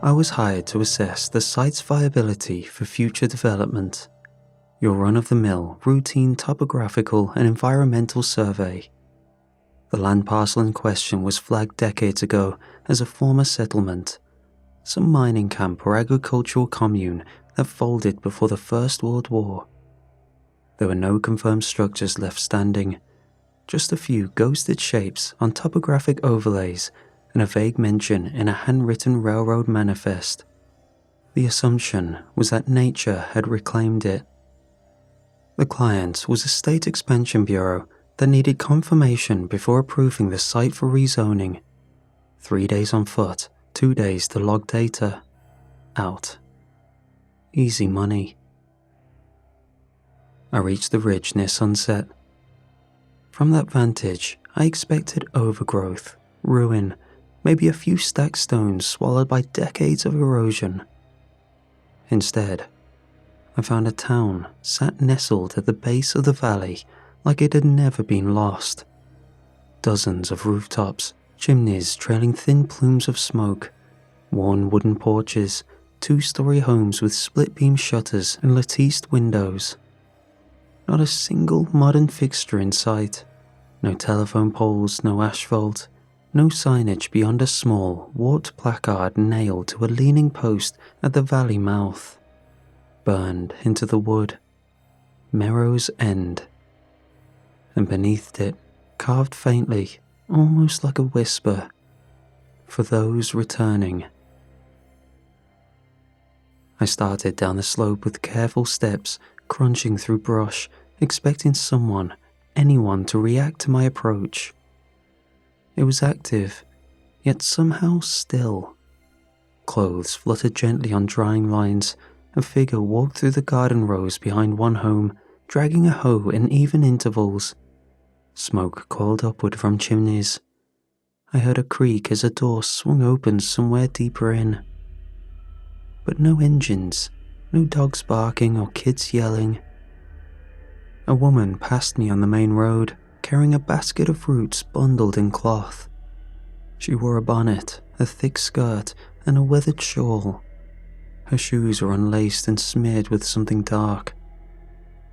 I was hired to assess the site's viability for future development. Your run-of-the-mill, routine topographical and environmental survey. The land parcel in question was flagged decades ago as a former settlement, some mining camp or agricultural commune that folded before the First World War. There were no confirmed structures left standing, just a few ghosted shapes on topographic overlays and a vague mention in a handwritten railroad manifest. The assumption was that nature had reclaimed it. The client was a state expansion bureau that needed confirmation before approving the site for rezoning. 3 days on foot, 2 days to log data. Out. Easy money. I reached the ridge near sunset. From that vantage, I expected overgrowth, ruin, maybe a few stacked stones swallowed by decades of erosion. Instead, I found a town sat nestled at the base of the valley like it had never been lost. Dozens of rooftops, chimneys trailing thin plumes of smoke, worn wooden porches, 2-story homes with split-beam shutters and latticed windows. Not a single modern fixture in sight. No telephone poles, no asphalt, no signage beyond a small, warped placard nailed to a leaning post at the valley mouth. Burned into the wood. Merrow's End. And beneath it, carved faintly, almost like a whisper, for those returning. I started down the slope with careful steps, crunching through brush, expecting someone, anyone to react to my approach. It was active, yet somehow still. Clothes fluttered gently on drying lines. A figure walked through the garden rows behind one home, dragging a hoe in even intervals. Smoke coiled upward from chimneys. I heard a creak as a door swung open somewhere deeper in. But no engines, no dogs barking or kids yelling. A woman passed me on the main road, carrying a basket of roots bundled in cloth. She wore a bonnet, a thick skirt, and a weathered shawl. Her shoes were unlaced and smeared with something dark.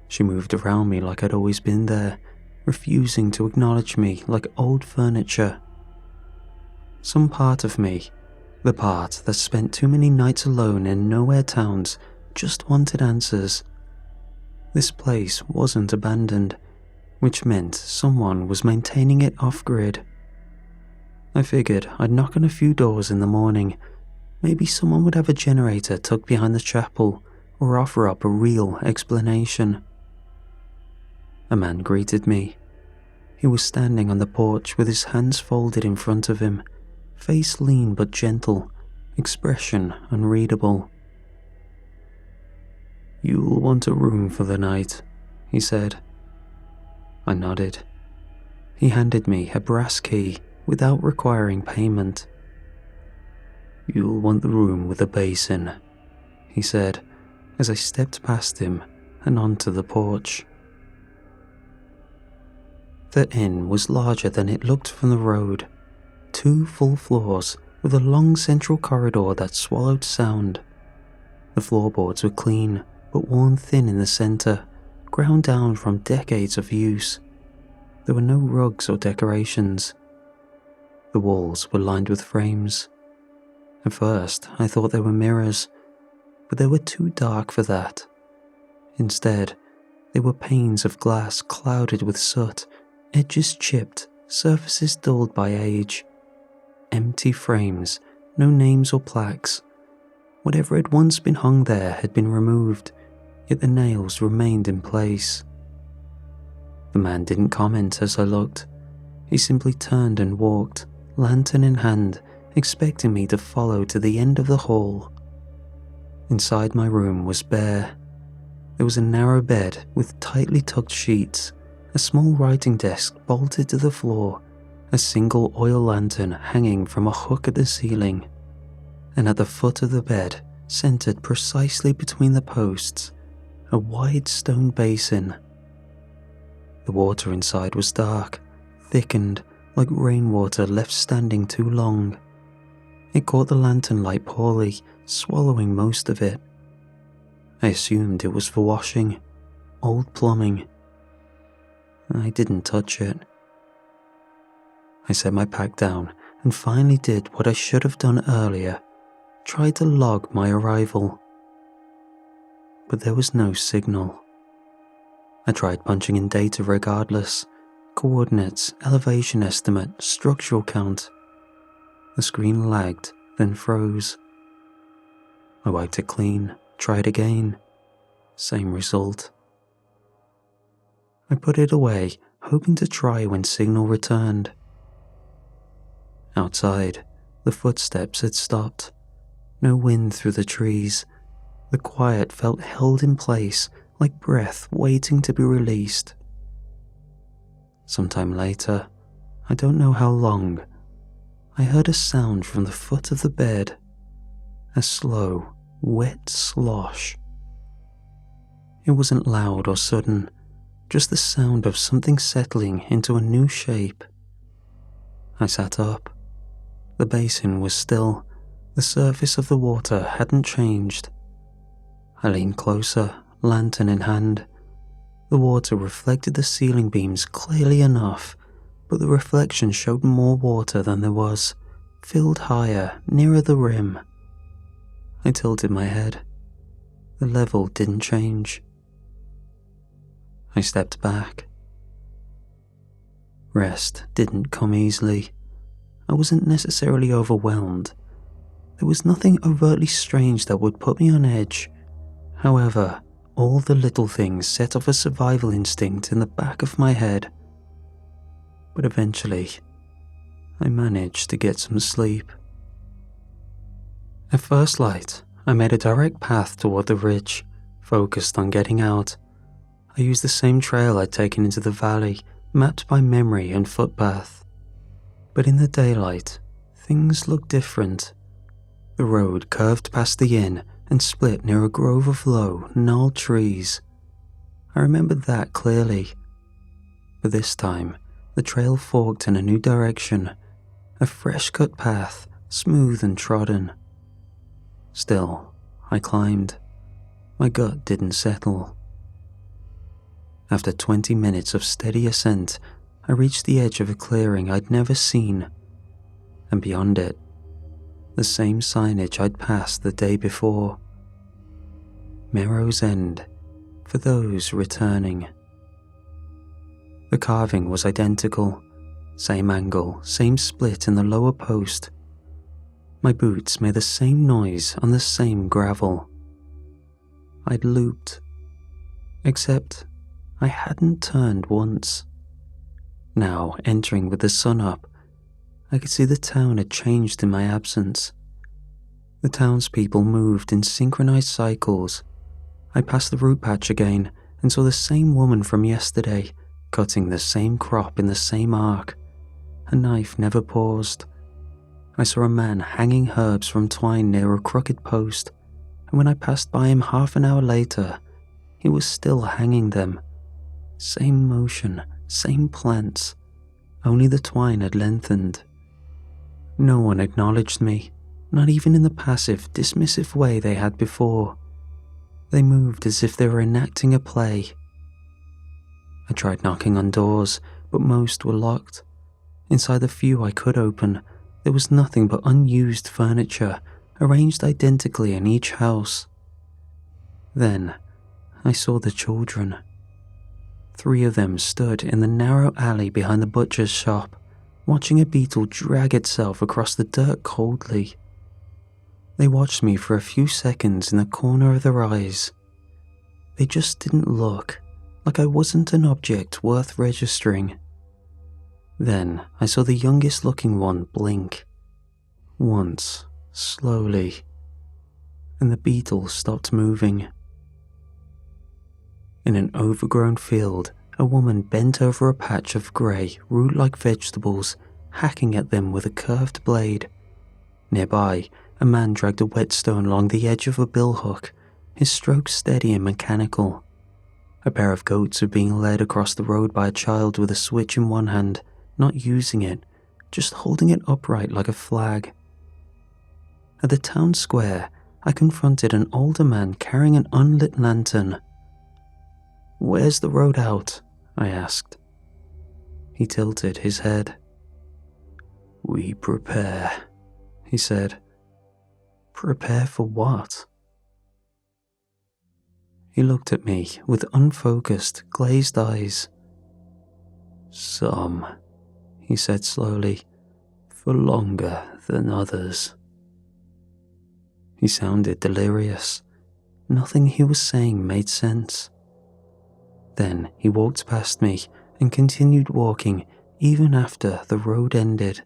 She moved around me like I'd always been there, refusing to acknowledge me like old furniture. Some part of me, the part that spent too many nights alone in nowhere towns, just wanted answers. This place wasn't abandoned, which meant someone was maintaining it off-grid. I figured I'd knock on a few doors in the morning. Maybe someone would have a generator tucked behind the chapel or offer up a real explanation. A man greeted me. He was standing on the porch with his hands folded in front of him, face lean but gentle, expression unreadable. "You'll want a room for the night," he said. I nodded. He handed me a brass key without requiring payment. "You'll want the room with a basin," he said as I stepped past him and onto the porch. The inn was larger than it looked from the road. 2 full floors with a long central corridor that swallowed sound. The floorboards were clean but worn thin in the center, ground down from decades of use. There were no rugs or decorations. The walls were lined with frames. At first, I thought they were mirrors, but they were too dark for that. Instead, they were panes of glass clouded with soot, edges chipped, surfaces dulled by age. Empty frames, no names or plaques. Whatever had once been hung there had been removed, yet the nails remained in place. The man didn't comment as I looked. He simply turned and walked, lantern in hand, expecting me to follow to the end of the hall. Inside my room was bare. There was a narrow bed with tightly tucked sheets, a small writing desk bolted to the floor, a single oil lantern hanging from a hook at the ceiling, and at the foot of the bed, centered precisely between the posts, a wide stone basin. The water inside was dark, thickened, like rainwater left standing too long. It It caught the lantern light poorly, swallowing most of it. I assumed it was for washing, old plumbing. I didn't touch it. I set my pack down and finally did what I should have done earlier, tried to log my arrival. But there was no signal. I tried punching in data regardless, coordinates, elevation estimate, structural count. The screen lagged, then froze. I wiped it clean, tried again. Same result. I put it away, hoping to try when signal returned. Outside, the footsteps had stopped. No wind through the trees. The quiet felt held in place, like breath waiting to be released. Sometime later, I don't know how long, I heard a sound from the foot of the bed. A slow, wet slosh. It wasn't loud or sudden, just the sound of something settling into a new shape. I sat up. The basin was still. The surface of the water hadn't changed. I leaned closer, lantern in hand. The water reflected the ceiling beams clearly enough, but the reflection showed more water than there was, filled higher, nearer the rim. I tilted my head. The level didn't change. I stepped back. Rest didn't come easily. I wasn't necessarily overwhelmed. There was nothing overtly strange that would put me on edge. However, all the little things set off a survival instinct in the back of my head. But eventually, I managed to get some sleep. At first light, I made a direct path toward the ridge, focused on getting out. I used the same trail I'd taken into the valley, mapped by memory and footpath. But in the daylight, things looked different. The road curved past the inn and split near a grove of low, gnarled trees. I remembered that clearly. But this time, the trail forked in a new direction, a fresh-cut path, smooth and trodden. Still, I climbed. My gut didn't settle. After 20 minutes of steady ascent, I reached the edge of a clearing I'd never seen, and beyond it, the same signage I'd passed the day before. Merrow's End, for those returning. The carving was identical, same angle, same split in the lower post. My boots made the same noise on the same gravel. I'd looped, except I hadn't turned once. Now, entering with the sun up, I could see the town had changed in my absence. The townspeople moved in synchronized cycles. I passed the root patch again and saw the same woman from yesterday, cutting the same crop in the same arc. Her knife never paused. I saw a man hanging herbs from twine near a crooked post, and when I passed by him half an hour later, he was still hanging them. Same motion, same plants, only the twine had lengthened. No one acknowledged me, not even in the passive, dismissive way they had before. They moved as if they were enacting a play. I tried knocking on doors, but most were locked. Inside the few I could open, there was nothing but unused furniture, arranged identically in each house. Then, I saw the children. 3 of them stood in the narrow alley behind the butcher's shop, watching a beetle drag itself across the dirt coldly. They watched me for a few seconds in the corner of their eyes. They just didn't look, like I wasn't an object worth registering. Then I saw the youngest looking one blink. Once, slowly, and the beetle stopped moving. In an overgrown field, a woman bent over a patch of grey, root-like vegetables, hacking at them with a curved blade. Nearby, a man dragged a whetstone along the edge of a billhook, his strokes steady and mechanical. A pair of goats were being led across the road by a child with a switch in one hand, not using it, just holding it upright like a flag. At the town square, I confronted an older man carrying an unlit lantern. "Where's the road out?" I asked. He tilted his head. "We prepare," he said. "Prepare for what?" He looked at me with unfocused, glazed eyes. "Some," he said slowly, "for longer than others." He sounded delirious. Nothing he was saying made sense. Then he walked past me and continued walking even after the road ended.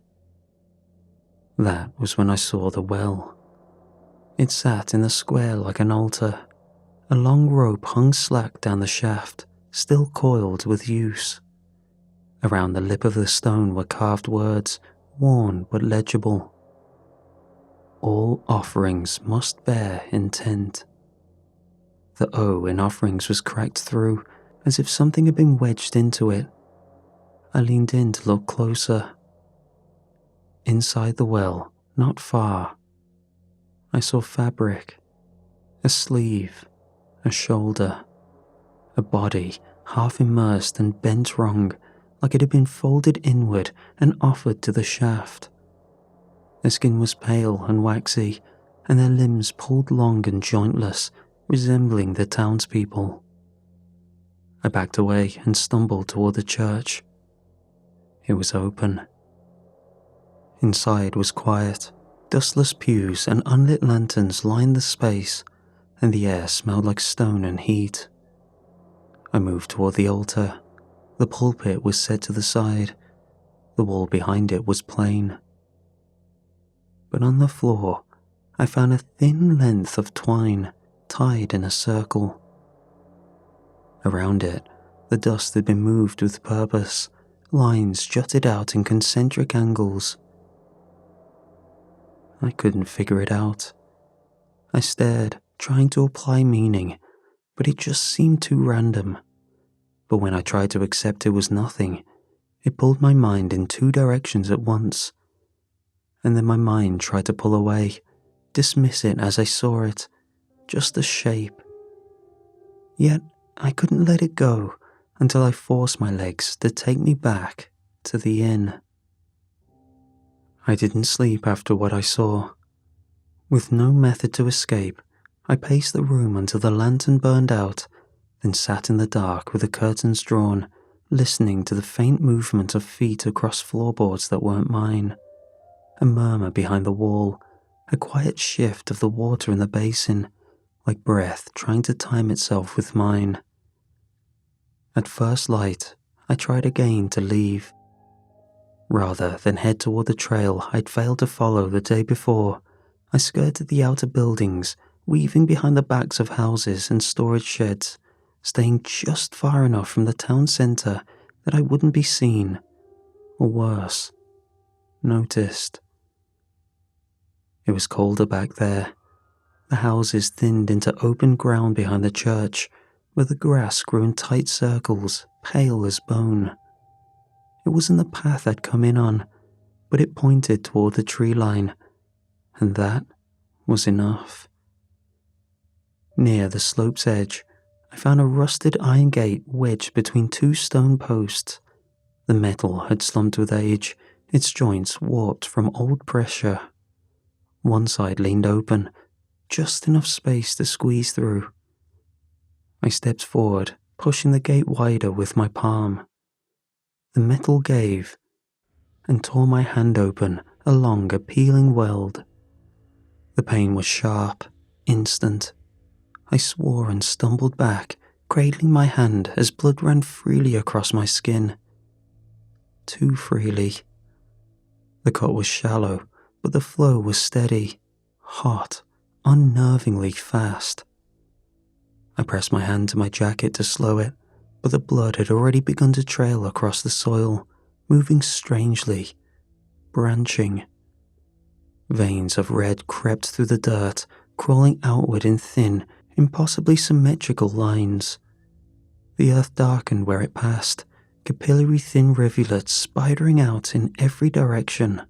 That was when I saw the well. It sat in the square like an altar. A long rope hung slack down the shaft, still coiled with use. Around the lip of the stone were carved words, worn but legible. "All offerings must bear intent." The O in offerings was cracked through, as if something had been wedged into it. I leaned in to look closer. Inside the well, not far, I saw fabric, a sleeve, a shoulder, a body half immersed and bent wrong, like it had been folded inward and offered to the shaft. Their skin was pale and waxy, and their limbs pulled long and jointless, resembling the townspeople. I backed away and stumbled toward the church. It was open. Inside was quiet. Dustless pews and unlit lanterns lined the space, and the air smelled like stone and heat. I moved toward the altar. The pulpit was set to the side. The wall behind it was plain. But on the floor, I found a thin length of twine tied in a circle. Around it, the dust had been moved with purpose. Lines jutted out in concentric angles. I couldn't figure it out. I stared, trying to apply meaning, but it just seemed too random. But when I tried to accept it was nothing, it pulled my mind in two directions at once. And then my mind tried to pull away, dismiss it as I saw it, just a shape. Yet I couldn't let it go until I forced my legs to take me back to the inn. I didn't sleep after what I saw. With no method to escape, I paced the room until the lantern burned out, then sat in the dark with the curtains drawn, listening to the faint movement of feet across floorboards that weren't mine. A murmur behind the wall, a quiet shift of the water in the basin, like breath trying to time itself with mine. At first light, I tried again to leave. Rather than head toward the trail I'd failed to follow the day before, I skirted the outer buildings, weaving behind the backs of houses and storage sheds, staying just far enough from the town centre that I wouldn't be seen, or worse, noticed. It was colder back there. The houses thinned into open ground behind the church, where the grass grew in tight circles, pale as bone. It wasn't the path I'd come in on, but it pointed toward the tree line, and that was enough. Near the slope's edge, I found a rusted iron gate wedged between two stone posts. The metal had slumped with age, its joints warped from old pressure. One side leaned open, just enough space to squeeze through. I stepped forward, pushing the gate wider with my palm. The metal gave, and tore my hand open along a peeling weld. The pain was sharp, instant. I swore and stumbled back, cradling my hand as blood ran freely across my skin. Too freely. The cut was shallow, but the flow was steady, hot, unnervingly fast. I pressed my hand to my jacket to slow it, but the blood had already begun to trail across the soil, moving strangely, branching. Veins of red crept through the dirt, crawling outward in thin, impossibly symmetrical lines. The earth darkened where it passed, capillary thin rivulets spidering out in every direction.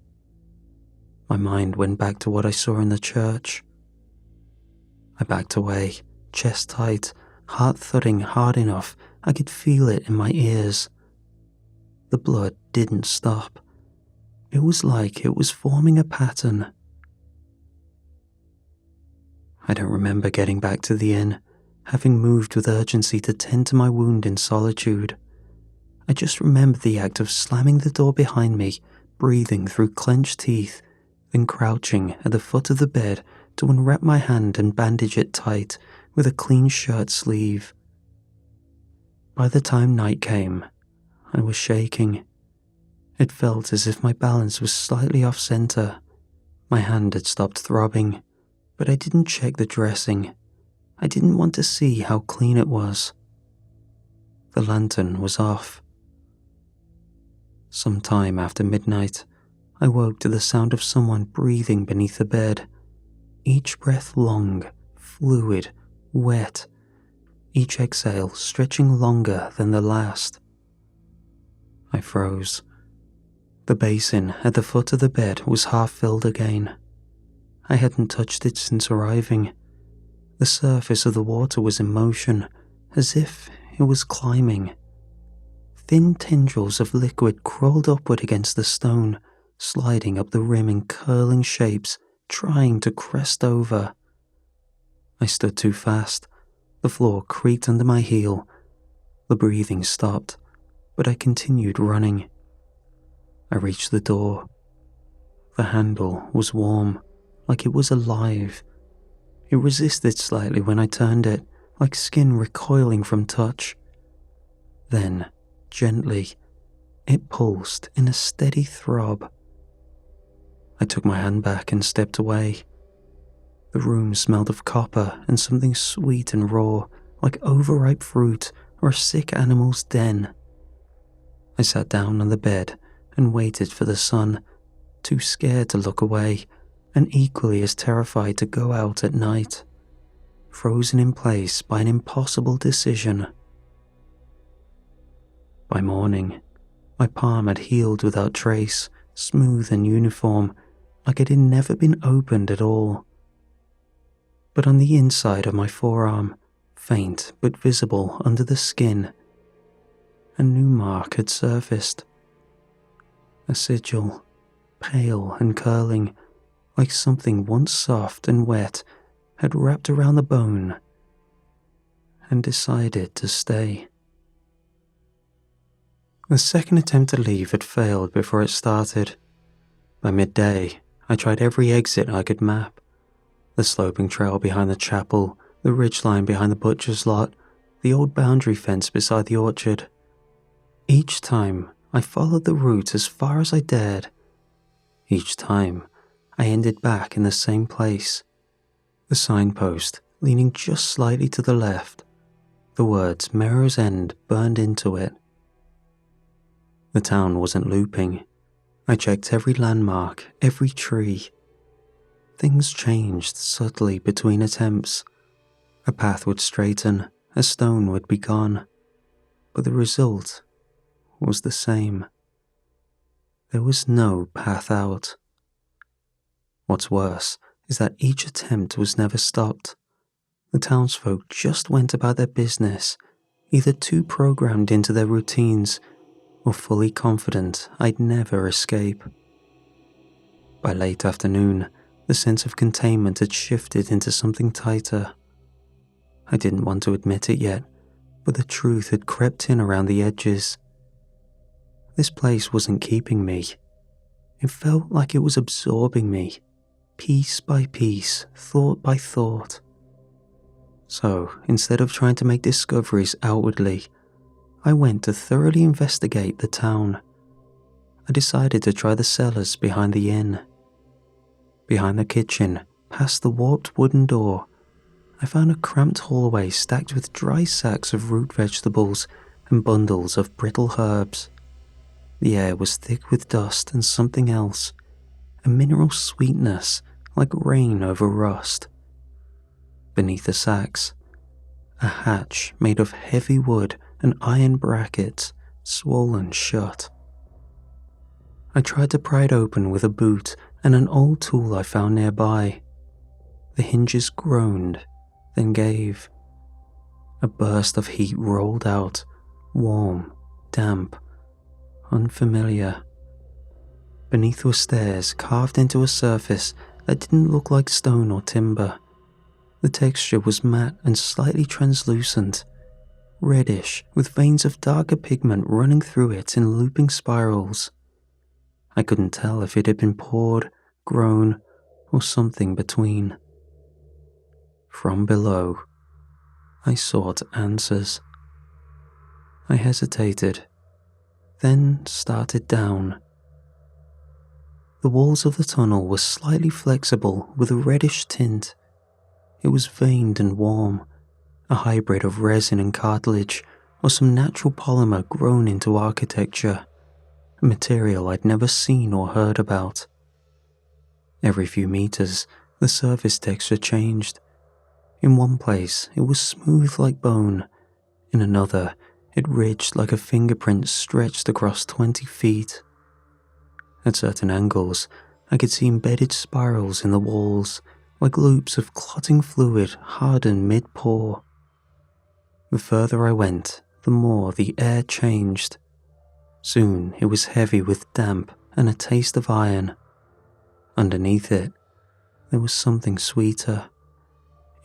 My mind went back to what I saw in the church. I backed away, chest tight, heart thudding hard enough I could feel it in my ears. The blood didn't stop. It was like it was forming a pattern. I don't remember getting back to the inn, having moved with urgency to tend to my wound in solitude. I just remember the act of slamming the door behind me, breathing through clenched teeth, then crouching at the foot of the bed to unwrap my hand and bandage it tight with a clean shirt sleeve. By the time night came, I was shaking. It felt as if my balance was slightly off center. My hand had stopped throbbing, but I didn't check the dressing. I didn't want to see how clean it was. The lantern was off. Sometime after midnight, I woke to the sound of someone breathing beneath the bed. Each breath long, fluid, wet. Each exhale stretching longer than the last. I froze. The basin at the foot of the bed was half filled again. I hadn't touched it since arriving. The surface of the water was in motion, as if it was climbing. Thin tendrils of liquid crawled upward against the stone, sliding up the rim in curling shapes, trying to crest over. I stood too fast. The floor creaked under my heel. The breathing stopped, but I continued running. I reached the door. The handle was warm, like it was alive. It resisted slightly when I turned it, like skin recoiling from touch. Then, gently, it pulsed in a steady throb. I took my hand back and stepped away. The room smelled of copper and something sweet and raw, like overripe fruit or a sick animal's den. I sat down on the bed and waited for the sun, too scared to look away, and equally as terrified to go out at night, frozen in place by an impossible decision. By morning, my palm had healed without trace, smooth and uniform, like it had never been opened at all. But on the inside of my forearm, faint but visible under the skin, a new mark had surfaced. A sigil, pale and curling, like something once soft and wet had wrapped around the bone and decided to stay. The second attempt to leave had failed before it started. By midday, I tried every exit I could map. The sloping trail behind the chapel, the ridgeline behind the butcher's lot, the old boundary fence beside the orchard. Each time, I followed the route as far as I dared. Each time, I ended back in the same place. The signpost leaning just slightly to the left. The words Merrow's End burned into it. The town wasn't looping. I checked every landmark, every tree. Things changed subtly between attempts. A path would straighten, a stone would be gone. But the result was the same. There was no path out. What's worse is that each attempt was never stopped. The townsfolk just went about their business, either too programmed into their routines or fully confident I'd never escape. By late afternoon, the sense of containment had shifted into something tighter. I didn't want to admit it yet, but the truth had crept in around the edges. This place wasn't keeping me. It felt like it was absorbing me, piece by piece, thought by thought. So, instead of trying to make discoveries outwardly, I went to thoroughly investigate the town. I decided to try the cellars behind the inn. Behind the kitchen, past the warped wooden door, I found a cramped hallway stacked with dry sacks of root vegetables and bundles of brittle herbs. The air was thick with dust and something else, a mineral sweetness like rain over rust. Beneath the sacks, a hatch made of heavy wood and iron brackets, swollen shut. I tried to pry it open with a boot and an old tool I found nearby. The hinges groaned, then gave. A burst of heat rolled out, warm, damp, unfamiliar. Beneath were stairs carved into a surface that didn't look like stone or timber. The texture was matte and slightly translucent, reddish with veins of darker pigment running through it in looping spirals. I couldn't tell if it had been poured, grown, or something between. From below, I sought answers. I hesitated, then started down. The walls of the tunnel were slightly flexible with a reddish tint. It was veined and warm, a hybrid of resin and cartilage or some natural polymer grown into architecture, a material I'd never seen or heard about. Every few meters, the surface texture changed. In one place, it was smooth like bone. In another, it ridged like a fingerprint stretched across 20 feet. At certain angles, I could see embedded spirals in the walls, like loops of clotting fluid hardened mid-pour. The further I went, the more the air changed. Soon it was heavy with damp and a taste of iron. Underneath it, there was something sweeter.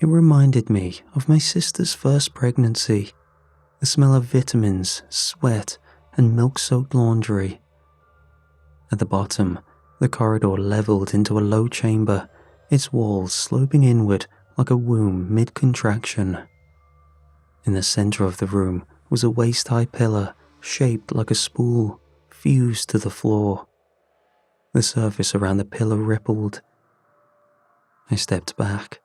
It reminded me of my sister's first pregnancy, the smell of vitamins, sweat, and milk-soaked laundry. At the bottom, the corridor leveled into a low chamber, its walls sloping inward like a womb mid-contraction. In the center of the room was a waist-high pillar shaped like a spool, fused to the floor. The surface around the pillar rippled. I stepped back,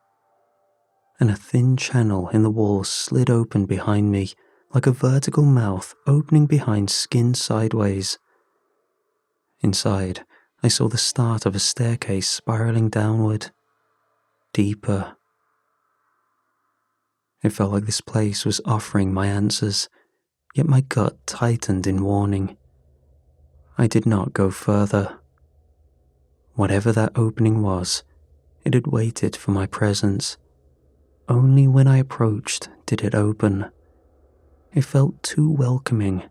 and a thin channel in the wall slid open behind me like a vertical mouth opening behind skin sideways. Inside, I saw the start of a staircase spiraling downward, deeper. It felt like this place was offering my answers, yet my gut tightened in warning. I did not go further. Whatever that opening was, it had waited for my presence. Only when I approached did it open. It felt too welcoming.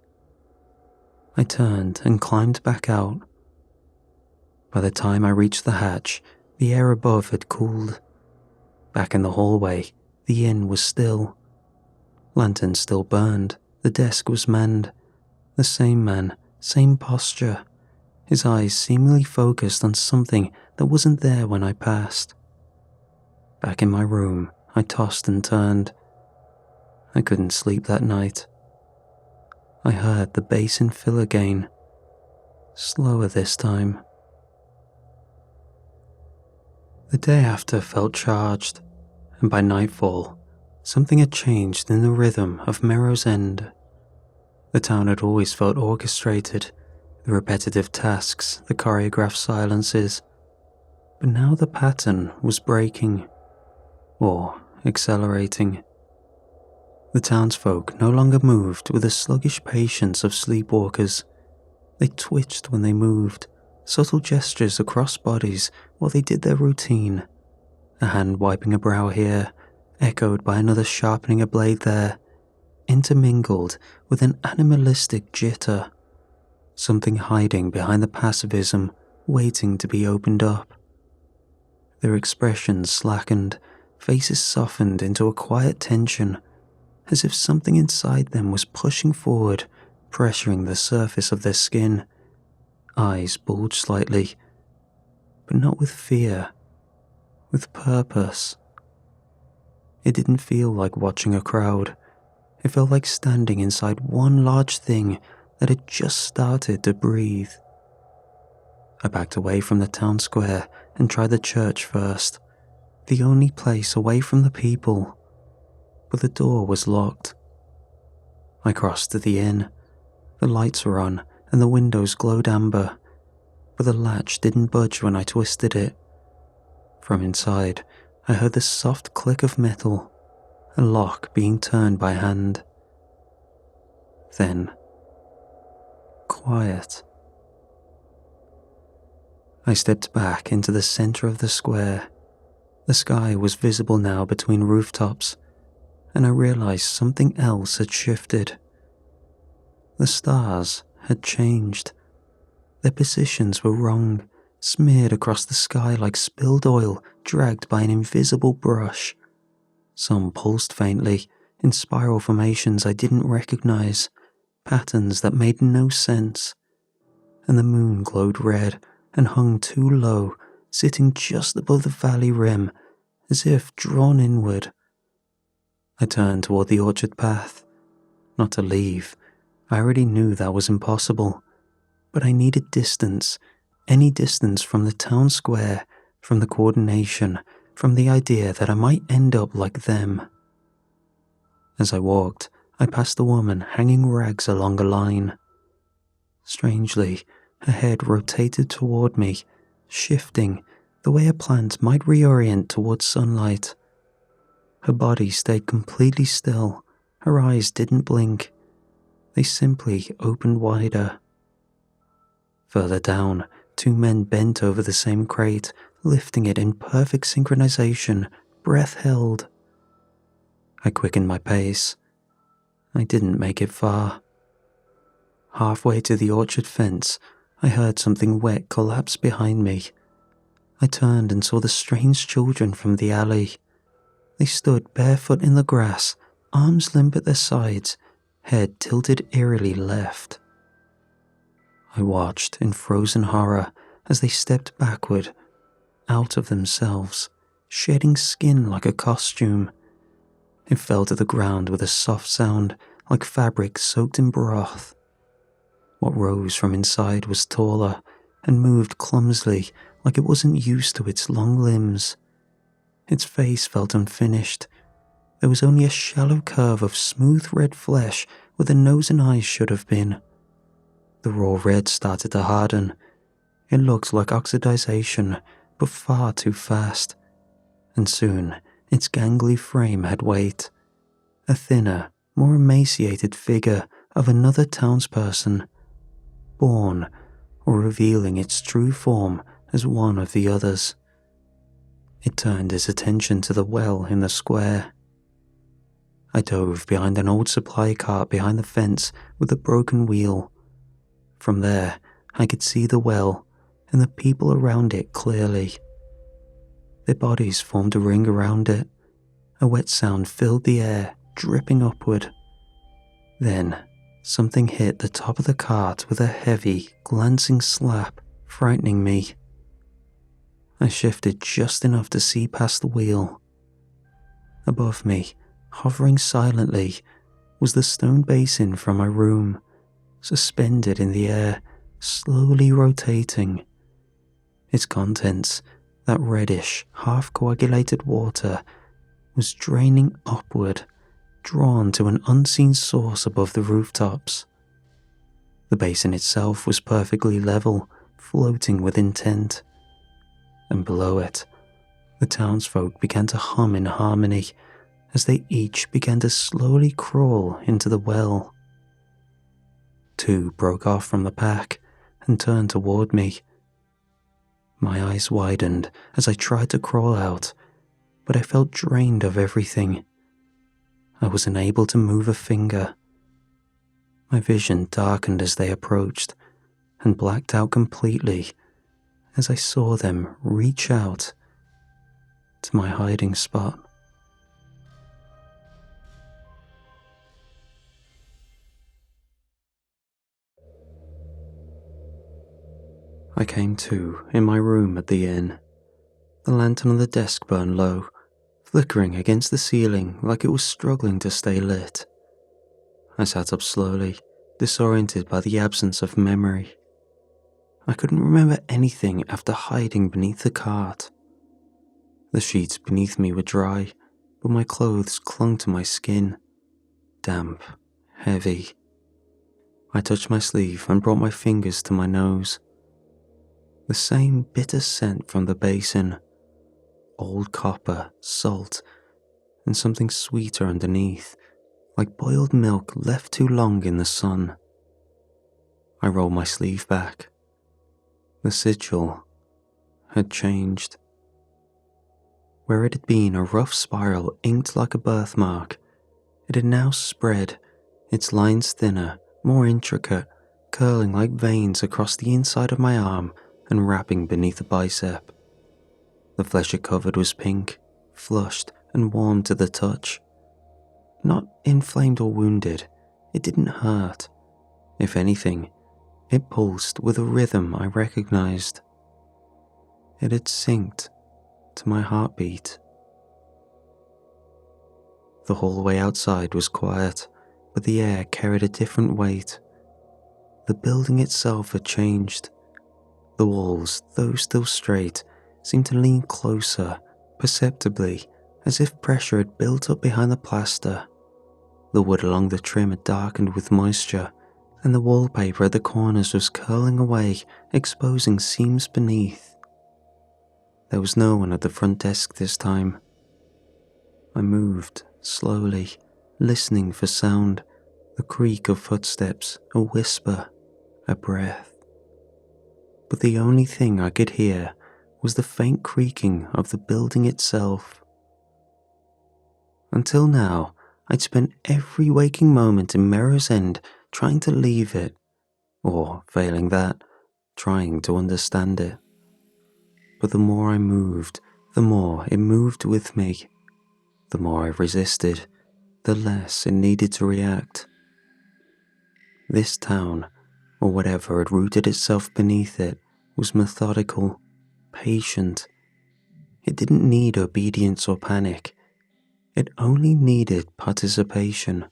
I turned and climbed back out. By the time I reached the hatch, the air above had cooled. Back in the hallway, the inn was still. Lanterns still burned, the desk was manned. The same man, same posture, his eyes seemingly focused on something that wasn't there when I passed. Back in my room, I tossed and turned. I couldn't sleep that night. I heard the basin fill again, slower this time. The day after felt charged, and by nightfall, something had changed in the rhythm of Merrow's End. The town had always felt orchestrated, the repetitive tasks, the choreographed silences, but now the pattern was breaking, or accelerating. The townsfolk no longer moved with the sluggish patience of sleepwalkers. They twitched when they moved, subtle gestures across bodies while they did their routine. A hand wiping a brow here, echoed by another sharpening a blade there, intermingled with an animalistic jitter. Something hiding behind the passivism, waiting to be opened up. Their expressions slackened, faces softened into a quiet tension, as if something inside them was pushing forward, pressuring the surface of their skin. Eyes bulged slightly, but not with fear, with purpose. It didn't feel like watching a crowd. It felt like standing inside one large thing that had just started to breathe. I backed away from the town square and tried the church first, the only place away from the people. But the door was locked. I crossed to the inn. The lights were on and the windows glowed amber, but the latch didn't budge when I twisted it. From inside, I heard the soft click of metal, a lock being turned by hand. Then, quiet. I stepped back into the center of the square. The sky was visible now between rooftops, and I realized something else had shifted. The stars had changed. Their positions were wrong, smeared across the sky like spilled oil dragged by an invisible brush. Some pulsed faintly, in spiral formations I didn't recognize, patterns that made no sense. And the moon glowed red and hung too low, sitting just above the valley rim, as if drawn inward. I turned toward the orchard path. Not to leave. I already knew that was impossible. But I needed distance, any distance from the town square, from the coordination, from the idea that I might end up like them. As I walked, I passed a woman hanging rags along a line. Strangely, her head rotated toward me, shifting, the way a plant might reorient towards sunlight. Her body stayed completely still. Her eyes didn't blink. They simply opened wider. Further down, two men bent over the same crate, lifting it in perfect synchronization, breath held. I quickened my pace. I didn't make it far. Halfway to the orchard fence, I heard something wet collapse behind me. I turned and saw the strange children from the alley. They stood barefoot in the grass, arms limp at their sides, head tilted eerily left. I watched in frozen horror as they stepped backward, out of themselves, shedding skin like a costume. It fell to the ground with a soft sound, like fabric soaked in broth. What rose from inside was taller and moved clumsily, like it wasn't used to its long limbs. Its face felt unfinished. There was only a shallow curve of smooth red flesh where the nose and eyes should have been. The raw red started to harden. It looked like oxidization, but far too fast. And soon, its gangly frame had weight. A thinner, more emaciated figure of another townsperson, born or revealing its true form as one of the others. It turned its attention to the well in the square. I dove behind an old supply cart behind the fence with a broken wheel. From there, I could see the well and the people around it clearly. Their bodies formed a ring around it. A wet sound filled the air, dripping upward. Then, something hit the top of the cart with a heavy, glancing slap, frightening me. I shifted just enough to see past the wheel. Above me, hovering silently, was the stone basin from my room, suspended in the air, slowly rotating. Its contents, that reddish, half-coagulated water, was draining upward, drawn to an unseen source above the rooftops. The basin itself was perfectly level, floating with intent. And below it, the townsfolk began to hum in harmony as they each began to slowly crawl into the well. Two broke off from the pack and turned toward me. My eyes widened as I tried to crawl out, but I felt drained of everything. I wasn't able to move a finger. My vision darkened as they approached and blacked out completely as I saw them reach out to my hiding spot. I came to in my room at the inn. The lantern on the desk burned low, flickering against the ceiling like it was struggling to stay lit. I sat up slowly, disoriented by the absence of memory. I couldn't remember anything after hiding beneath the cart. The sheets beneath me were dry, but my clothes clung to my skin, damp, heavy. I touched my sleeve and brought my fingers to my nose. The same bitter scent from the basin, old copper, salt, and something sweeter underneath, like boiled milk left too long in the sun. I rolled my sleeve back. The sigil had changed. Where it had been a rough spiral inked like a birthmark, it had now spread, its lines thinner, more intricate, curling like veins across the inside of my arm and wrapping beneath the bicep. The flesh it covered was pink, flushed and warm to the touch. Not inflamed or wounded, it didn't hurt. If anything, it pulsed with a rhythm I recognized. It had synced to my heartbeat. The hallway outside was quiet, but the air carried a different weight. The building itself had changed. The walls, though still straight, seemed to lean closer, perceptibly, as if pressure had built up behind the plaster. The wood along the trim had darkened with moisture, and the wallpaper at the corners was curling away, exposing seams beneath. There was no one at the front desk this time. I moved, slowly, listening for sound, the creak of footsteps, a whisper, a breath. But the only thing I could hear was the faint creaking of the building itself. Until now, I'd spent every waking moment in Merrow's End trying to leave it, or, failing that, trying to understand it. But the more I moved, the more it moved with me. The more I resisted, the less it needed to react. This town, or whatever had rooted itself beneath it, was methodical, patient. It didn't need obedience or panic. It only needed participation.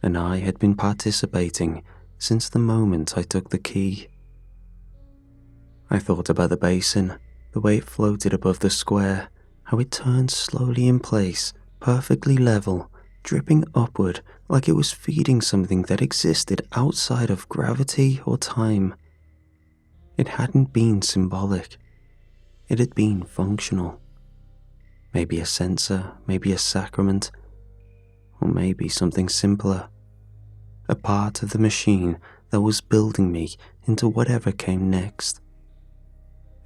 And I had been participating since the moment I took the key. I thought about the basin, the way it floated above the square, how it turned slowly in place, perfectly level, dripping upward like it was feeding something that existed outside of gravity or time. It hadn't been symbolic. It had been functional. Maybe a sensor, maybe a sacrament, or maybe something simpler. A part of the machine that was building me into whatever came next.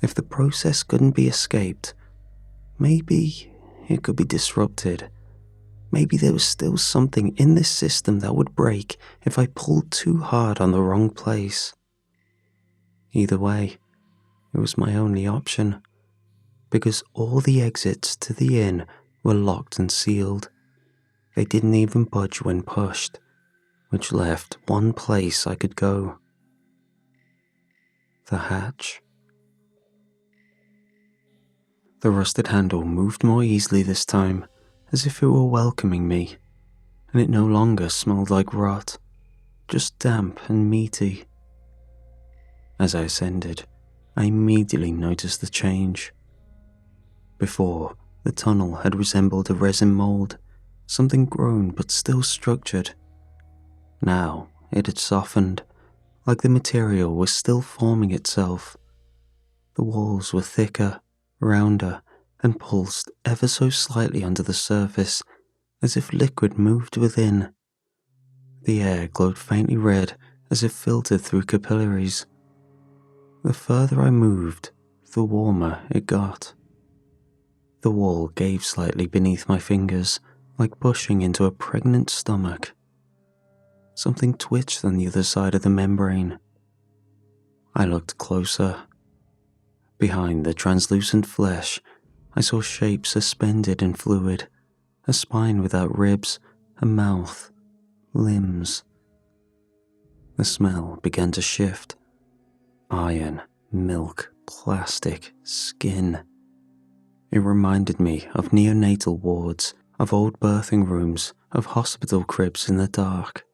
If the process couldn't be escaped, maybe it could be disrupted. Maybe there was still something in this system that would break if I pulled too hard on the wrong place. Either way, it was my only option, because all the exits to the inn were locked and sealed. They didn't even budge when pushed, which left one place I could go. The hatch. The rusted handle moved more easily this time, as if it were welcoming me, and it no longer smelled like rot, just damp and meaty. As I ascended, I immediately noticed the change. Before, the tunnel had resembled a resin mold, something grown but still structured. Now it had softened, like the material was still forming itself. The walls were thicker, rounder, and pulsed ever so slightly under the surface, as if liquid moved within. The air glowed faintly red as if filtered through capillaries. The further I moved, the warmer it got. The wall gave slightly beneath my fingers, like pushing into a pregnant stomach. Something twitched on the other side of the membrane. I looked closer. Behind the translucent flesh, I saw shapes suspended in fluid, a spine without ribs, a mouth, limbs. The smell began to shift. Iron, milk, plastic, skin. It reminded me of neonatal wards, of old birthing rooms, of hospital cribs in the dark.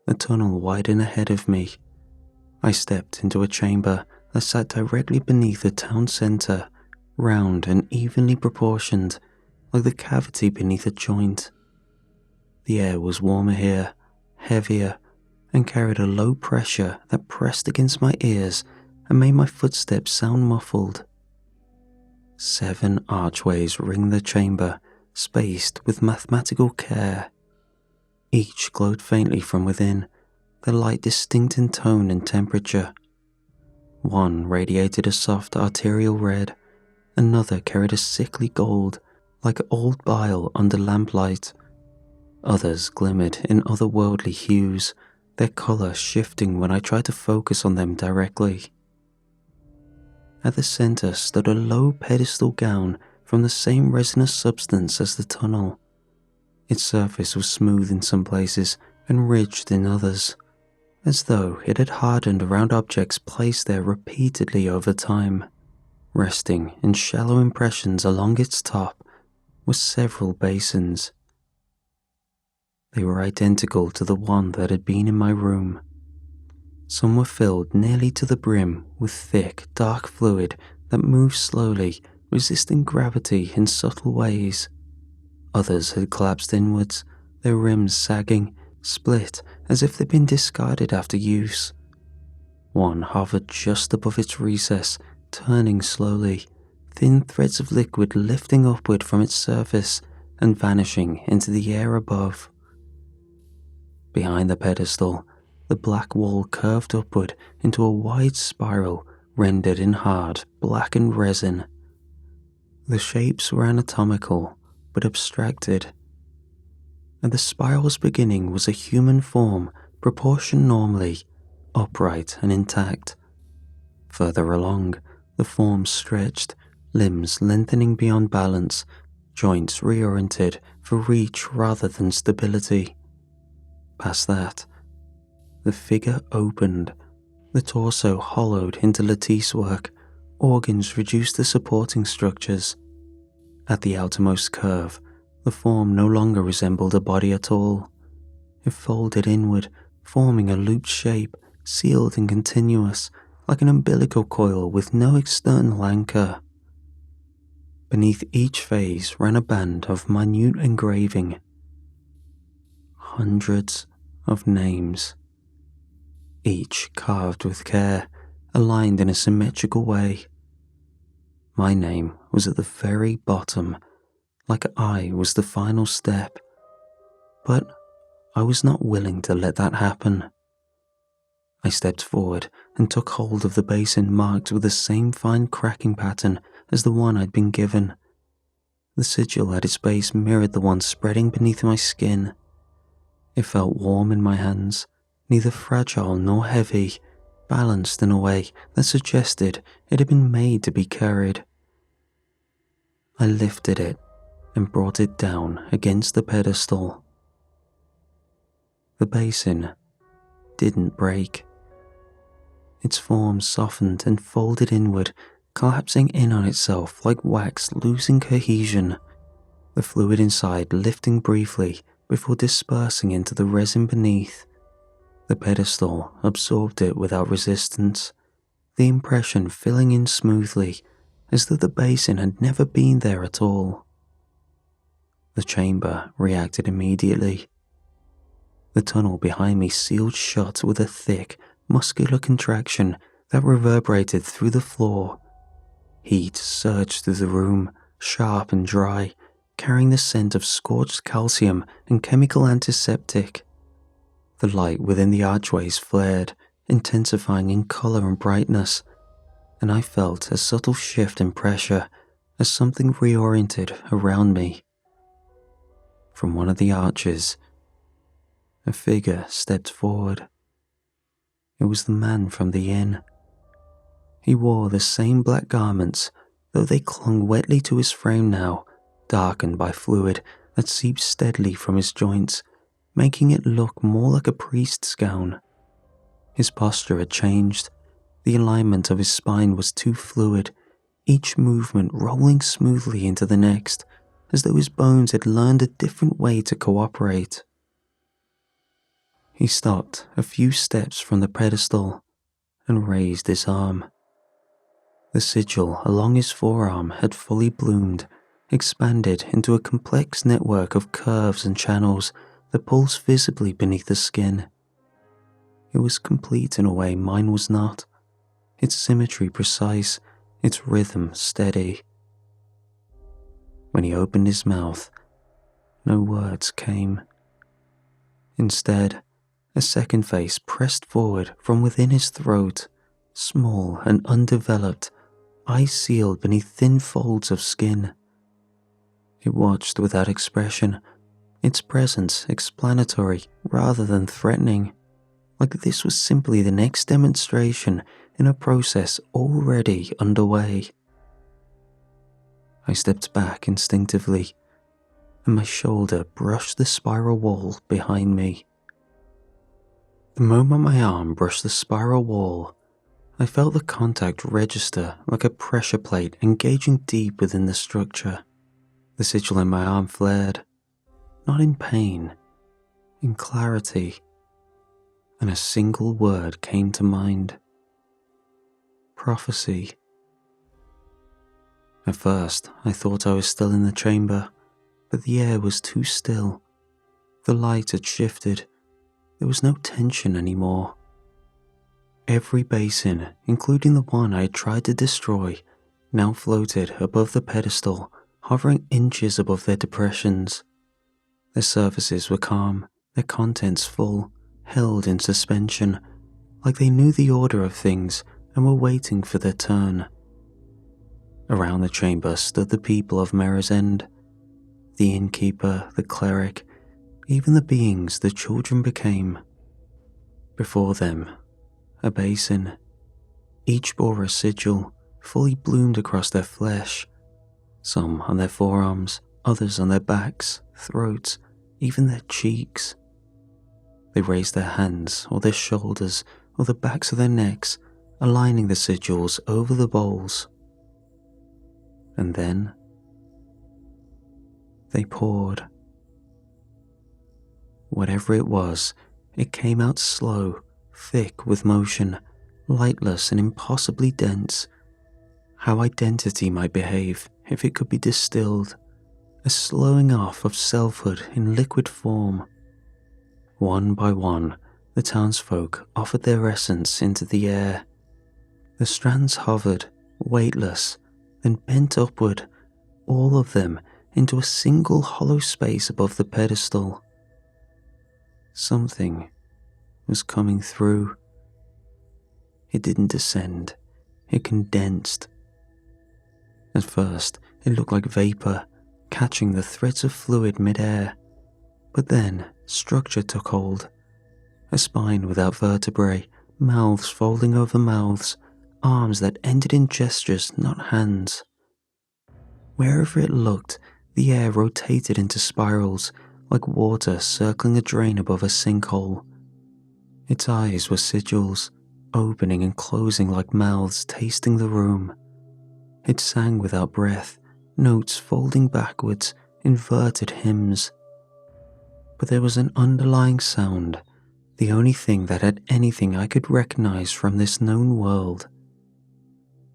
The tunnel widened ahead of me. I stepped into a chamber that sat directly beneath the town centre, round and evenly proportioned, like the cavity beneath a joint. The air was warmer here, heavier, and carried a low pressure that pressed against my ears and made my footsteps sound muffled. 7 archways ringed the chamber, spaced with mathematical care. Each glowed faintly from within, the light distinct in tone and temperature. One radiated a soft arterial red, another carried a sickly gold, like old bile under lamplight. Others glimmered in otherworldly hues, their colour shifting when I tried to focus on them directly. At the centre stood a low pedestal gown from the same resinous substance as the tunnel. Its surface was smooth in some places and ridged in others, as though it had hardened around objects placed there repeatedly over time. Resting in shallow impressions along its top were several basins. They were identical to the one that had been in my room. Some were filled nearly to the brim with thick, dark fluid that moved slowly, resisting gravity in subtle ways. Others had collapsed inwards, their rims sagging, split as if they'd been discarded after use. One hovered just above its recess, turning slowly, thin threads of liquid lifting upward from its surface and vanishing into the air above. Behind the pedestal, the black wall curved upward into a wide spiral rendered in hard, blackened resin. The shapes were anatomical, but abstracted. At the spiral's beginning was a human form, proportioned normally, upright and intact. Further along, the form stretched, limbs lengthening beyond balance, joints reoriented for reach rather than stability. Past that, the figure opened, the torso hollowed into lattice work, organs reduced to supporting structures. At the outermost curve, the form no longer resembled a body at all. It folded inward, forming a looped shape, sealed and continuous, like an umbilical coil with no external anchor. Beneath each phase ran a band of minute engraving. Hundreds of names, each carved with care, aligned in a symmetrical way. My name was at the very bottom, like I was the final step. But I was not willing to let that happen. I stepped forward and took hold of the basin marked with the same fine cracking pattern as the one I'd been given. The sigil at its base mirrored the one spreading beneath my skin. It felt warm in my hands, neither fragile nor heavy, balanced in a way that suggested it had been made to be carried. I lifted it and brought it down against the pedestal. The basin didn't break. Its form softened and folded inward, collapsing in on itself like wax losing cohesion, the fluid inside lifting briefly before dispersing into the resin beneath. The pedestal absorbed it without resistance, the impression filling in smoothly, as though the basin had never been there at all. The chamber reacted immediately. The tunnel behind me sealed shut with a thick, muscular contraction that reverberated through the floor. Heat surged through the room, sharp and dry, carrying the scent of scorched calcium and chemical antiseptic. The light within the archways flared, intensifying in colour and brightness, and I felt a subtle shift in pressure as something reoriented around me. From one of the arches, a figure stepped forward. It was the man from the inn. He wore the same black garments, though they clung wetly to his frame now, darkened by fluid that seeped steadily from his joints, making it look more like a priest's gown. His posture had changed. The alignment of his spine was too fluid, each movement rolling smoothly into the next, as though his bones had learned a different way to cooperate. He stopped a few steps from the pedestal and raised his arm. The sigil along his forearm had fully bloomed, expanded into a complex network of curves and channels that pulsed visibly beneath the skin. It was complete in a way mine was not, its symmetry precise, its rhythm steady. When he opened his mouth, no words came. Instead, a second face pressed forward from within his throat, small and undeveloped, eyes sealed beneath thin folds of skin. It watched without expression, its presence explanatory rather than threatening, like this was simply the next demonstration in a process already underway. I stepped back instinctively, and my shoulder brushed the spiral wall behind me. The moment my arm brushed the spiral wall, I felt the contact register like a pressure plate engaging deep within the structure. The sigil in my arm flared, not in pain, in clarity, and a single word came to mind. Prophecy. At first, I thought I was still in the chamber, but the air was too still. The light had shifted. There was no tension anymore. Every basin, including the one I had tried to destroy, now floated above the pedestal, hovering inches above their depressions. Their surfaces were calm, their contents full, held in suspension, like they knew the order of things and were waiting for their turn. Around the chamber stood the people of Mirror's End, the innkeeper, the cleric, even the beings the children became. Before them, a basin. Each bore a sigil, fully bloomed across their flesh, some on their forearms, others on their backs, throats, even their cheeks. They raised their hands or their shoulders or the backs of their necks, aligning the sigils over the bowls. And then they poured. Whatever it was, it came out slow, thick with motion, lightless and impossibly dense. How identity might behave if it could be distilled, a slowing off of selfhood in liquid form. One by one, the townsfolk offered their essence into the air. The strands hovered, weightless, then bent upward, all of them into a single hollow space above the pedestal. Something was coming through. It didn't descend, it condensed. At first, it looked like vapor, catching the threads of fluid mid-air. But then, structure took hold. A spine without vertebrae, mouths folding over mouths, arms that ended in gestures, not hands. Wherever it looked, the air rotated into spirals, like water circling a drain above a sinkhole. Its eyes were sigils, opening and closing like mouths tasting the room. It sang without breath, notes folding backwards, inverted hymns. But there was an underlying sound, the only thing that had anything I could recognize from this known world.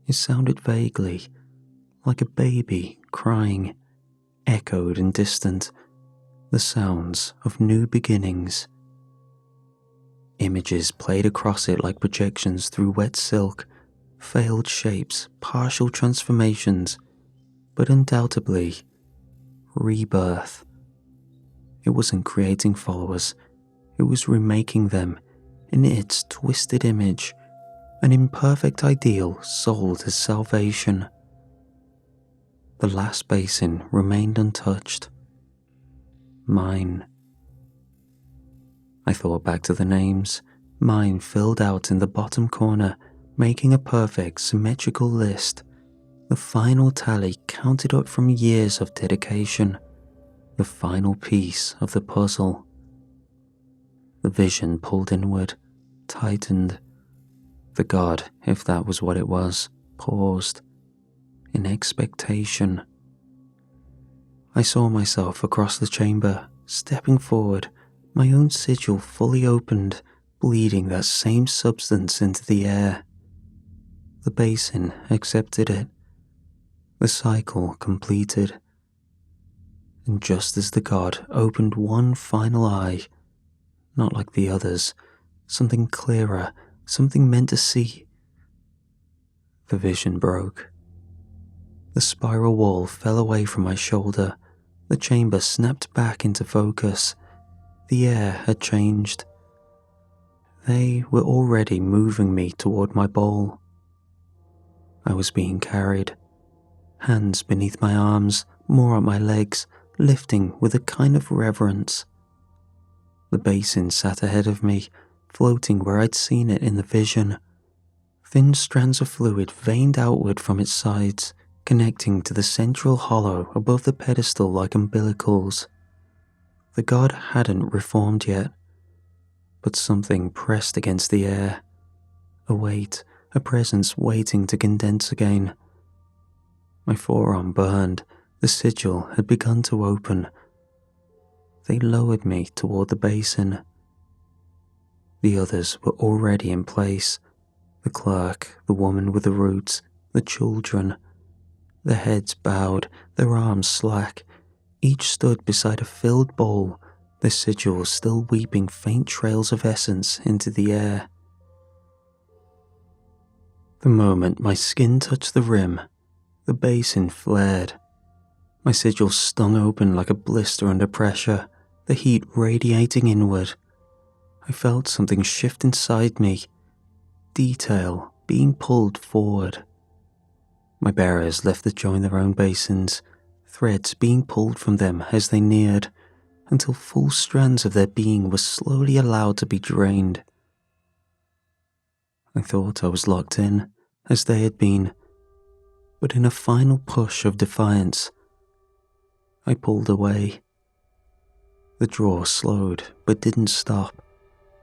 It sounded vaguely, like a baby crying, echoed and distant, the sounds of new beginnings. Images played across it like projections through wet silk, failed shapes, partial transformations, but undoubtedly, rebirth. It wasn't creating followers, it was remaking them in its twisted image, an imperfect ideal sold as salvation. The last basin remained untouched. Mine. I thought back to the names, mine filled out in the bottom corner, making a perfect symmetrical list, the final tally counted up from years of dedication, the final piece of the puzzle. The vision pulled inward, tightened. The god, if that was what it was, paused, in expectation. I saw myself across the chamber, stepping forward, my own sigil fully opened, bleeding that same substance into the air. The basin accepted it. The cycle completed. And just as the god opened one final eye, not like the others, something clearer, something meant to see, the vision broke. The spiral wall fell away from my shoulder. The chamber snapped back into focus. The air had changed. They were already moving me toward my bowl. I was being carried, hands beneath my arms, more at my legs, lifting with a kind of reverence. The basin sat ahead of me, floating where I'd seen it in the vision. Thin strands of fluid veined outward from its sides, connecting to the central hollow above the pedestal like umbilicals. The god hadn't reformed yet, but something pressed against the air. A weight, a presence waiting to condense again. My forearm burned, the sigil had begun to open. They lowered me toward the basin. The others were already in place. The clerk, the woman with the roots, the children. Their heads bowed, their arms slack. Each stood beside a filled bowl, their sigils still weeping faint trails of essence into the air. The moment my skin touched the rim, the basin flared. My sigil stung open like a blister under pressure, the heat radiating inward. I felt something shift inside me, detail being pulled forward. My bearers left to join their own basins, threads being pulled from them as they neared, until full strands of their being were slowly allowed to be drained. I thought I was locked in, as they had been, but in a final push of defiance, I pulled away. The draw slowed, but didn't stop.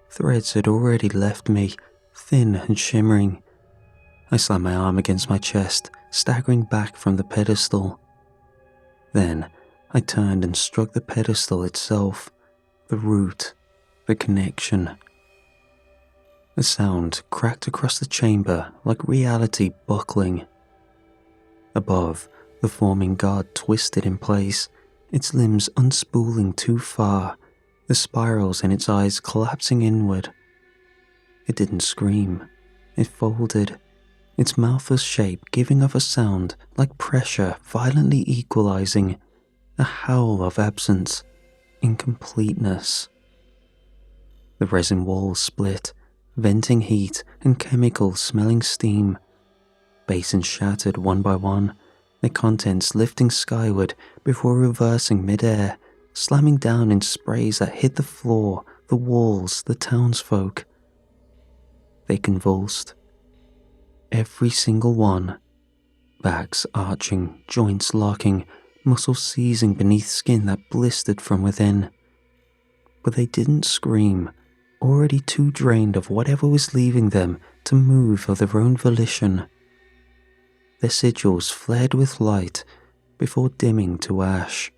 Threads had already left me, thin and shimmering. I slammed my arm against my chest, staggering back from the pedestal. Then, I turned and struck the pedestal itself, the root, the connection. A sound cracked across the chamber like reality buckling. Above, the forming god twisted in place, its limbs unspooling too far, the spirals in its eyes collapsing inward. It didn't scream. It folded, its mouthless shape giving off a sound like pressure violently equalizing, a howl of absence, incompleteness. The resin walls split, venting heat and chemical-smelling steam. Basins shattered one by one, their contents lifting skyward before reversing mid-air, slamming down in sprays that hit the floor, the walls, the townsfolk. They convulsed. Every single one. Backs arching, joints locking, muscles seizing beneath skin that blistered from within. But they didn't scream, already too drained of whatever was leaving them to move of their own volition. Their sigils flared with light before dimming to ash.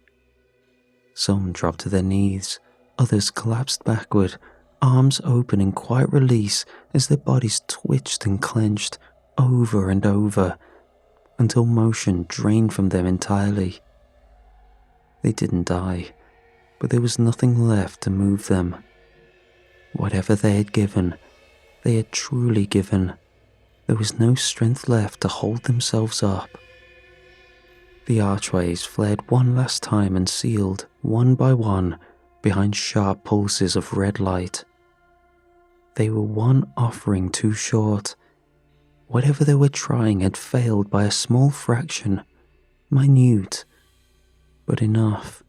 Some dropped to their knees, others collapsed backward, arms open in quiet release as their bodies twitched and clenched over and over until motion drained from them entirely. They didn't die, but there was nothing left to move them. Whatever they had given, they had truly given. There was no strength left to hold themselves up. The archways flared one last time and sealed, one by one, behind sharp pulses of red light. They were one offering too short. Whatever they were trying had failed by a small fraction, minute, but enough.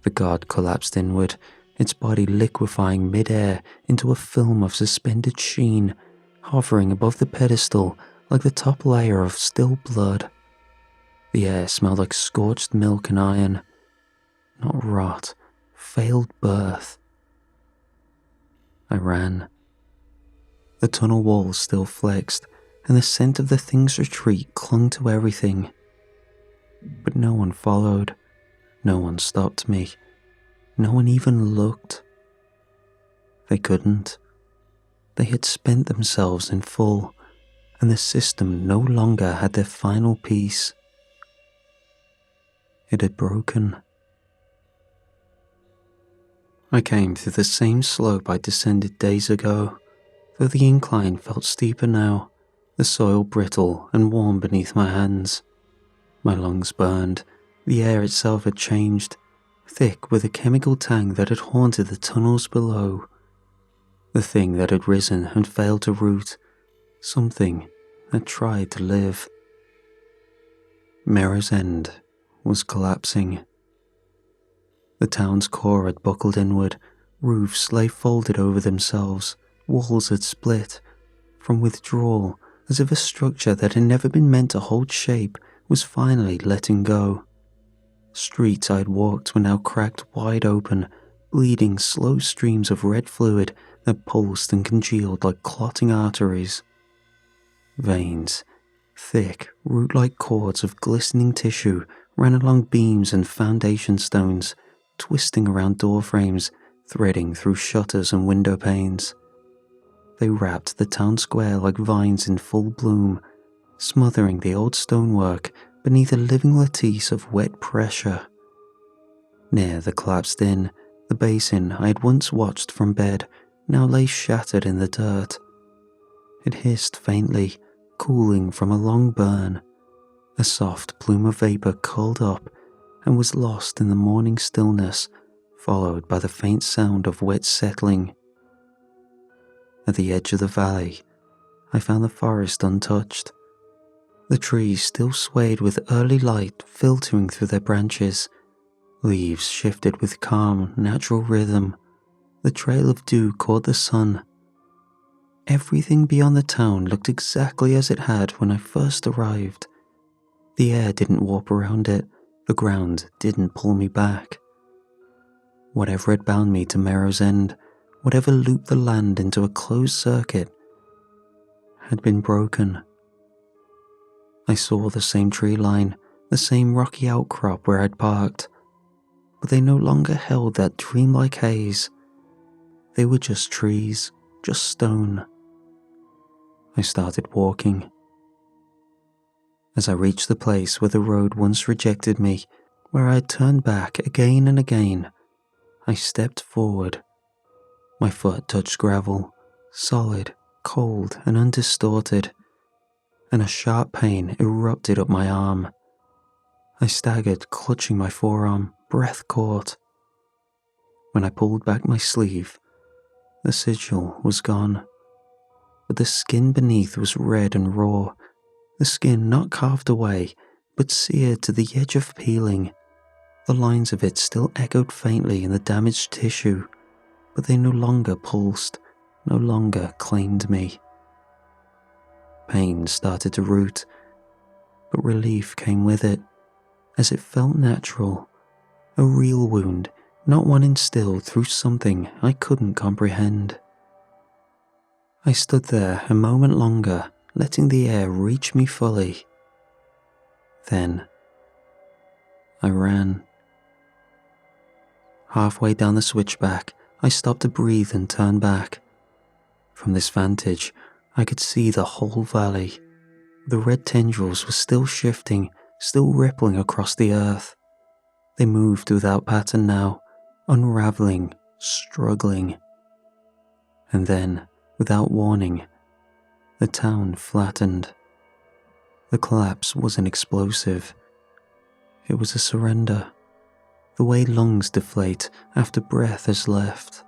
The god collapsed inward, its body liquefying mid-air into a film of suspended sheen, hovering above the pedestal like the top layer of still blood. The air smelled like scorched milk and iron. Not rot, failed birth. I ran. The tunnel walls still flexed, and the scent of the thing's retreat clung to everything. But no one followed. No one stopped me. No one even looked. They couldn't. They had spent themselves in full, and the system no longer had their final piece. It had broken. I came through the same slope I descended days ago, though the incline felt steeper now, the soil brittle and warm beneath my hands. My lungs burned, the air itself had changed, thick with a chemical tang that had haunted the tunnels below. The thing that had risen and failed to root. Something that tried to live. Mirror's End was collapsing. The town's core had buckled inward, roofs lay folded over themselves, walls had split. From withdrawal, as if a structure that had never been meant to hold shape was finally letting go. Streets I'd walked were now cracked wide open, bleeding slow streams of red fluid that pulsed and congealed like clotting arteries. Veins, thick, root-like cords of glistening tissue, ran along beams and foundation stones, twisting around door frames, threading through shutters and window panes. They wrapped the town square like vines in full bloom, smothering the old stonework beneath a living lattice of wet pressure. Near the collapsed inn, the basin I had once watched from bed now lay shattered in the dirt. It hissed faintly, cooling from a long burn. A soft plume of vapor curled up and was lost in the morning stillness, followed by the faint sound of wet settling. At the edge of the valley, I found the forest untouched. The trees still swayed with early light filtering through their branches. Leaves shifted with calm, natural rhythm. The trail of dew caught the sun. Everything beyond the town looked exactly as it had when I first arrived. The air didn't warp around it. The ground didn't pull me back. Whatever had bound me to Merrow's End, whatever looped the land into a closed circuit, had been broken. I saw the same tree line, the same rocky outcrop where I'd parked, but they no longer held that dreamlike haze. They were just trees, just stone. I started walking. As I reached the place where the road once rejected me, where I had turned back again and again, I stepped forward. My foot touched gravel, solid, cold, and undistorted, and a sharp pain erupted up my arm. I staggered, clutching my forearm, breath caught. When I pulled back my sleeve, the sigil was gone, but the skin beneath was red and raw, the skin not carved away, but seared to the edge of peeling. The lines of it still echoed faintly in the damaged tissue, but they no longer pulsed, no longer claimed me. Pain started to root, but relief came with it, as it felt natural, a real wound, not one instilled through something I couldn't comprehend. I stood there a moment longer, letting the air reach me fully. Then, I ran. Halfway down the switchback, I stopped to breathe and turn back. From this vantage, I could see the whole valley. The red tendrils were still shifting, still rippling across the earth. They moved without pattern now, unraveling, struggling. And then, without warning, the town flattened. The collapse wasn't explosive. It was a surrender, the way lungs deflate after breath has left.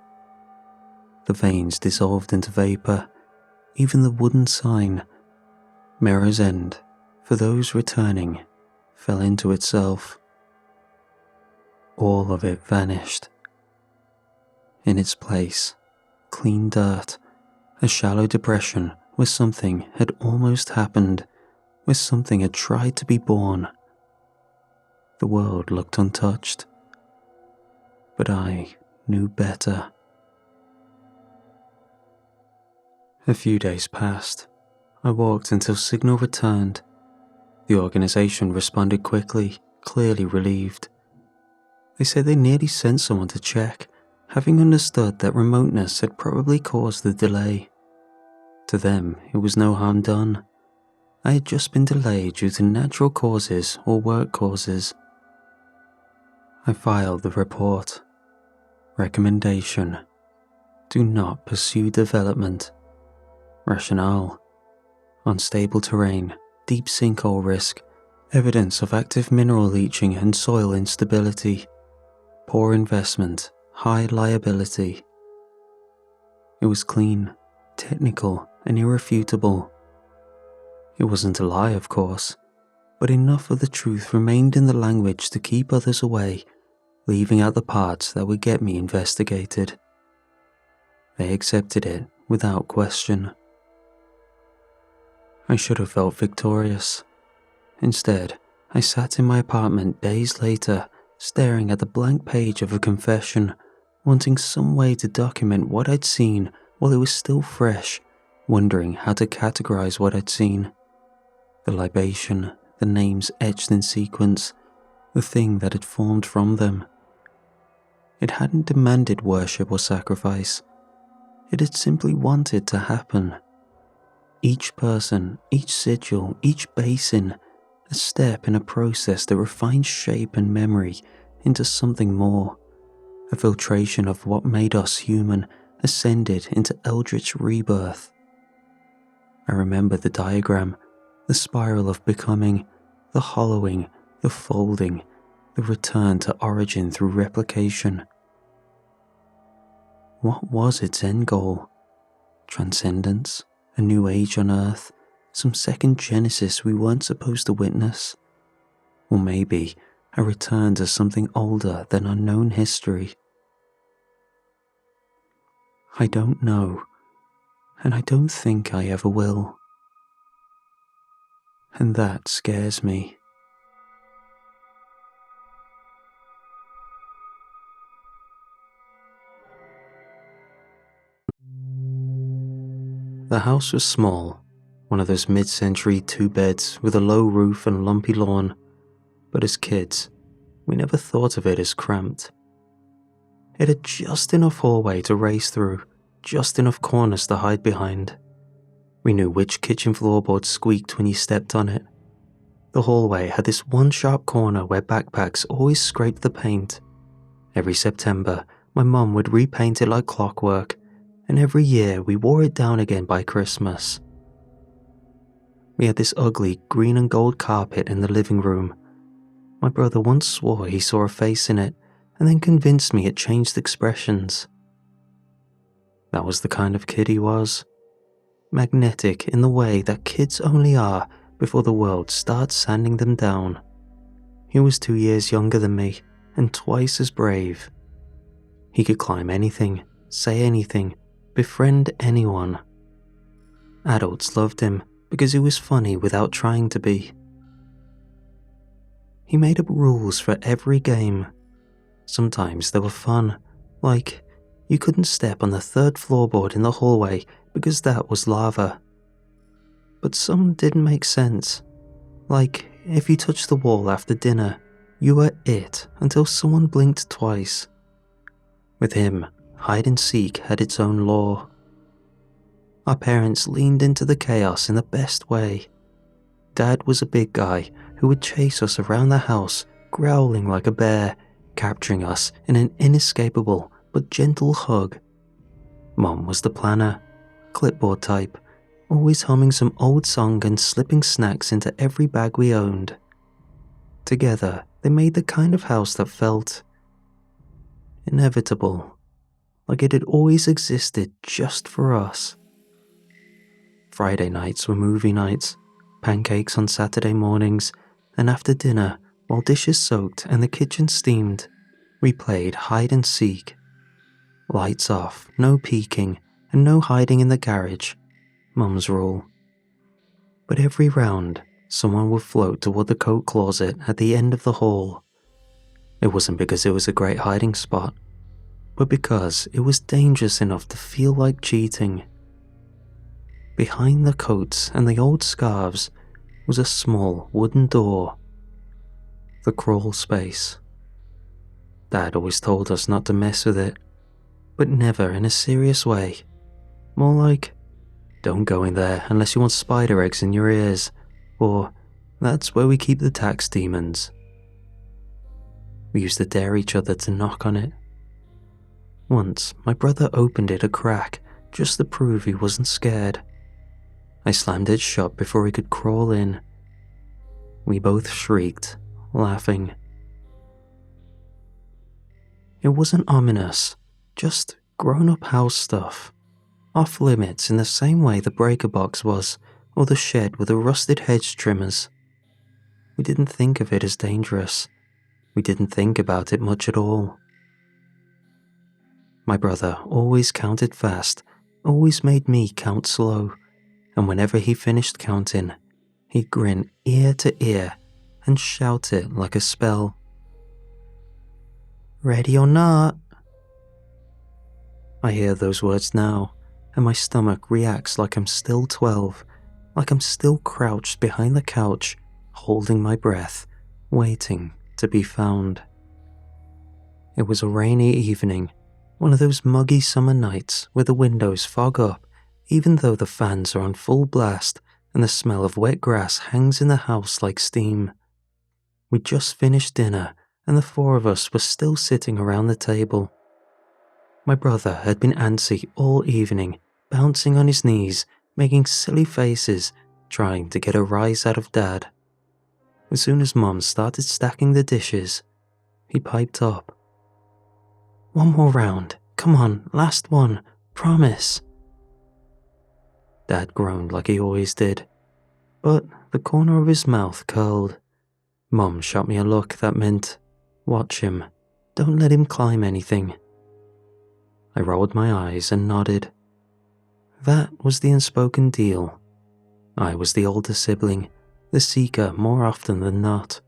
The veins dissolved into vapor. Even the wooden sign, Mirror's End, for those returning, fell into itself. All of it vanished. In its place, clean dirt, a shallow depression where something had almost happened, where something had tried to be born. The world looked untouched, but I knew better. A few days passed. I walked until signal returned. The organization responded quickly, clearly relieved. They said they nearly sent someone to check, having understood that remoteness had probably caused the delay. To them, it was no harm done. I had just been delayed due to natural causes or work causes. I filed the report. Recommendation: do not pursue development. Rationale: unstable terrain, deep sinkhole risk, evidence of active mineral leaching and soil instability, poor investment, high liability. It was clean, technical, and irrefutable. It wasn't a lie, of course, but enough of the truth remained in the language to keep others away, leaving out the parts that would get me investigated. They accepted it without question. I should have felt victorious. Instead, I sat in my apartment days later, staring at the blank page of a confession, wanting some way to document what I'd seen while it was still fresh, wondering how to categorize what I'd seen. The libation, the names etched in sequence, the thing that had formed from them. It hadn't demanded worship or sacrifice. It had simply wanted to happen. Each person, each sigil, each basin, a step in a process that refined shape and memory into something more. A filtration of what made us human ascended into eldritch rebirth. I remember the diagram, the spiral of becoming, the hollowing, the folding, the return to origin through replication. What was its end goal? Transcendence? A new age on Earth? Some second Genesis we weren't supposed to witness? Or maybe a return to something older than unknown history? I don't know, and I don't think I ever will. And that scares me. The house was small, one of those mid-century 2-beds with a low roof and lumpy lawn, but as kids, we never thought of it as cramped. It had just enough hallway to race through, just enough corners to hide behind. We knew which kitchen floorboard squeaked when you stepped on it. The hallway had this one sharp corner where backpacks always scraped the paint. Every September, my mum would repaint it like clockwork, and every year we wore it down again by Christmas. We had this ugly green and gold carpet in the living room. My brother once swore he saw a face in it, and then convinced me it changed expressions. That was the kind of kid he was. Magnetic in the way that kids only are before the world starts sanding them down. He was 2 years younger than me, and twice as brave. He could climb anything, say anything, befriend anyone. Adults loved him because he was funny without trying to be. He made up rules for every game. Sometimes they were fun, like you couldn't step on the 3rd floorboard in the hallway because that was lava. But some didn't make sense, like if you touched the wall after dinner, you were it until someone blinked twice. With him, hide and seek had its own law. Our parents leaned into the chaos in the best way. Dad was a big guy who would chase us around the house, growling like a bear, capturing us in an inescapable but gentle hug. Mom was the planner, clipboard type, always humming some old song and slipping snacks into every bag we owned. Together, they made the kind of house that felt inevitable, like it had always existed just for us. Friday nights were movie nights, pancakes on Saturday mornings, and after dinner, while dishes soaked and the kitchen steamed, we played hide and seek. Lights off, no peeking, and no hiding in the garage, Mum's rule. But every round, someone would float toward the coat closet at the end of the hall. It wasn't because it was a great hiding spot, but because it was dangerous enough to feel like cheating. Behind the coats and the old scarves was a small wooden door. The crawl space. Dad always told us not to mess with it, but never in a serious way. More like, don't go in there unless you want spider eggs in your ears, or that's where we keep the tax demons. We used to dare each other to knock on it. Once, my brother opened it a crack just to prove he wasn't scared. I slammed it shut before he could crawl in. We both shrieked, laughing. It wasn't ominous, just grown-up house stuff. Off limits in the same way the breaker box was, or the shed with the rusted hedge trimmers. We didn't think of it as dangerous. We didn't think about it much at all. My brother always counted fast, always made me count slow, and whenever he finished counting, he'd grin ear to ear and shout it like a spell. "Ready or not?" I hear those words now, and my stomach reacts like I'm still 12, like I'm still crouched behind the couch, holding my breath, waiting to be found. It was a rainy evening, one of those muggy summer nights where the windows fog up even though the fans are on full blast and the smell of wet grass hangs in the house like steam. We'd just finished dinner and the four of us were still sitting around the table. My brother had been antsy all evening, bouncing on his knees, making silly faces, trying to get a rise out of Dad. As soon as Mum started stacking the dishes, he piped up. "One more round. Come on, last one. Promise." Dad groaned like he always did, but the corner of his mouth curled. Mum shot me a look that meant, "Watch him. Don't let him climb anything." I rolled my eyes and nodded. That was the unspoken deal. I was the older sibling, the seeker more often than not.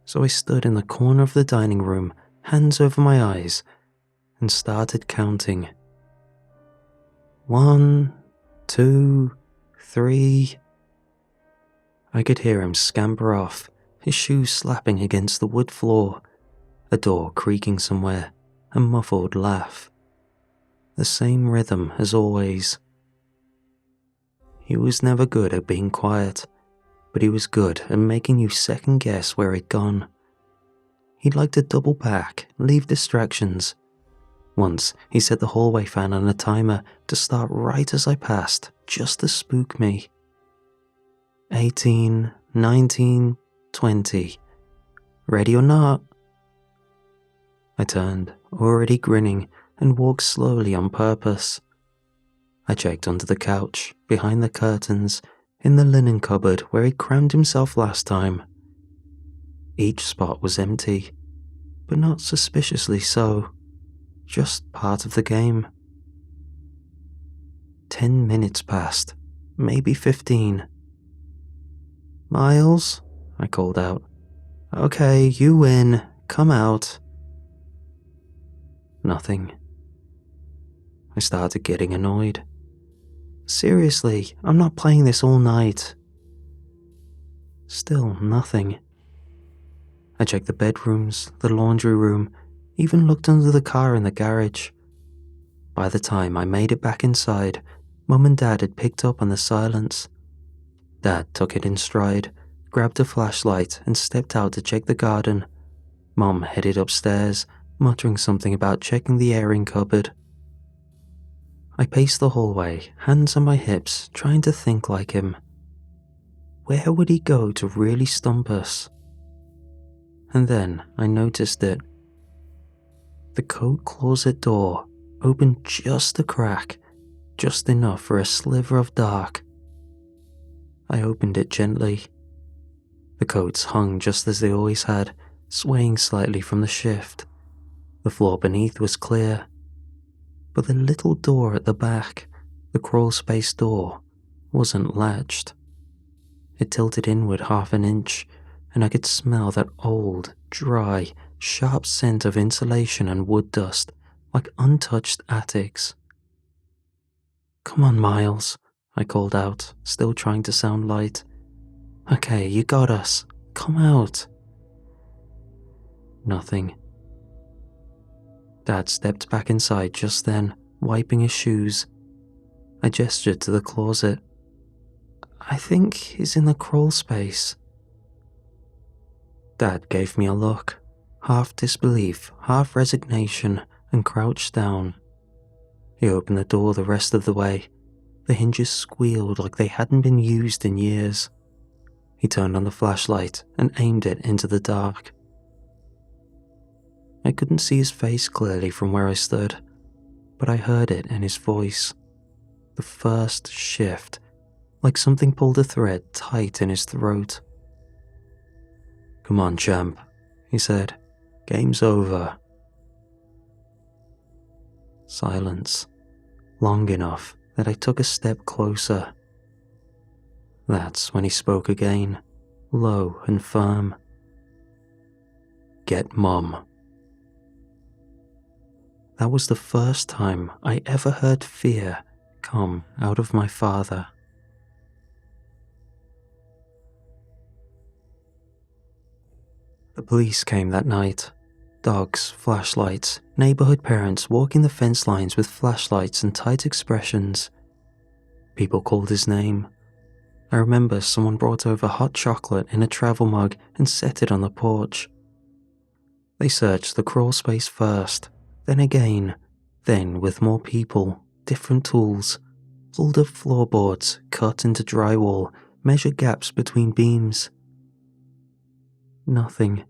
So I stood in the corner of the dining room, hands over my eyes, and started counting. 1, 2, 3. I could hear him scamper off, his shoes slapping against the wood floor, a door creaking somewhere, a muffled laugh. The same rhythm as always. He was never good at being quiet, but he was good at making you second guess where he'd gone. He'd like to double back, leave distractions. Once, he set the hallway fan on a timer to start right as I passed, just to spook me. 18, 19, 20. Ready or not? I turned, already grinning, and walked slowly on purpose. I checked under the couch, behind the curtains, in the linen cupboard where he crammed himself last time. Each spot was empty, but not suspiciously so. Just part of the game. 10 minutes passed, maybe 15. "Miles," I called out. "Okay, you win. Come out." Nothing. I started getting annoyed. Seriously, I'm not playing this all night. Still nothing. I checked the bedrooms, the laundry room, even looked under the car in the garage. By the time I made it back inside, Mum and Dad had picked up on the silence. Dad took it in stride, grabbed a flashlight and stepped out to check the garden. Mum headed upstairs, muttering something about checking the airing cupboard. I paced the hallway, hands on my hips, trying to think like him. Where would he go to really stump us? And then I noticed it. The coat closet door opened just a crack, just enough for a sliver of dark. I opened it gently. The coats hung just as they always had, swaying slightly from the shift. The floor beneath was clear. But the little door at the back, the crawl space door, wasn't latched. It tilted inward half an inch, and I could smell that old, dry, sharp scent of insulation and wood dust, like untouched attics. "Come on, Miles," I called out, still trying to sound light. "Okay, you got us. Come out." Nothing. Dad stepped back inside just then, wiping his shoes. I gestured to the closet. "I think he's in the crawl space." Dad gave me a look, half disbelief, half resignation, and crouched down. He opened the door the rest of the way. The hinges squealed like they hadn't been used in years. He turned on the flashlight and aimed it into the dark. I couldn't see his face clearly from where I stood, but I heard it in his voice. The first shift, like something pulled a thread tight in his throat. "Come on, champ," he said. "Game's over." Silence, long enough that I took a step closer. That's when he spoke again, low and firm. "Get Mum." That was the first time I ever heard fear come out of my father. The police came that night. Dogs, flashlights, neighborhood parents walking the fence lines with flashlights and tight expressions. People called his name. I remember someone brought over hot chocolate in a travel mug and set it on the porch. They searched the crawl space first, then again, then with more people, different tools, pulled up floorboards, cut into drywall, measured gaps between beams. Nothing.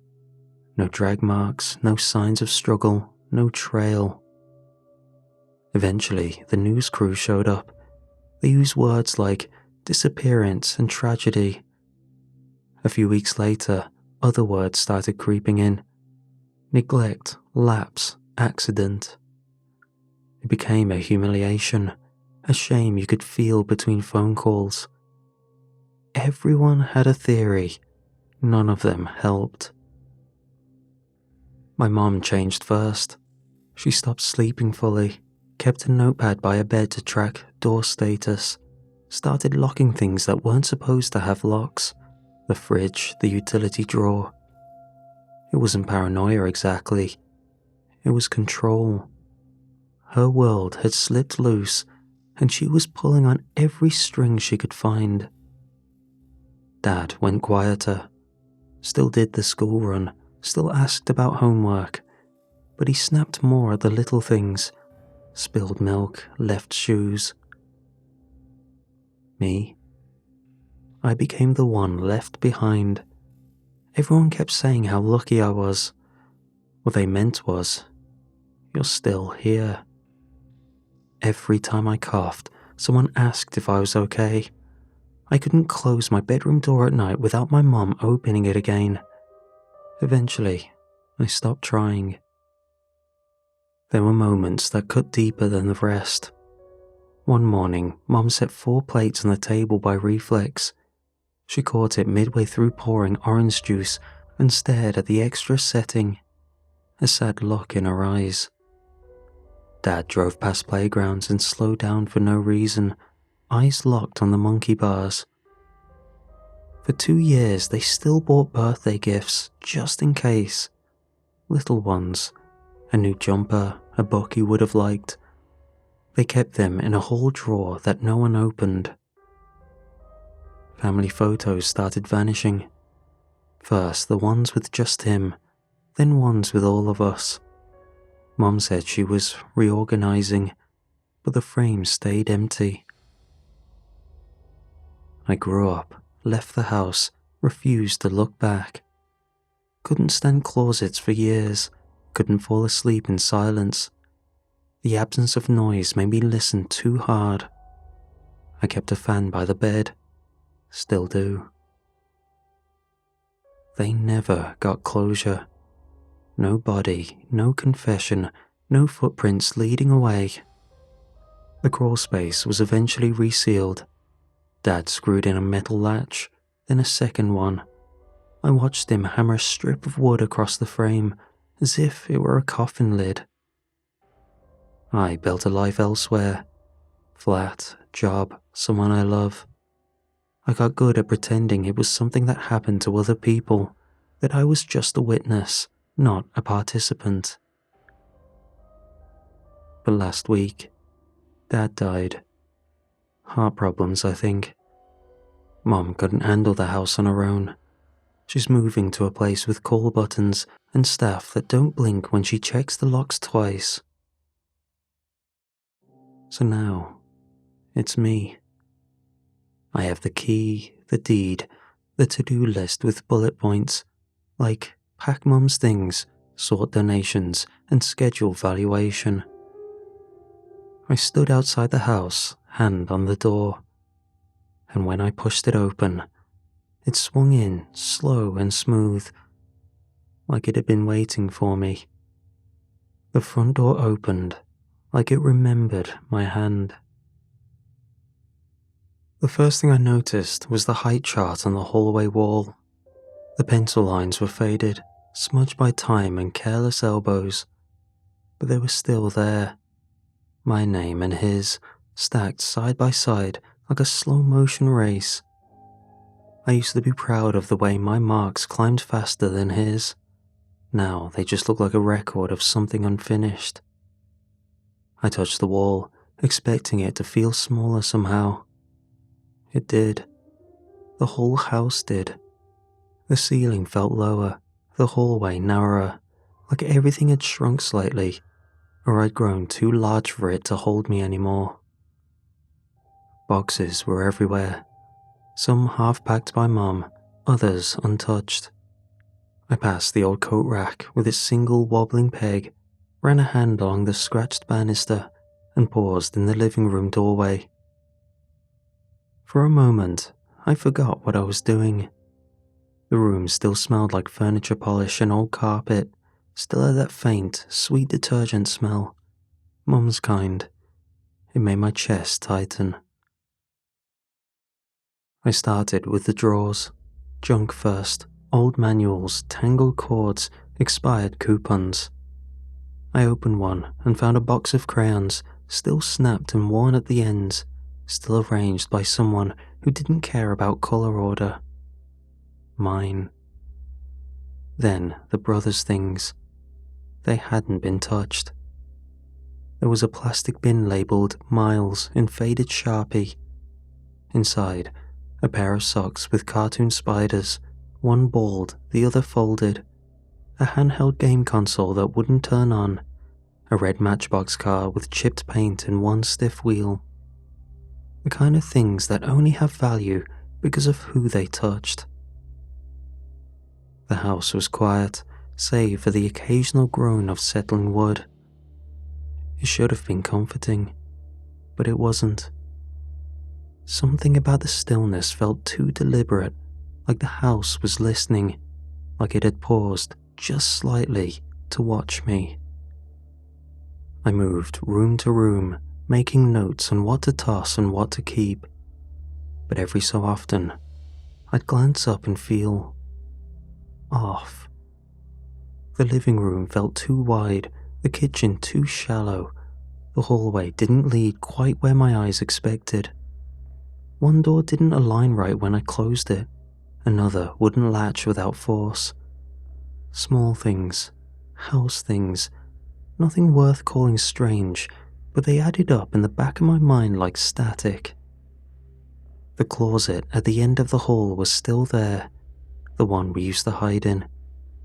No drag marks, no signs of struggle, no trail. Eventually, the news crew showed up. They used words like disappearance and tragedy. A few weeks later, other words started creeping in. Neglect, lapse, accident. It became a humiliation, a shame you could feel between phone calls. Everyone had a theory. None of them helped. My mom changed first. She stopped sleeping fully, kept a notepad by her bed to track door status, started locking things that weren't supposed to have locks, the fridge, the utility drawer. It wasn't paranoia exactly. It was control. Her world had slipped loose, and she was pulling on every string she could find. Dad went quieter, still did the school run, still asked about homework, but he snapped more at the little things. Spilled milk, left shoes. Me? I became the one left behind. Everyone kept saying how lucky I was. What they meant was, "You're still here." Every time I coughed, someone asked if I was okay. I couldn't close my bedroom door at night without my mom opening it again. Eventually, I stopped trying. There were moments that cut deeper than the rest. One morning, Mom set 4 plates on the table by reflex. She caught it midway through pouring orange juice and stared at the extra setting, a sad look in her eyes. Dad drove past playgrounds and slowed down for no reason, eyes locked on the monkey bars. For 2 years, they still bought birthday gifts, just in case. Little ones. A new jumper, a book he would have liked. They kept them in a hall drawer that no one opened. Family photos started vanishing. First, the ones with just him, then ones with all of us. Mom said she was reorganizing, but the frames stayed empty. I grew up, left the house, refused to look back. Couldn't stand closets for years, couldn't fall asleep in silence. The absence of noise made me listen too hard. I kept a fan by the bed, still do. They never got closure. No body, no confession, no footprints leading away. The crawl space was eventually resealed. Dad screwed in a metal latch, then a second one. I watched him hammer a strip of wood across the frame, as if it were a coffin lid. I built a life elsewhere. Flat, job, someone I love. I got good at pretending it was something that happened to other people, that I was just a witness, not a participant. But last week, Dad died. Heart problems, I think. Mom couldn't handle the house on her own. She's moving to a place with call buttons and staff that don't blink when she checks the locks twice. So now, it's me. I have the key, the deed, the to-do list with bullet points, like pack Mum's things, sort donations, and schedule valuation. I stood outside the house hand on the door, and when I pushed it open, it swung in slow and smooth, like it had been waiting for me. The front door opened, like it remembered my hand. The first thing I noticed was the height chart on the hallway wall. The pencil lines were faded, smudged by time and careless elbows, but they were still there. My name and his, stacked side by side like a slow-motion race. I used to be proud of the way my marks climbed faster than his. Now they just look like a record of something unfinished. I touched the wall, expecting it to feel smaller somehow. It did. The whole house did. The ceiling felt lower, the hallway narrower, like everything had shrunk slightly, or I'd grown too large for it to hold me anymore. Boxes were everywhere, some half-packed by Mum, others untouched. I passed the old coat rack with its single wobbling peg, ran a hand along the scratched banister, and paused in the living room doorway. For a moment, I forgot what I was doing. The room still smelled like furniture polish and old carpet, still had that faint, sweet detergent smell. Mum's kind. It made my chest tighten. I started with the drawers. Junk first. Old manuals, tangled cords, expired coupons. I opened one and found a box of crayons, still snapped and worn at the ends, still arranged by someone who didn't care about colour order. Mine. Then the brothers' things. They hadn't been touched. There was a plastic bin labelled Miles in faded Sharpie. Inside, a pair of socks with cartoon spiders, one balled, the other folded, a handheld game console that wouldn't turn on, a red Matchbox car with chipped paint and one stiff wheel. The kind of things that only have value because of who they touched. The house was quiet, save for the occasional groan of settling wood. It should have been comforting, but it wasn't. Something about the stillness felt too deliberate, like the house was listening, like it had paused just slightly to watch me. I moved room to room, making notes on what to toss and what to keep, but every so often, I'd glance up and feel off. The living room felt too wide, the kitchen too shallow, the hallway didn't lead quite where my eyes expected. One door didn't align right when I closed it, another wouldn't latch without force. Small things, house things, nothing worth calling strange, but they added up in the back of my mind like static. The closet at the end of the hall was still there, the one we used to hide in,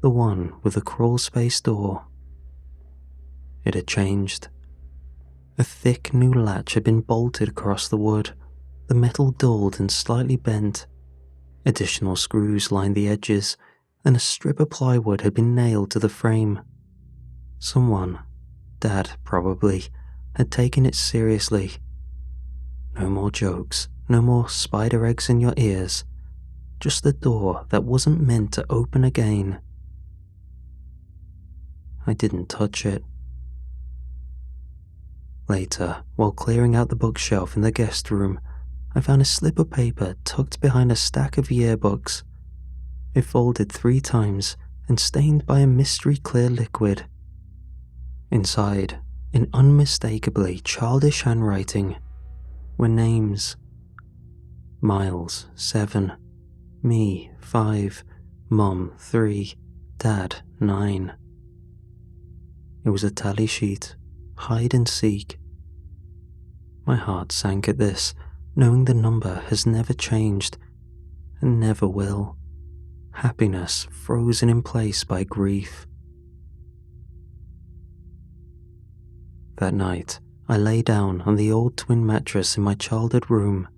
the one with the crawl space door. It had changed. A thick new latch had been bolted across the wood, the metal dulled and slightly bent. Additional screws lined the edges, and a strip of plywood had been nailed to the frame. Someone, Dad probably, had taken it seriously. No more jokes, no more spider eggs in your ears, just a door that wasn't meant to open again. I didn't touch it. Later, while clearing out the bookshelf in the guest room, I found a slip of paper tucked behind a stack of yearbooks. It folded 3 times and stained by a mystery clear liquid. Inside, in unmistakably childish handwriting, were names. Miles, 7. Me, 5. Mum, 3. Dad, 9. It was a tally sheet, hide and seek. My heart sank at this, knowing the number has never changed, and never will. Happiness frozen in place by grief. That night, I lay down on the old twin mattress in my childhood room.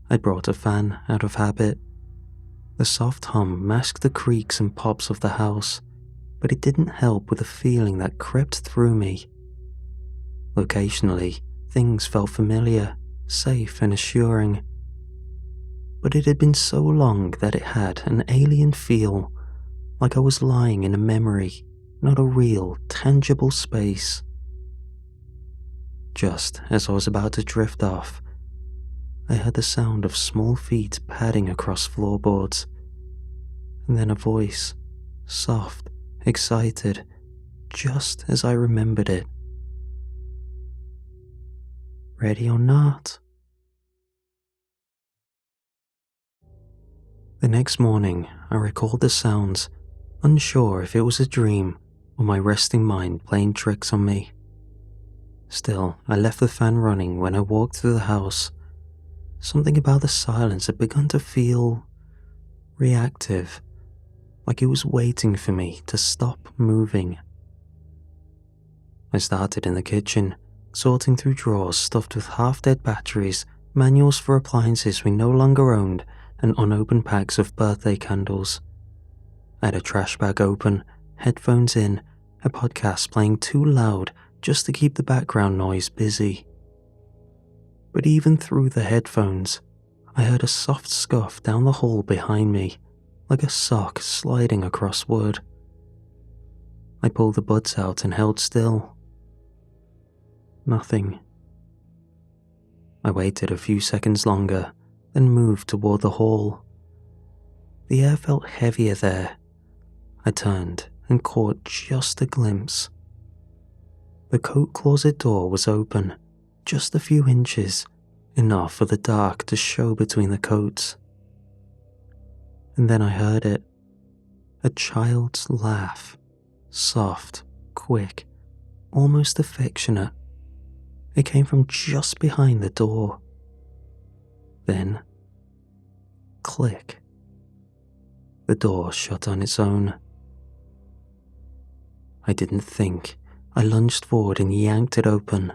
I brought a fan out of habit. The soft hum masked the creaks and pops of the house, but it didn't help with the feeling that crept through me. Occasionally, things felt familiar, safe and assuring. But it had been so long that it had an alien feel, like I was lying in a memory, not a real, tangible space. Just as I was about to drift off, I heard the sound of small feet padding across floorboards, and then a voice, soft, excited, just as I remembered it. Ready or not? The next morning, I recalled the sounds, unsure if it was a dream or my resting mind playing tricks on me. Still, I left the fan running when I walked through the house. Something about the silence had begun to feel reactive, like it was waiting for me to stop moving. I started in the kitchen, sorting through drawers stuffed with half-dead batteries, manuals for appliances we no longer owned, and unopened packs of birthday candles. I had a trash bag open, headphones in, a podcast playing too loud just to keep the background noise busy. But even through the headphones, I heard a soft scuff down the hall behind me, like a sock sliding across wood. I pulled the buds out and held still. Nothing. I waited a few seconds longer, then moved toward the hall. The air felt heavier there. I turned and caught just a glimpse. The coat closet door was open, just a few inches, enough for the dark to show between the coats. And then I heard it. A child's laugh. Soft, quick, almost affectionate. It came from just behind the door. Then, click. The door shut on its own. I didn't think. I lunged forward and yanked it open.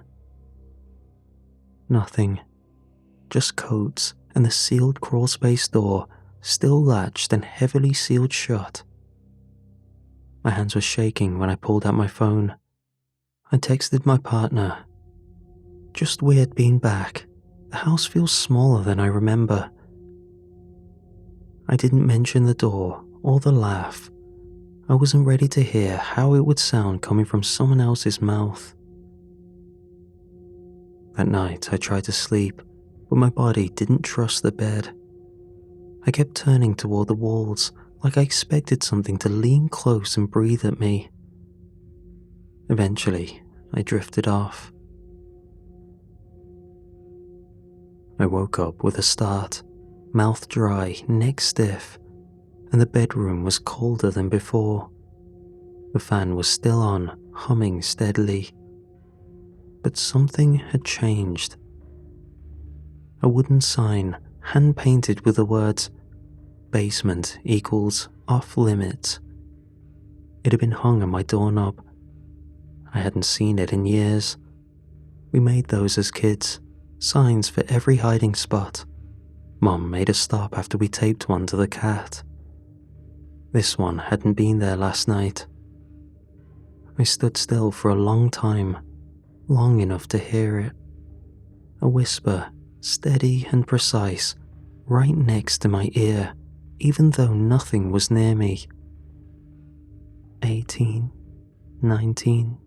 Nothing. Just coats and the sealed crawlspace door, still latched and heavily sealed shut. My hands were shaking when I pulled out my phone. I texted my partner. Just weird being back. The house feels smaller than I remember. I didn't mention the door or the laugh. I wasn't ready to hear how it would sound coming from someone else's mouth. That night I tried to sleep, but my body didn't trust the bed. I kept turning toward the walls, like I expected something to lean close and breathe at me. Eventually, I drifted off. I woke up with a start, mouth dry, neck stiff, and the bedroom was colder than before. The fan was still on, humming steadily. But something had changed. A wooden sign, hand-painted with the words, "Basement equals off limits." It had been hung on my doorknob. I hadn't seen it in years. We made those as kids, signs for every hiding spot. Mom made us stop after we taped one to the cat. This one hadn't been there last night. I stood still for a long time, long enough to hear it. A whisper, steady and precise, right next to my ear, even though nothing was near me. 18, 19,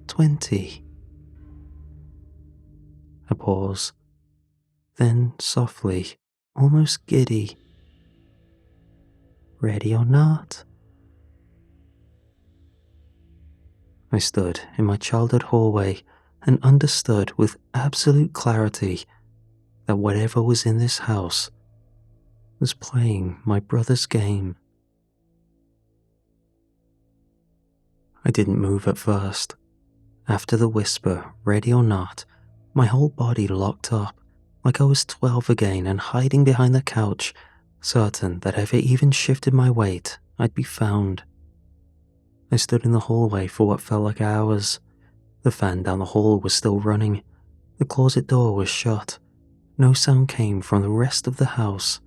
20. A pause. Then softly, almost giddy. Ready or not? I stood in my childhood hallway and understood with absolute clarity that whatever was in this house was playing my brother's game. I didn't move at first. After the whisper, ready or not, my whole body locked up, like I was 12 again and hiding behind the couch, certain that if I even shifted my weight, I'd be found. I stood in the hallway for what felt like hours. The fan down the hall was still running. The closet door was shut. No sound came from the rest of the house.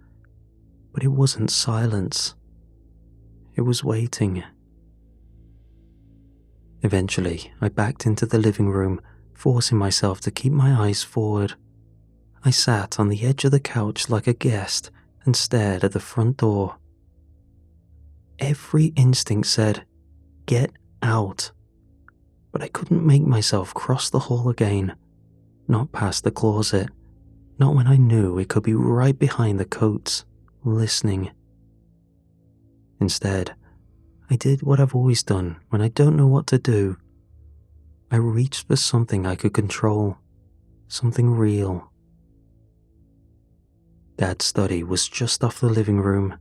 But it wasn't silence. It was waiting. Eventually, I backed into the living room, forcing myself to keep my eyes forward. I sat on the edge of the couch like a guest and stared at the front door. Every instinct said, "Get out." But I couldn't make myself cross the hall again, not past the closet, not when I knew it could be right behind the coats, listening. Instead, I did what I've always done when I don't know what to do. I reached for something I could control, something real. Dad's study was just off the living room.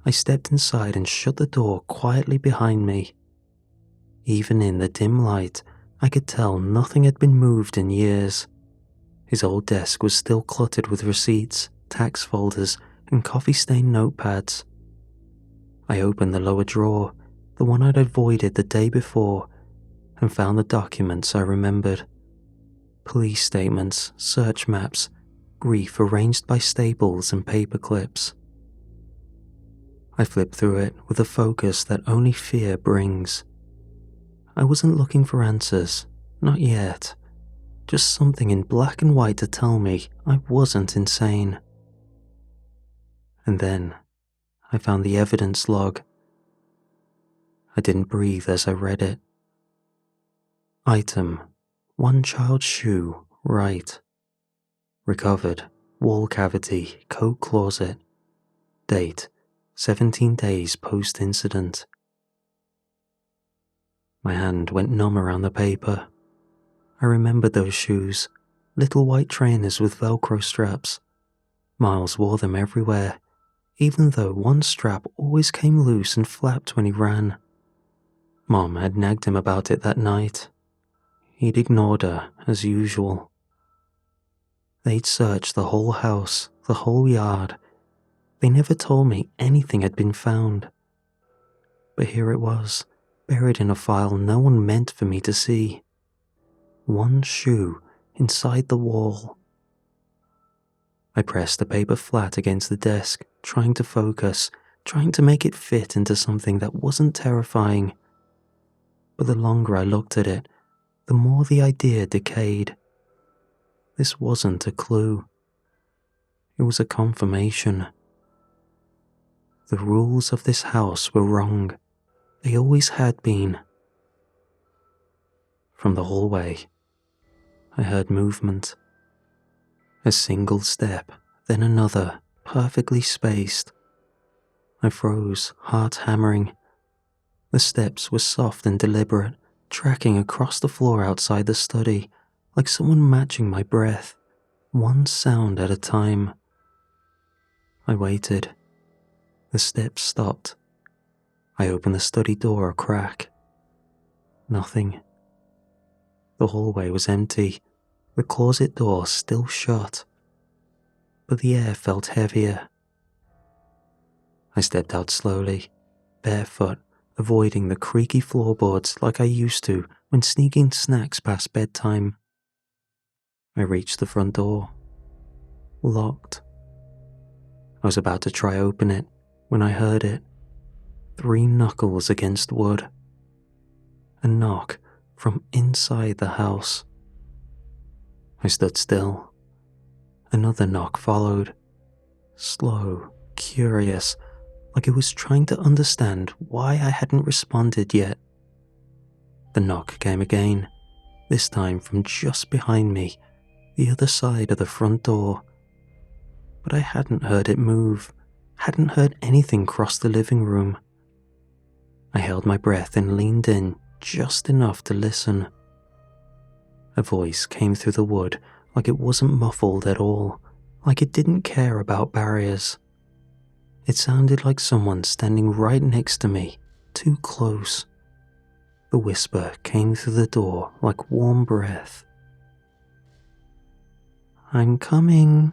I stepped inside and shut the door quietly behind me. Even in the dim light, I could tell nothing had been moved in years. His old desk was still cluttered with receipts, tax folders, and coffee-stained notepads. I opened the lower drawer, the one I'd avoided the day before, and found the documents I remembered. Police statements, search maps, grief arranged by staples and paper clips. I flipped through it with a focus that only fear brings. I wasn't looking for answers, not yet. Just something in black and white to tell me I wasn't insane. And then I found the evidence log. I didn't breathe as I read it. Item: one child's shoe, right. Recovered: wall cavity, coat closet. Date: 17 days post-incident. My hand went numb around the paper. I remembered those shoes, little white trainers with Velcro straps. Miles wore them everywhere, even though one strap always came loose and flapped when he ran. Mom had nagged him about it that night. He'd ignored her, as usual. They'd searched the whole house, the whole yard. They never told me anything had been found. But here it was, buried in a file no one meant for me to see. One shoe inside the wall. I pressed the paper flat against the desk, trying to focus, trying to make it fit into something that wasn't terrifying. But the longer I looked at it, the more the idea decayed. This wasn't a clue. It was a confirmation. The rules of this house were wrong. They always had been. From the hallway, I heard movement. A single step, then another, perfectly spaced. I froze, heart hammering. The steps were soft and deliberate, tracking across the floor outside the study, like someone matching my breath, one sound at a time. I waited. The steps stopped. I opened the study door a crack. Nothing. The hallway was empty, the closet door still shut. But the air felt heavier. I stepped out slowly, barefoot, avoiding the creaky floorboards like I used to when sneaking snacks past bedtime. I reached the front door. Locked. I was about to try open it when I heard it. 3 knuckles against wood. A knock from inside the house. I stood still. Another knock followed. Slow, curious, like it was trying to understand why I hadn't responded yet. The knock came again, this time from just behind me, the other side of the front door. But I hadn't heard it move, hadn't heard anything cross the living room. I held my breath and leaned in just enough to listen. A voice came through the wood like it wasn't muffled at all, like it didn't care about barriers. It sounded like someone standing right next to me, too close. The whisper came through the door like warm breath. "I'm coming."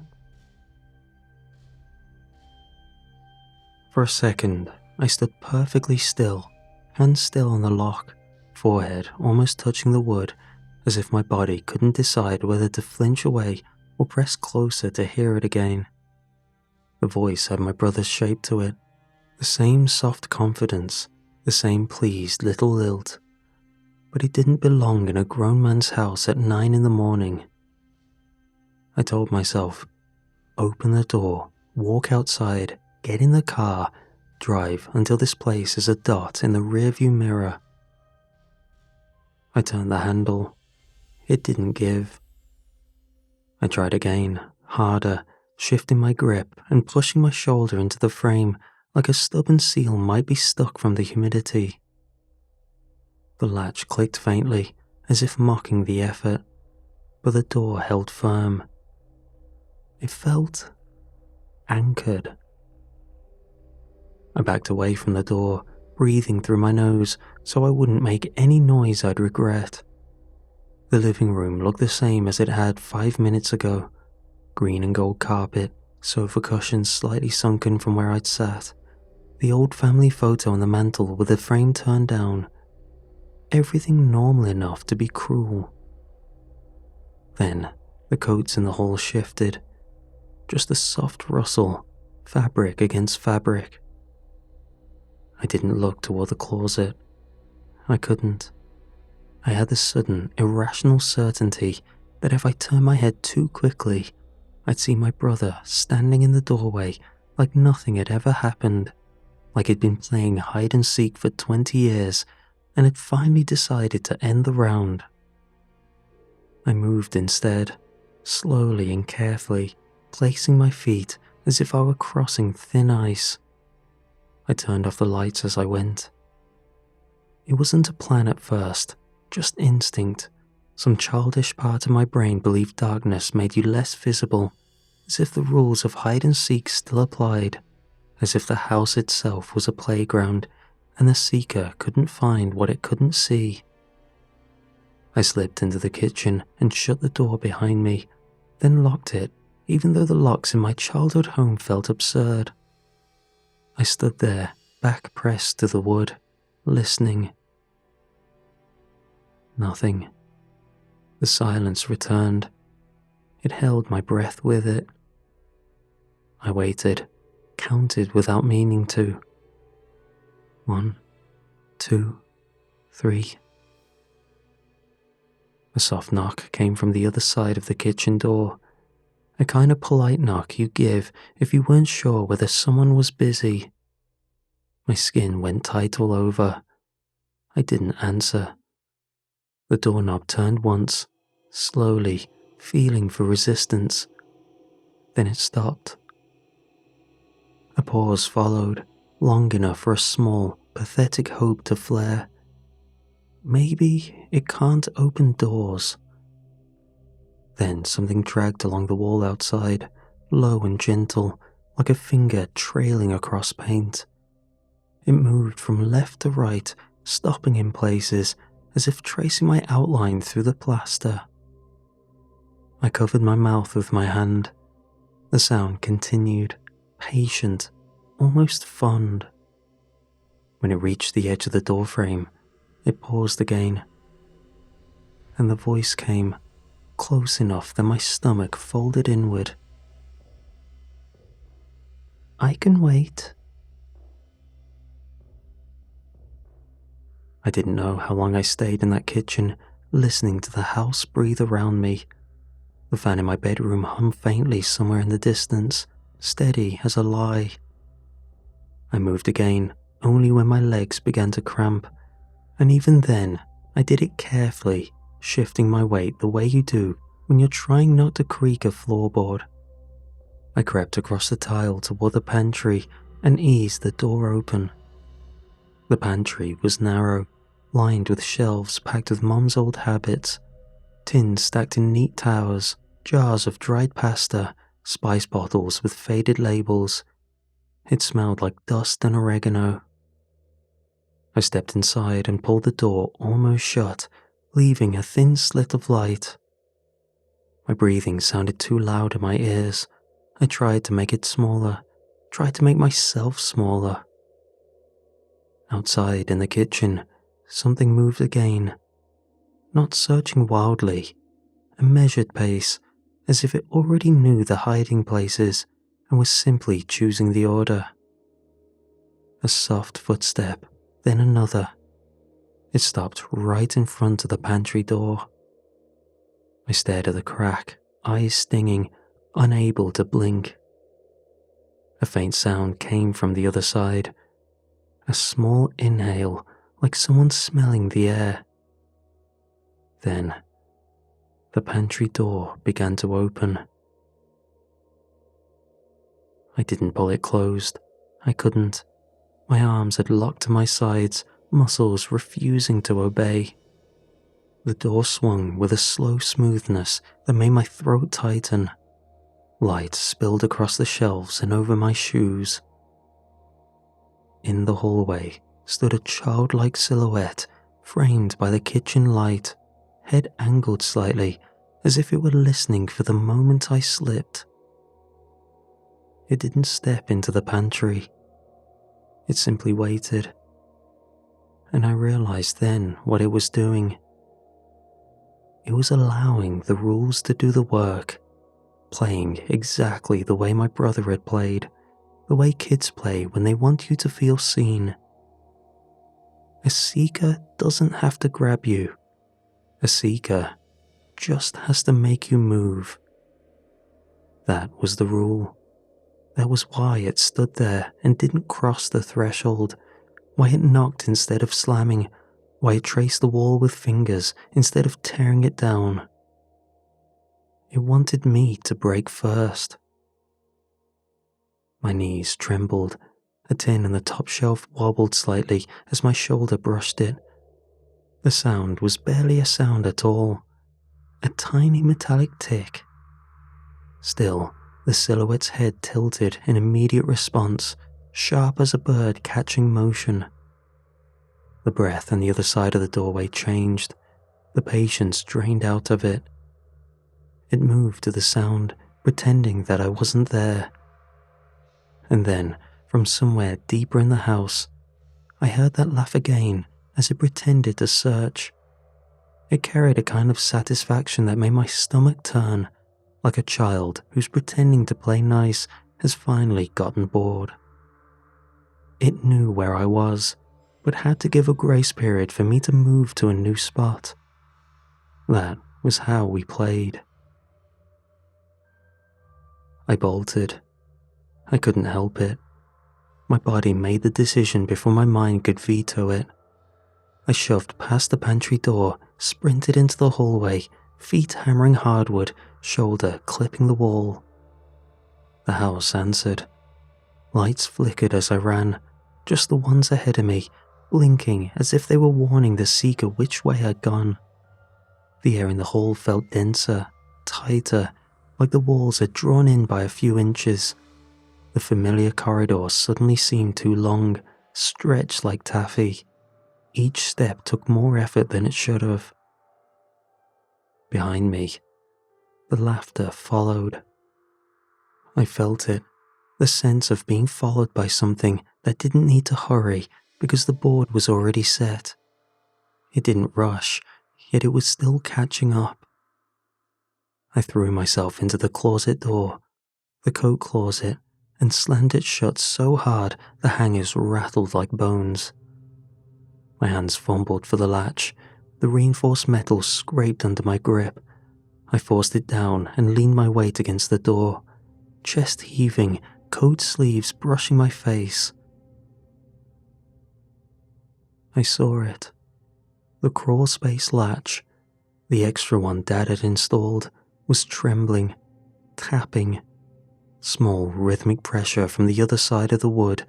For a second, I stood perfectly still, hands still on the lock, forehead almost touching the wood, as if my body couldn't decide whether to flinch away or press closer to hear it again. The voice had my brother's shape to it, the same soft confidence, the same pleased little lilt. But it didn't belong in a grown man's house at 9 in the morning. I told myself, open the door, walk outside, get in the car, drive until this place is a dot in the rearview mirror. I turned the handle. It didn't give. I tried again, harder, shifting my grip and pushing my shoulder into the frame like a stubborn seal might be stuck from the humidity. The latch clicked faintly, as if mocking the effort, but the door held firm. It felt anchored. I backed away from the door, breathing through my nose so I wouldn't make any noise I'd regret. The living room looked the same as it had 5 minutes ago. Green and gold carpet, sofa cushions slightly sunken from where I'd sat, the old family photo on the mantel with the frame turned down. Everything normal enough to be cruel. Then, the coats in the hall shifted. Just a soft rustle, fabric against fabric. I didn't look toward the closet. I couldn't. I had the sudden, irrational certainty that if I turned my head too quickly, I'd see my brother standing in the doorway like nothing had ever happened, like he'd been playing hide and seek for 20 years and had finally decided to end the round. I moved instead, slowly and carefully, placing my feet as if I were crossing thin ice. I turned off the lights as I went. It wasn't a plan at first, just instinct. Some childish part of my brain believed darkness made you less visible, as if the rules of hide and seek still applied, as if the house itself was a playground and the seeker couldn't find what it couldn't see. I slipped into the kitchen and shut the door behind me, then locked it, even though the locks in my childhood home felt absurd. I stood there, back pressed to the wood, listening. Nothing. The silence returned. It held my breath with it. I waited, counted without meaning to. 1, 2, 3. A soft knock came from the other side of the kitchen door, a kind of polite knock you give if you weren't sure whether someone was busy. My skin went tight all over. I didn't answer. The doorknob turned once, slowly, feeling for resistance. Then it stopped. A pause followed, long enough for a small, pathetic hope to flare. Maybe it can't open doors. Then something dragged along the wall outside, low and gentle, like a finger trailing across paint. It moved from left to right, stopping in places, as if tracing my outline through the plaster. I covered my mouth with my hand. The sound continued, patient, almost fond. When it reached the edge of the doorframe, it paused again. And the voice came, close enough that my stomach folded inward. I can wait. I didn't know how long I stayed in that kitchen, listening to the house breathe around me. The fan in my bedroom hummed faintly somewhere in the distance, steady as a lie. I moved again, only when my legs began to cramp, and even then, I did it carefully, shifting my weight the way you do when you're trying not to creak a floorboard. I crept across the tile toward the pantry and eased the door open. The pantry was narrow, lined with shelves packed with Mom's old habits, tins stacked in neat towers, jars of dried pasta, spice bottles with faded labels. It smelled like dust and oregano. I stepped inside and pulled the door almost shut, leaving a thin slit of light. My breathing sounded too loud in my ears. I tried to make it smaller, tried to make myself smaller. Outside in the kitchen, something moved again. Not searching wildly, a measured pace, as if it already knew the hiding places and was simply choosing the order. A soft footstep, then another. It stopped right in front of the pantry door. I stared at the crack, eyes stinging, unable to blink. A faint sound came from the other side, a small inhale like someone smelling the air. Then, the pantry door began to open. I didn't pull it closed. I couldn't. My arms had locked to my sides, muscles refusing to obey. The door swung with a slow smoothness that made my throat tighten. Light spilled across the shelves and over my shoes. In the hallway stood a childlike silhouette framed by the kitchen light, head angled slightly as if it were listening for the moment I slipped. It didn't step into the pantry. It simply waited. And I realized then what it was doing. It was allowing the rules to do the work, playing exactly the way my brother had played, the way kids play when they want you to feel seen. A seeker doesn't have to grab you. A seeker just has to make you move. That was the rule. That was why it stood there and didn't cross the threshold, why it knocked instead of slamming, why it traced the wall with fingers instead of tearing it down. It wanted me to break first. My knees trembled. A tin on the top shelf wobbled slightly as my shoulder brushed it. The sound was barely a sound at all. A tiny metallic tick. Still, the silhouette's head tilted in immediate response, sharp as a bird catching motion. The breath on the other side of the doorway changed, the patience drained out of it. It moved to the sound, pretending that I wasn't there. And then, from somewhere deeper in the house, I heard that laugh again as it pretended to search. It carried a kind of satisfaction that made my stomach turn, like a child who's pretending to play nice has finally gotten bored. It knew where I was, but had to give a grace period for me to move to a new spot. That was how we played. I bolted. I couldn't help it. My body made the decision before my mind could veto it. I shoved past the pantry door, sprinted into the hallway, feet hammering hardwood, shoulder clipping the wall. The house answered. Lights flickered as I ran, just the ones ahead of me, blinking as if they were warning the seeker which way I'd gone. The air in the hall felt denser, tighter, like the walls had drawn in by a few inches. The familiar corridor suddenly seemed too long, stretched like taffy. Each step took more effort than it should have. Behind me, the laughter followed. I felt it, the sense of being followed by something that didn't need to hurry because the board was already set. It didn't rush, yet it was still catching up. I threw myself into the closet door, the coat closet, and slammed it shut so hard the hangers rattled like bones. My hands fumbled for the latch. The reinforced metal scraped under my grip. I forced it down and leaned my weight against the door, chest heaving, coat sleeves brushing my face. I saw it. The crawl space latch, the extra one Dad had installed, was trembling, tapping. Small rhythmic pressure from the other side of the wood,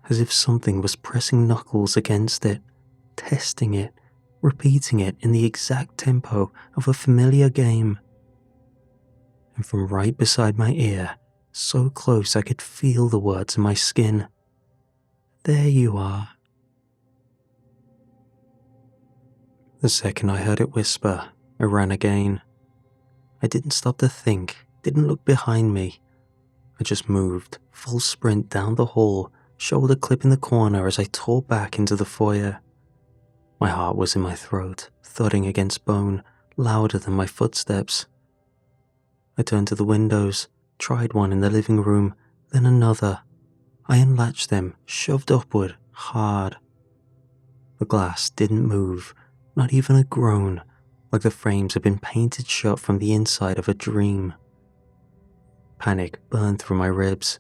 as if something was pressing knuckles against it, testing it, repeating it in the exact tempo of a familiar game. And from right beside my ear, so close I could feel the words in my skin. There you are. The second I heard it whisper, I ran again. I didn't stop to think, didn't look behind me. I just moved, full sprint down the hall, shoulder clipping the corner as I tore back into the foyer. My heart was in my throat, thudding against bone, louder than my footsteps. I turned to the windows, tried one in the living room, then another. I unlatched them, shoved upward, hard. The glass didn't move, not even a groan, like the frames had been painted shut from the inside of a dream. Panic burned through my ribs.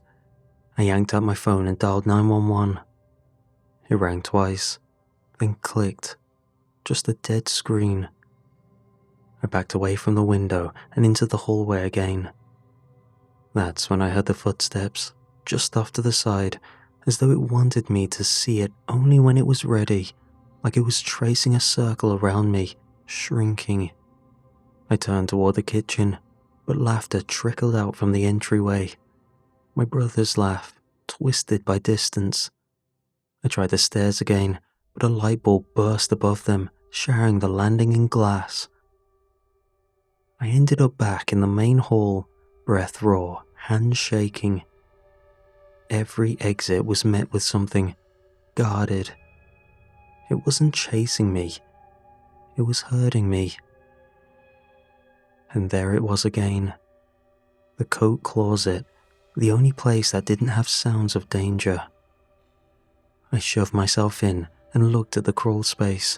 I yanked out my phone and dialed 911. It rang twice, then clicked. Just a dead screen. I backed away from the window and into the hallway again. That's when I heard the footsteps, just off to the side, as though it wanted me to see it only when it was ready, like it was tracing a circle around me, shrinking. I turned toward the kitchen, but laughter trickled out from the entryway. My brother's laugh, twisted by distance. I tried the stairs again, but a light bulb burst above them, shattering the landing in glass. I ended up back in the main hall, breath raw, hands shaking. Every exit was met with something, guarded. It wasn't chasing me. It was hurting me. And there it was again. The coat closet, the only place that didn't have sounds of danger. I shoved myself in and looked at the crawl space,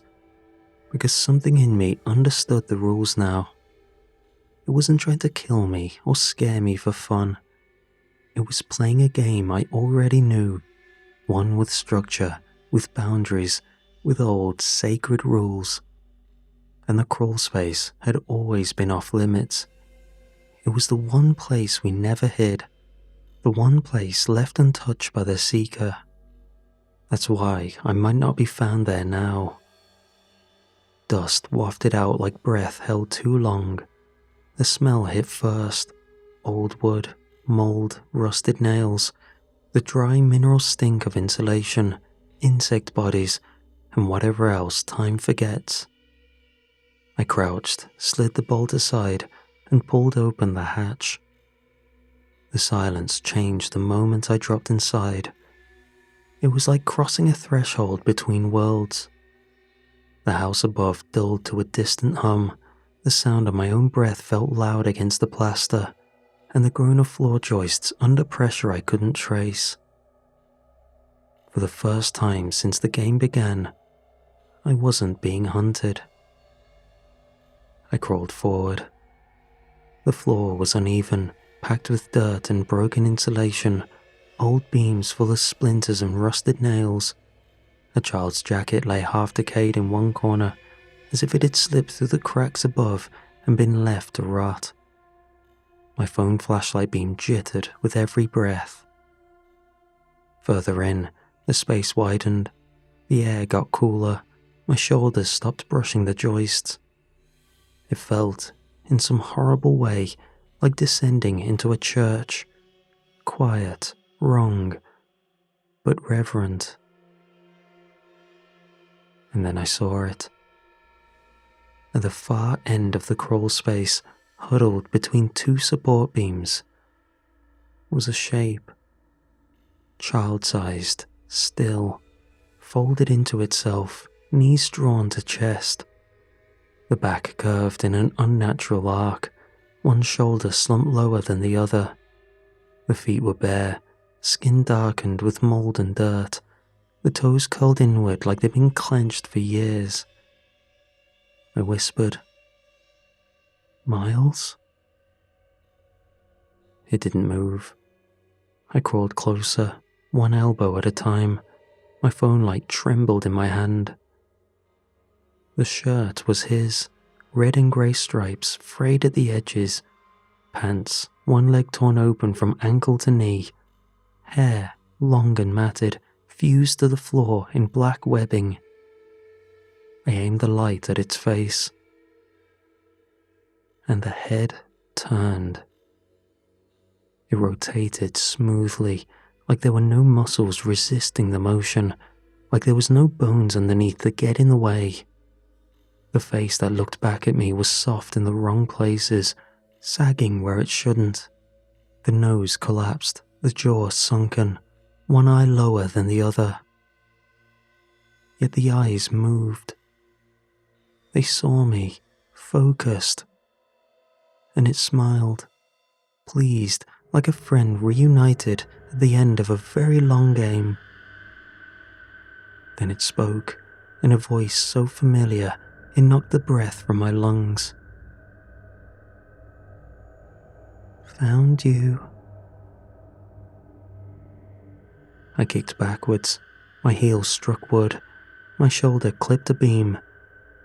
because something in me understood the rules now. It wasn't trying to kill me or scare me for fun. It was playing a game I already knew, one with structure, with boundaries, with old sacred rules. And the crawl space had always been off limits. It was the one place we never hid, the one place left untouched by the seeker. That's why I might not be found there now. Dust wafted out like breath held too long. The smell hit first. Old wood, mold, rusted nails, the dry mineral stink of insulation, insect bodies, and whatever else time forgets. I crouched, slid the bolt aside, and pulled open the hatch. The silence changed the moment I dropped inside. It was like crossing a threshold between worlds. The house above dulled to a distant hum. The sound of my own breath felt loud against the plaster, and the groan of floor joists under pressure I couldn't trace. For the first time since the game began, I wasn't being hunted. I crawled forward. The floor was uneven, packed with dirt and broken insulation, old beams full of splinters and rusted nails. A child's jacket lay half decayed in one corner, as if it had slipped through the cracks above and been left to rot. My phone flashlight beam jittered with every breath. Further in, the space widened. The air got cooler. My shoulders stopped brushing the joists. It felt, in some horrible way, like descending into a church. Quiet, wrong, but reverent. And then I saw it. At the far end of the crawl space, huddled between two support beams, was a shape. Child-sized, still, folded into itself, knees drawn to chest. The back curved in an unnatural arc, one shoulder slumped lower than the other. The feet were bare, skin darkened with mold and dirt, the toes curled inward like they'd been clenched for years. I whispered, "Miles?" It didn't move. I crawled closer, one elbow at a time. My phone light trembled in my hand. The shirt was his, red and grey stripes frayed at the edges, pants, one leg torn open from ankle to knee, hair, long and matted, fused to the floor in black webbing. I aimed the light at its face, and the head turned. It rotated smoothly, like there were no muscles resisting the motion, like there was no bones underneath to get in the way. The face that looked back at me was soft in the wrong places, sagging where it shouldn't. The nose collapsed, the jaw sunken, one eye lower than the other. Yet the eyes moved. They saw me, focused, and it smiled, pleased, like a friend reunited at the end of a very long game. Then it spoke, in a voice so familiar It knocked the breath from my lungs. Found you. I kicked backwards. My heels struck wood. My shoulder clipped a beam.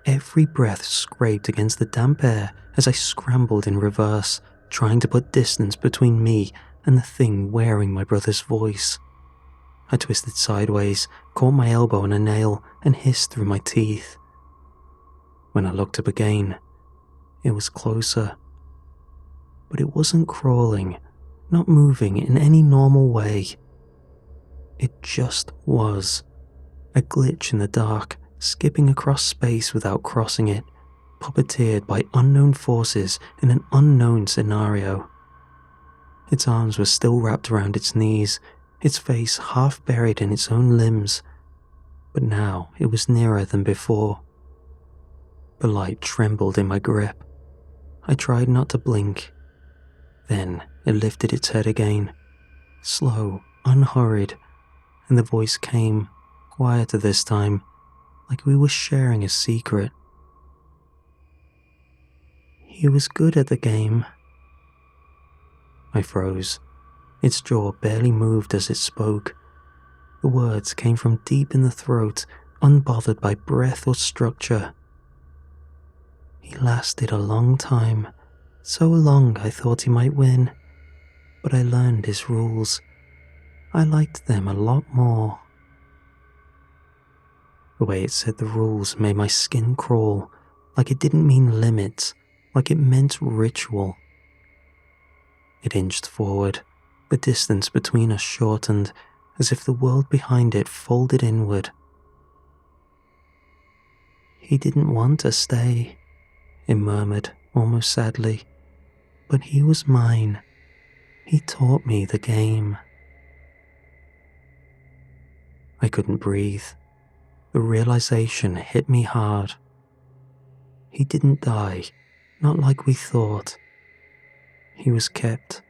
Every breath scraped against the damp air as I scrambled in reverse, trying to put distance between me and the thing wearing my brother's voice. I twisted sideways, caught my elbow on a nail, and hissed through my teeth. When I looked up again, it was closer. But it wasn't crawling, not moving in any normal way. It just was. A glitch in the dark, skipping across space without crossing it, puppeteered by unknown forces in an unknown scenario. Its arms were still wrapped around its knees, its face half buried in its own limbs, but now it was nearer than before. The light trembled in my grip. I tried not to blink. Then it lifted its head again, slow, unhurried, and the voice came, quieter this time, like we were sharing a secret. He was good at the game. I froze. Its jaw barely moved as it spoke. The words came from deep in the throat, unbothered by breath or structure. He lasted a long time, so long I thought he might win, but I learned his rules. I liked them a lot more. The way it said the rules made my skin crawl, like it didn't mean limits, like it meant ritual. It inched forward, the distance between us shortened, as if the world behind it folded inward. He didn't want to stay, it murmured, almost sadly, but he was mine. He taught me the game. I couldn't breathe. The realization hit me hard. He didn't die, not like we thought. He was kept,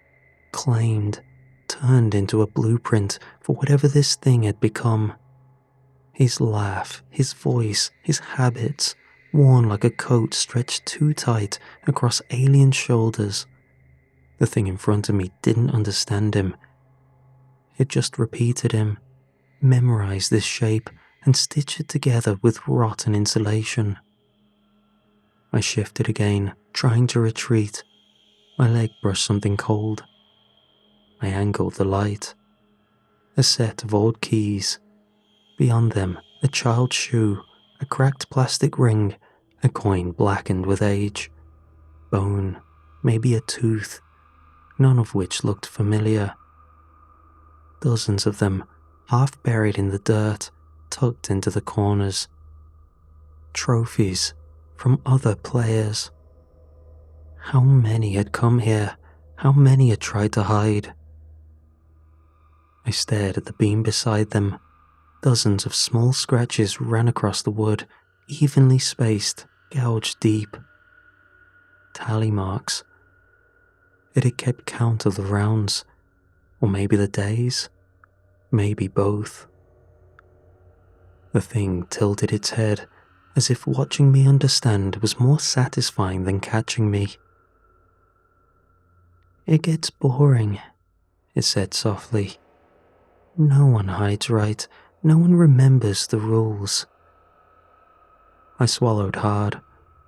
claimed, turned into a blueprint for whatever this thing had become. His laugh, his voice, his habits, worn like a coat stretched too tight across alien shoulders. The thing in front of me didn't understand him. It just repeated him, memorized this shape, and stitched it together with rotten insulation. I shifted again, trying to retreat. My leg brushed something cold. I angled the light. A set of old keys. Beyond them, a child's shoe, a cracked plastic ring, a coin blackened with age. Bone, maybe a tooth, none of which looked familiar. Dozens of them, half buried in the dirt, tucked into the corners. Trophies from other players. How many had come here? How many had tried to hide? I stared at the beam beside them. Dozens of small scratches ran across the wood, evenly spaced, gouged deep. Tally marks. It had kept count of the rounds, or maybe the days, maybe both. The thing tilted its head, as if watching me understand was more satisfying than catching me. It gets boring, it said softly. No one hides right, no one remembers the rules. I swallowed hard.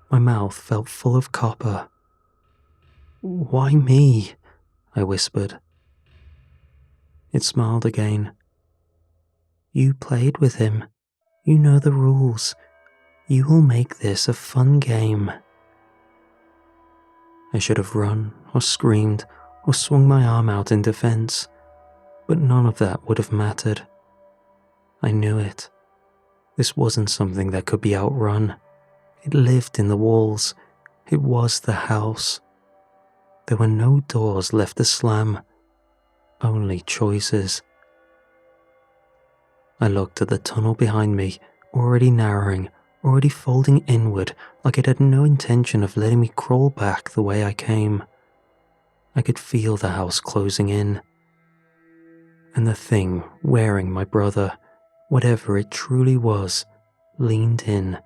My mouth felt full of copper. Why me? I whispered. It smiled again. You played with him. You know the rules. You will make this a fun game. I should have run, or screamed, or swung my arm out in defense, but none of that would have mattered. I knew it. This wasn't something that could be outrun. It lived in the walls. It was the house. There were no doors left to slam, only choices. I looked at the tunnel behind me, already narrowing, already folding inward like it had no intention of letting me crawl back the way I came. I could feel the house closing in. And the thing wearing my brother, whatever it truly was, leaned in,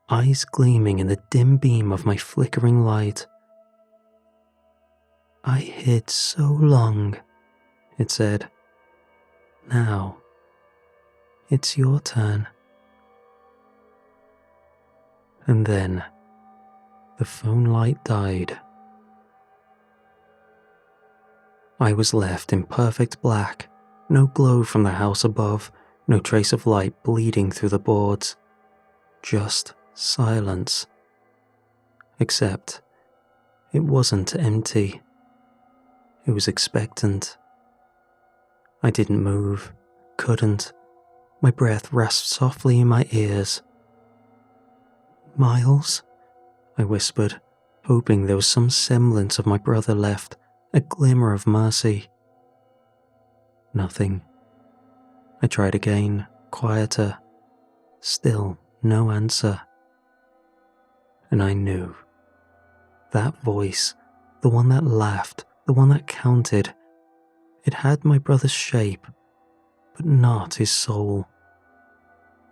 eyes gleaming in the dim beam of my flickering light. "I hid so long," it said. "Now, it's your turn." And then, the phone light died. I was left in perfect black, no glow from the house above, no trace of light bleeding through the boards. Just silence. Except, it wasn't empty. It was expectant. I didn't move, couldn't. My breath rasped softly in my ears. "Miles?" I whispered, hoping there was some semblance of my brother left, a glimmer of mercy. Nothing. I tried again, quieter. Still no answer. And I knew. That voice, the one that laughed, the one that counted, it had my brother's shape, but not his soul.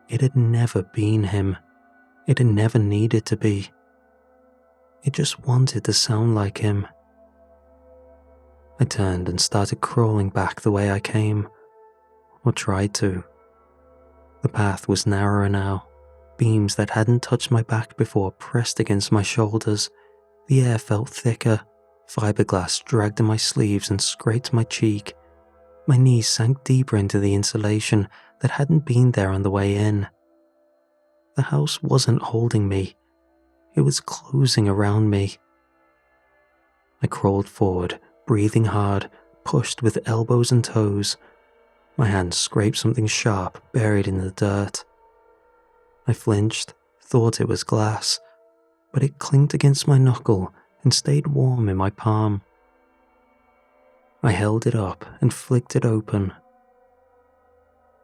It had never been him. It had never needed to be. It just wanted to sound like him. I turned and started crawling back the way I came, or tried to. The path was narrower now. Beams that hadn't touched my back before pressed against my shoulders. The air felt thicker. Fiberglass dragged in my sleeves and scraped my cheek. My knees sank deeper into the insulation that hadn't been there on the way in. The house wasn't holding me. It was closing around me. I crawled forward, breathing hard, pushed with elbows and toes. My hand scraped something sharp buried in the dirt. I flinched, thought it was glass, but it clinked against my knuckle and stayed warm in my palm. I held it up and flicked it open.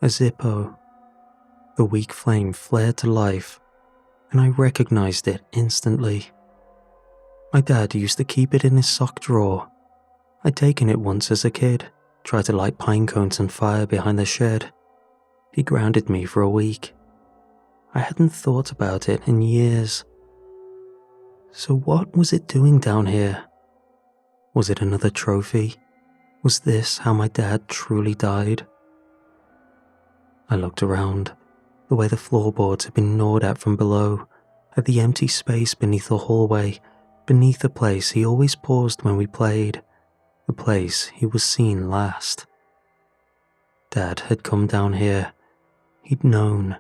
A Zippo. The weak flame flared to life, and I recognized it instantly. My dad used to keep it in his sock drawer. I'd taken it once as a kid, tried to light pine cones on fire behind the shed. He grounded me for a week. I hadn't thought about it in years. So what was it doing down here? Was it another trophy? Was this how my dad truly died? I looked around, the way the floorboards had been gnawed at from below, at the empty space beneath the hallway, beneath the place he always paused when we played, the place he was seen last. Dad had come down here. He'd known.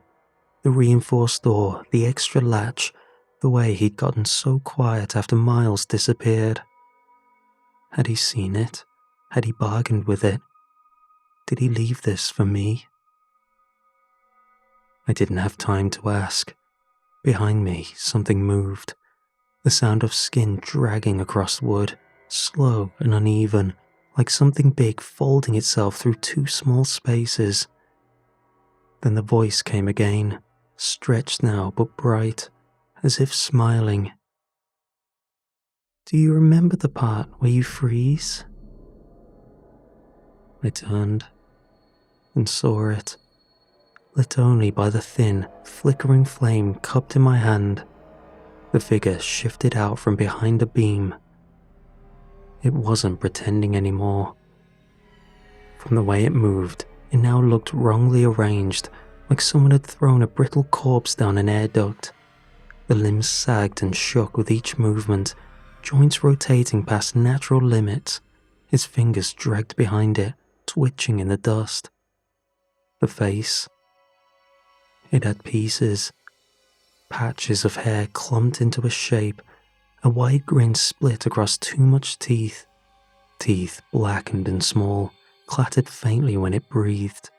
The reinforced door, the extra latch, the way he'd gotten so quiet after Miles disappeared. Had he seen it? Had he bargained with it? Did he leave this for me? I didn't have time to ask. Behind me, something moved. The sound of skin dragging across wood, slow and uneven, like something big folding itself through two small spaces. Then the voice came again, stretched now but bright, as if smiling. "Do you remember the part where you freeze?" I turned and saw it, lit only by the thin, flickering flame cupped in my hand. The figure shifted out from behind a beam. It wasn't pretending anymore. From the way it moved, it now looked wrongly arranged, like someone had thrown a brittle corpse down an air duct. The limbs sagged and shook with each movement, joints rotating past natural limits, his fingers dragged behind it, twitching in the dust. The face. It had pieces. Patches of hair clumped into a shape, a wide grin split across too much teeth. Teeth blackened and small, clattered faintly when it breathed.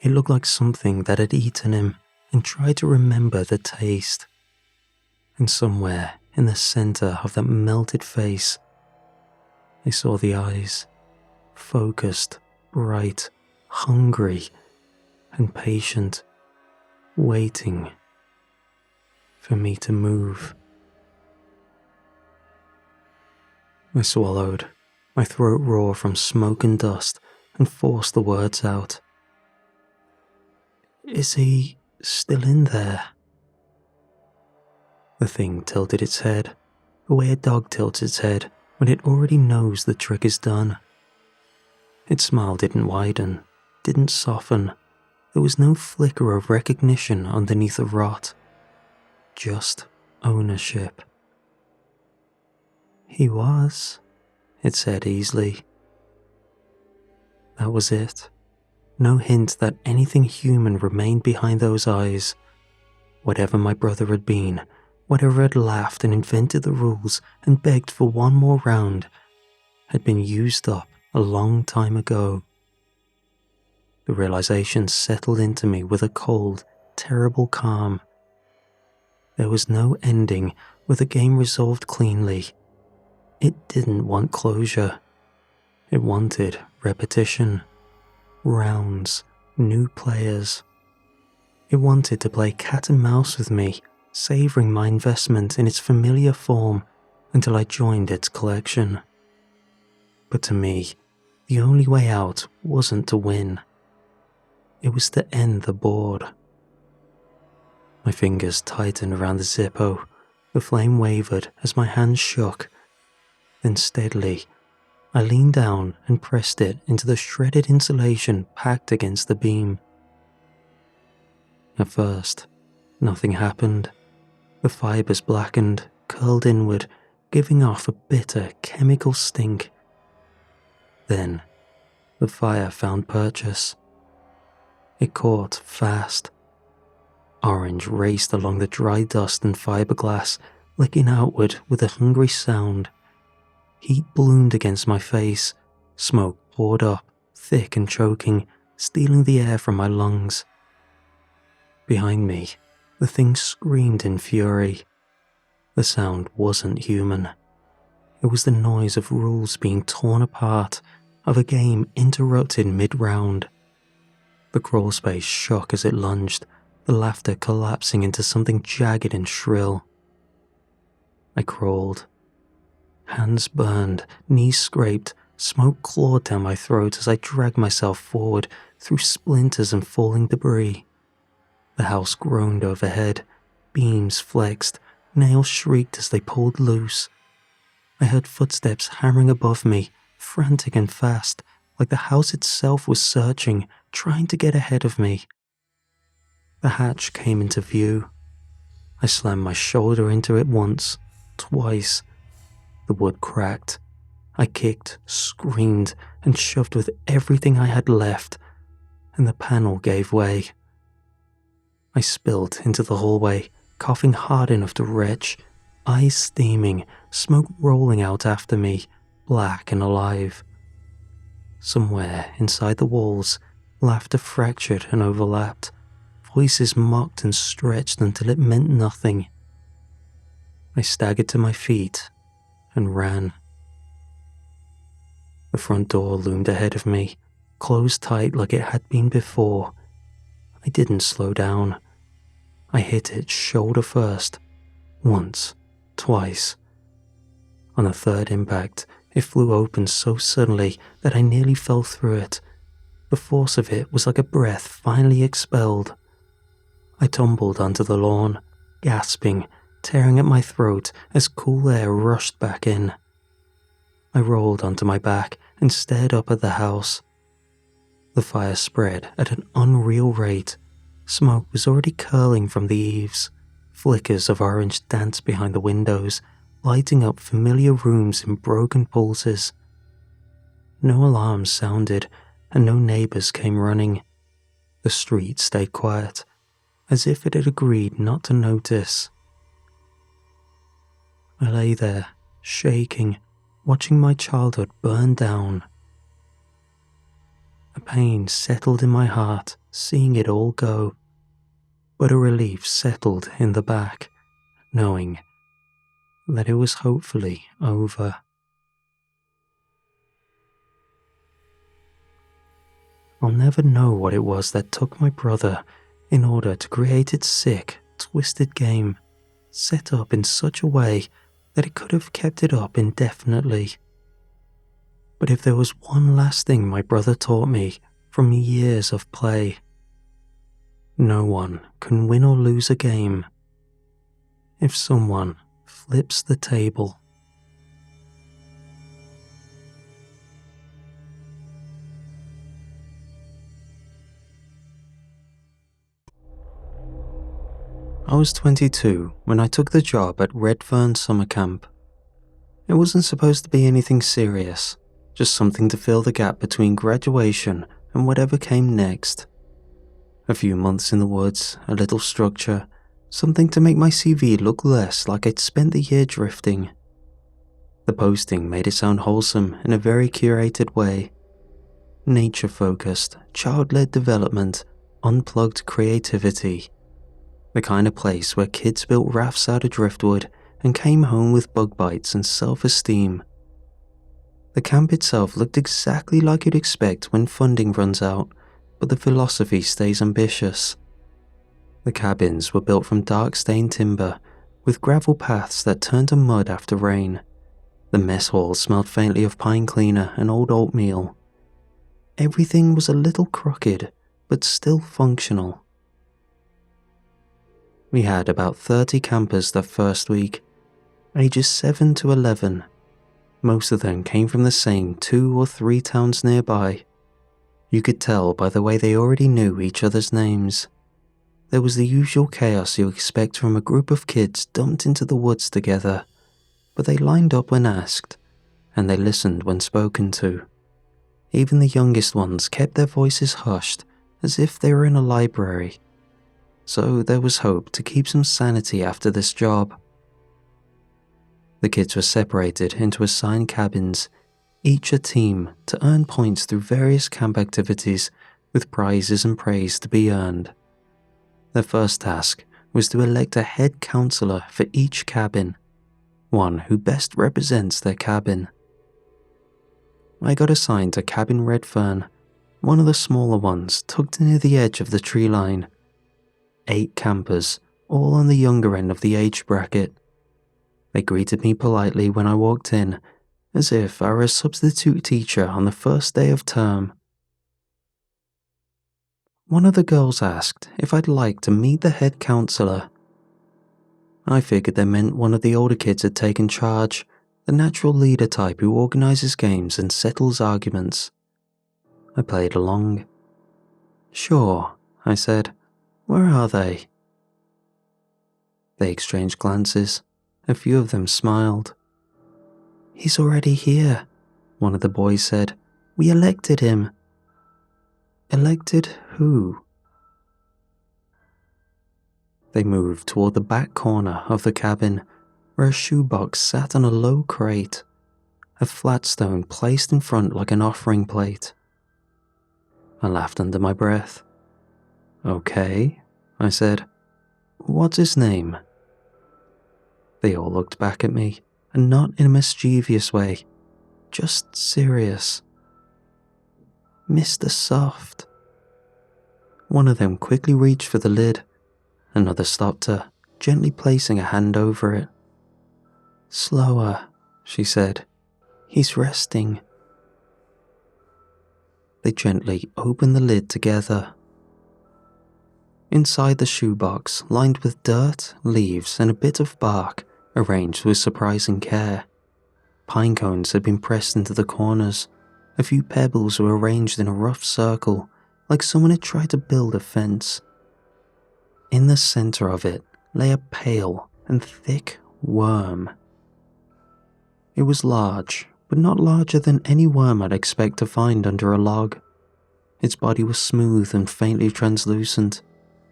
It looked like something that had eaten him and tried to remember the taste. And somewhere in the center of that melted face, I saw the eyes, focused, bright, hungry, and patient, waiting for me to move. I swallowed, my throat raw from smoke and dust, and forced the words out. "Is he still in there?" The thing tilted its head, the way a dog tilts its head when it already knows the trick is done. Its smile didn't widen, didn't soften. There was no flicker of recognition underneath the rot. Just ownership. "He was," it said easily. That was it. No hint that anything human remained behind those eyes. Whatever my brother had been, whatever had laughed and invented the rules and begged for one more round, had been used up a long time ago. The realization settled into me with a cold, terrible calm. There was no ending where the game resolved cleanly. It didn't want closure. It wanted repetition, rounds, new players. It wanted to play cat and mouse with me, savoring my investment in its familiar form until I joined its collection. But to me, the only way out wasn't to win. It was to end the board. My fingers tightened around the Zippo. The flame wavered as my hands shook. Then steadily, I leaned down and pressed it into the shredded insulation packed against the beam. At first, nothing happened. The fibers blackened, curled inward, giving off a bitter chemical stink. Then, the fire found purchase. It caught fast. Orange raced along the dry dust and fiberglass, licking outward with a hungry sound. Heat bloomed against my face. Smoke poured up, thick and choking, stealing the air from my lungs. Behind me, the thing screamed in fury. The sound wasn't human. It was the noise of rules being torn apart, of a game interrupted mid-round. The crawl space shook as it lunged, the laughter collapsing into something jagged and shrill. I crawled. Hands burned, knees scraped, smoke clawed down my throat as I dragged myself forward through splinters and falling debris. The house groaned overhead, beams flexed, nails shrieked as they pulled loose. I heard footsteps hammering above me, frantic and fast, like the house itself was searching, trying to get ahead of me. The hatch came into view. I slammed my shoulder into it once, twice. The wood cracked. I kicked, screamed, and shoved with everything I had left, and the panel gave way. I spilled into the hallway, coughing hard enough to retch, eyes steaming, smoke rolling out after me, black and alive. Somewhere inside the walls, laughter fractured and overlapped. Voices mocked and stretched until it meant nothing. I staggered to my feet and ran. The front door loomed ahead of me, closed tight like it had been before. I didn't slow down. I hit it shoulder first, once, twice. On the third impact, it flew open so suddenly that I nearly fell through it. The force of it was like a breath finally expelled. I tumbled onto the lawn, gasping, tearing at my throat as cool air rushed back in. I rolled onto my back and stared up at the house. The fire spread at an unreal rate. Smoke was already curling from the eaves. Flickers of orange danced behind the windows, lighting up familiar rooms in broken pulses. No alarms sounded, and no neighbors came running. The street stayed quiet, as if it had agreed not to notice. I lay there, shaking, watching my childhood burn down. A pain settled in my heart, seeing it all go, but a relief settled in the back, knowing that it was hopefully over. I'll never know what it was that took my brother in order to create its sick, twisted game, set up in such a way that it could have kept it up indefinitely. But if there was one last thing my brother taught me from years of play, no one can win or lose a game if someone flips the table. I was 22 when I took the job at Redfern Summer Camp. It wasn't supposed to be anything serious, just something to fill the gap between graduation and whatever came next. A few months in the woods, a little structure, something to make my CV look less like I'd spent the year drifting. The posting made it sound wholesome in a very curated way. Nature-focused, child-led development, unplugged creativity. The kind of place where kids built rafts out of driftwood and came home with bug bites and self-esteem. The camp itself looked exactly like you'd expect when funding runs out, but the philosophy stays ambitious. The cabins were built from dark-stained timber, with gravel paths that turned to mud after rain. The mess hall smelled faintly of pine cleaner and old oatmeal. Everything was a little crooked, but still functional. We had about 30 campers that first week, ages 7 to 11. Most of them came from the same 2 or 3 towns nearby. You could tell by the way they already knew each other's names. There was the usual chaos you expect from a group of kids dumped into the woods together, but they lined up when asked, and they listened when spoken to. Even the youngest ones kept their voices hushed, as if they were in a library. So there was hope to keep some sanity after this job. The kids were separated into assigned cabins, each a team, to earn points through various camp activities, with prizes and praise to be earned. Their first task was to elect a head counselor for each cabin, one who best represents their cabin. I got assigned to Cabin Redfern, one of the smaller ones tucked near the edge of the tree line. 8 campers, all on the younger end of the age bracket. They greeted me politely when I walked in, as if I were a substitute teacher on the first day of term. One of the girls asked if I'd like to meet the head counselor. I figured they meant one of the older kids had taken charge, the natural leader type who organizes games and settles arguments. I played along. "Sure," I said. "Where are they?" They exchanged glances. A few of them smiled. "He's already here," one of the boys said. "We elected him." "Elected who?" They moved toward the back corner of the cabin, where a shoebox sat on a low crate, a flat stone placed in front like an offering plate. I laughed under my breath. "Okay," I said. "What's his name?" They all looked back at me, and not in a mischievous way, just serious. "Mr. Soft." One of them quickly reached for the lid. Another stopped her, gently placing a hand over it. "Slower," she said. "He's resting." They gently opened the lid together. Inside the shoebox, lined with dirt, leaves, and a bit of bark, arranged with surprising care. Pine cones had been pressed into the corners. A few pebbles were arranged in a rough circle, like someone had tried to build a fence. In the center of it lay a pale and thick worm. It was large, but not larger than any worm I'd expect to find under a log. Its body was smooth and faintly translucent,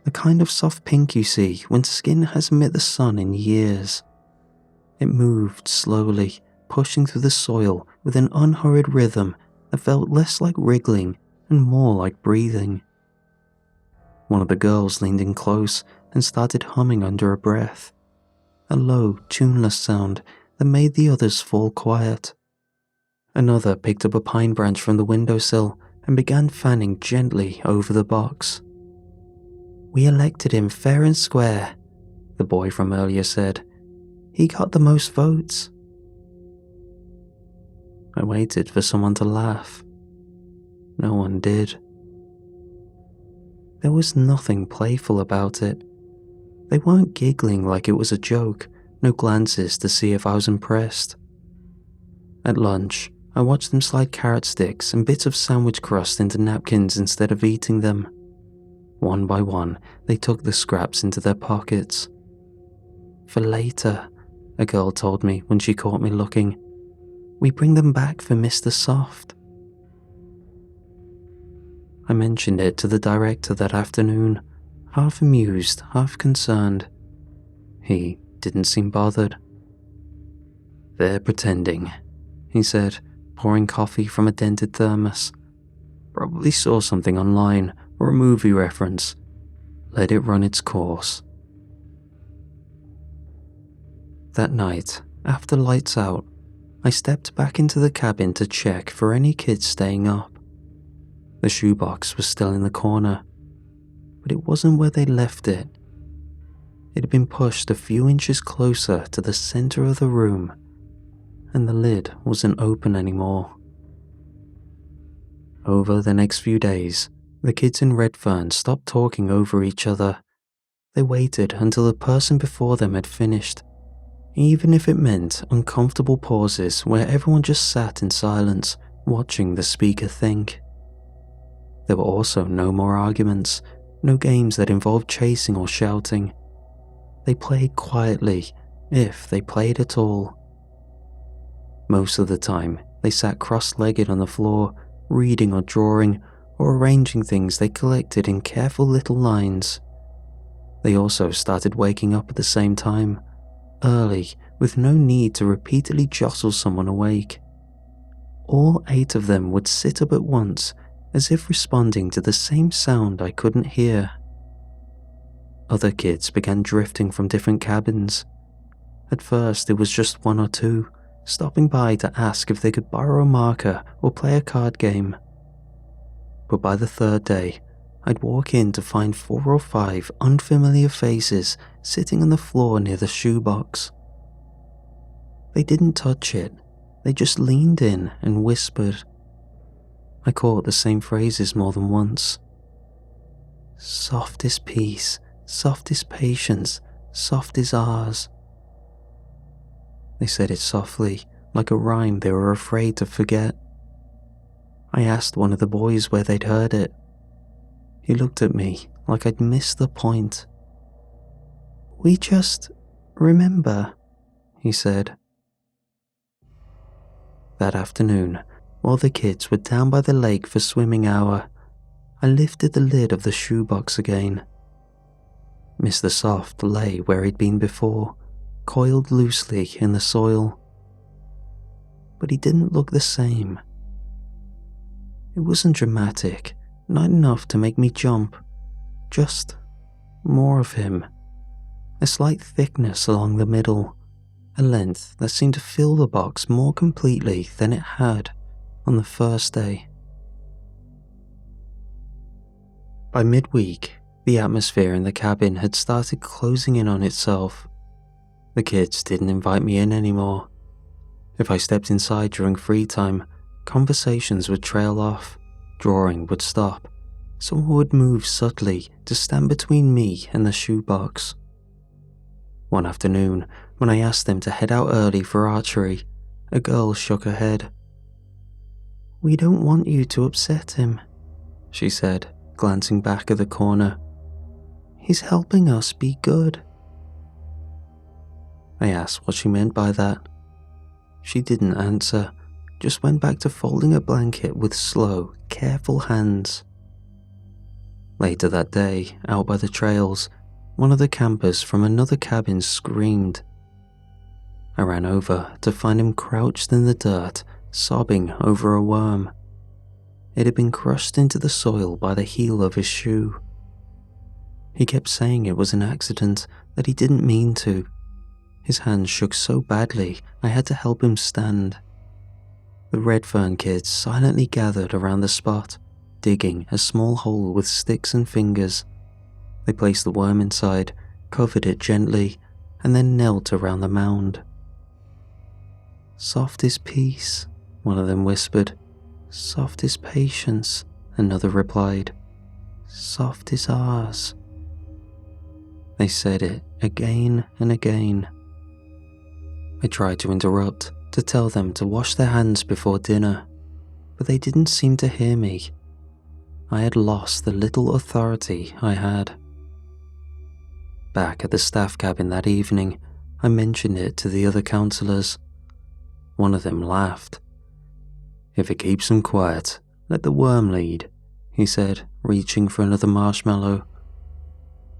the kind of soft pink you see when skin hasn't met the sun in years. It moved slowly, pushing through the soil with an unhurried rhythm that felt less like wriggling and more like breathing. One of the girls leaned in close and started humming under her breath, a low, tuneless sound that made the others fall quiet. Another picked up a pine branch from the windowsill and began fanning gently over the box. "We elected him fair and square," the boy from earlier said. "He got the most votes." I waited for someone to laugh. No one did. There was nothing playful about it. They weren't giggling like it was a joke, no glances to see if I was impressed. At lunch, I watched them slide carrot sticks and bits of sandwich crust into napkins instead of eating them. One by one, they took the scraps into their pockets. "For later," a girl told me when she caught me looking. "We bring them back for Mr. Soft." I mentioned it to the director that afternoon, half amused, half concerned. He didn't seem bothered. "They're pretending," he said, pouring coffee from a dented thermos. "Probably saw something online or a movie reference. Let it run its course." That night, after lights out, I stepped back into the cabin to check for any kids staying up. The shoebox was still in the corner, but it wasn't where they left it. It had been pushed a few inches closer to the center of the room, and the lid wasn't open anymore. Over the next few days, the kids in Redfern stopped talking over each other. They waited until the person before them had finished, even if it meant uncomfortable pauses where everyone just sat in silence, watching the speaker think. There were also no more arguments, no games that involved chasing or shouting. They played quietly, if they played at all. Most of the time, they sat cross-legged on the floor, reading or drawing, or arranging things they collected in careful little lines. They also started waking up at the same time, early, with no need to repeatedly jostle someone awake. All 8 of them would sit up at once, as if responding to the same sound I couldn't hear. Other kids began drifting from different cabins. At first, it was just 1 or 2, stopping by to ask if they could borrow a marker or play a card game. But by the 3rd day, I'd walk in to find 4 or 5 unfamiliar faces sitting on the floor near the shoebox. They didn't touch it, they just leaned in and whispered. I caught the same phrases more than once. "Soft is peace, soft is patience, soft is ours." They said it softly, like a rhyme they were afraid to forget. I asked one of the boys where they'd heard it. He looked at me like I'd missed the point. "We just remember," he said. That afternoon, while the kids were down by the lake for swimming hour, I lifted the lid of the shoebox again. Mr. Soft lay where he'd been before, coiled loosely in the soil. But he didn't look the same. It wasn't dramatic, not enough to make me jump, just more of him. A slight thickness along the middle, a length that seemed to fill the box more completely than it had on the first day. By midweek, the atmosphere in the cabin had started closing in on itself. The kids didn't invite me in anymore. If I stepped inside during free time, conversations would trail off, drawing would stop, someone would move subtly to stand between me and the shoebox. One afternoon, when I asked them to head out early for archery, a girl shook her head. "We don't want you to upset him," she said, glancing back at the corner. "He's helping us be good." I asked what she meant by that. She didn't answer, just went back to folding a blanket with slow, careful hands. Later that day, out by the trails, one of the campers from another cabin screamed. I ran over to find him crouched in the dirt, sobbing over a worm. It had been crushed into the soil by the heel of his shoe. He kept saying it was an accident, that he didn't mean to. His hands shook so badly, I had to help him stand. The Redfern kids silently gathered around the spot, digging a small hole with sticks and fingers. They placed the worm inside, covered it gently, and then knelt around the mound. "Soft is peace," one of them whispered. "Soft is patience," another replied. "Soft is ours." They said it again and again. I tried to interrupt, to tell them to wash their hands before dinner, but they didn't seem to hear me. I had lost the little authority I had. Back at the staff cabin that evening, I mentioned it to the other counsellors. One of them laughed. "If it keeps them quiet, let the worm lead," he said, reaching for another marshmallow.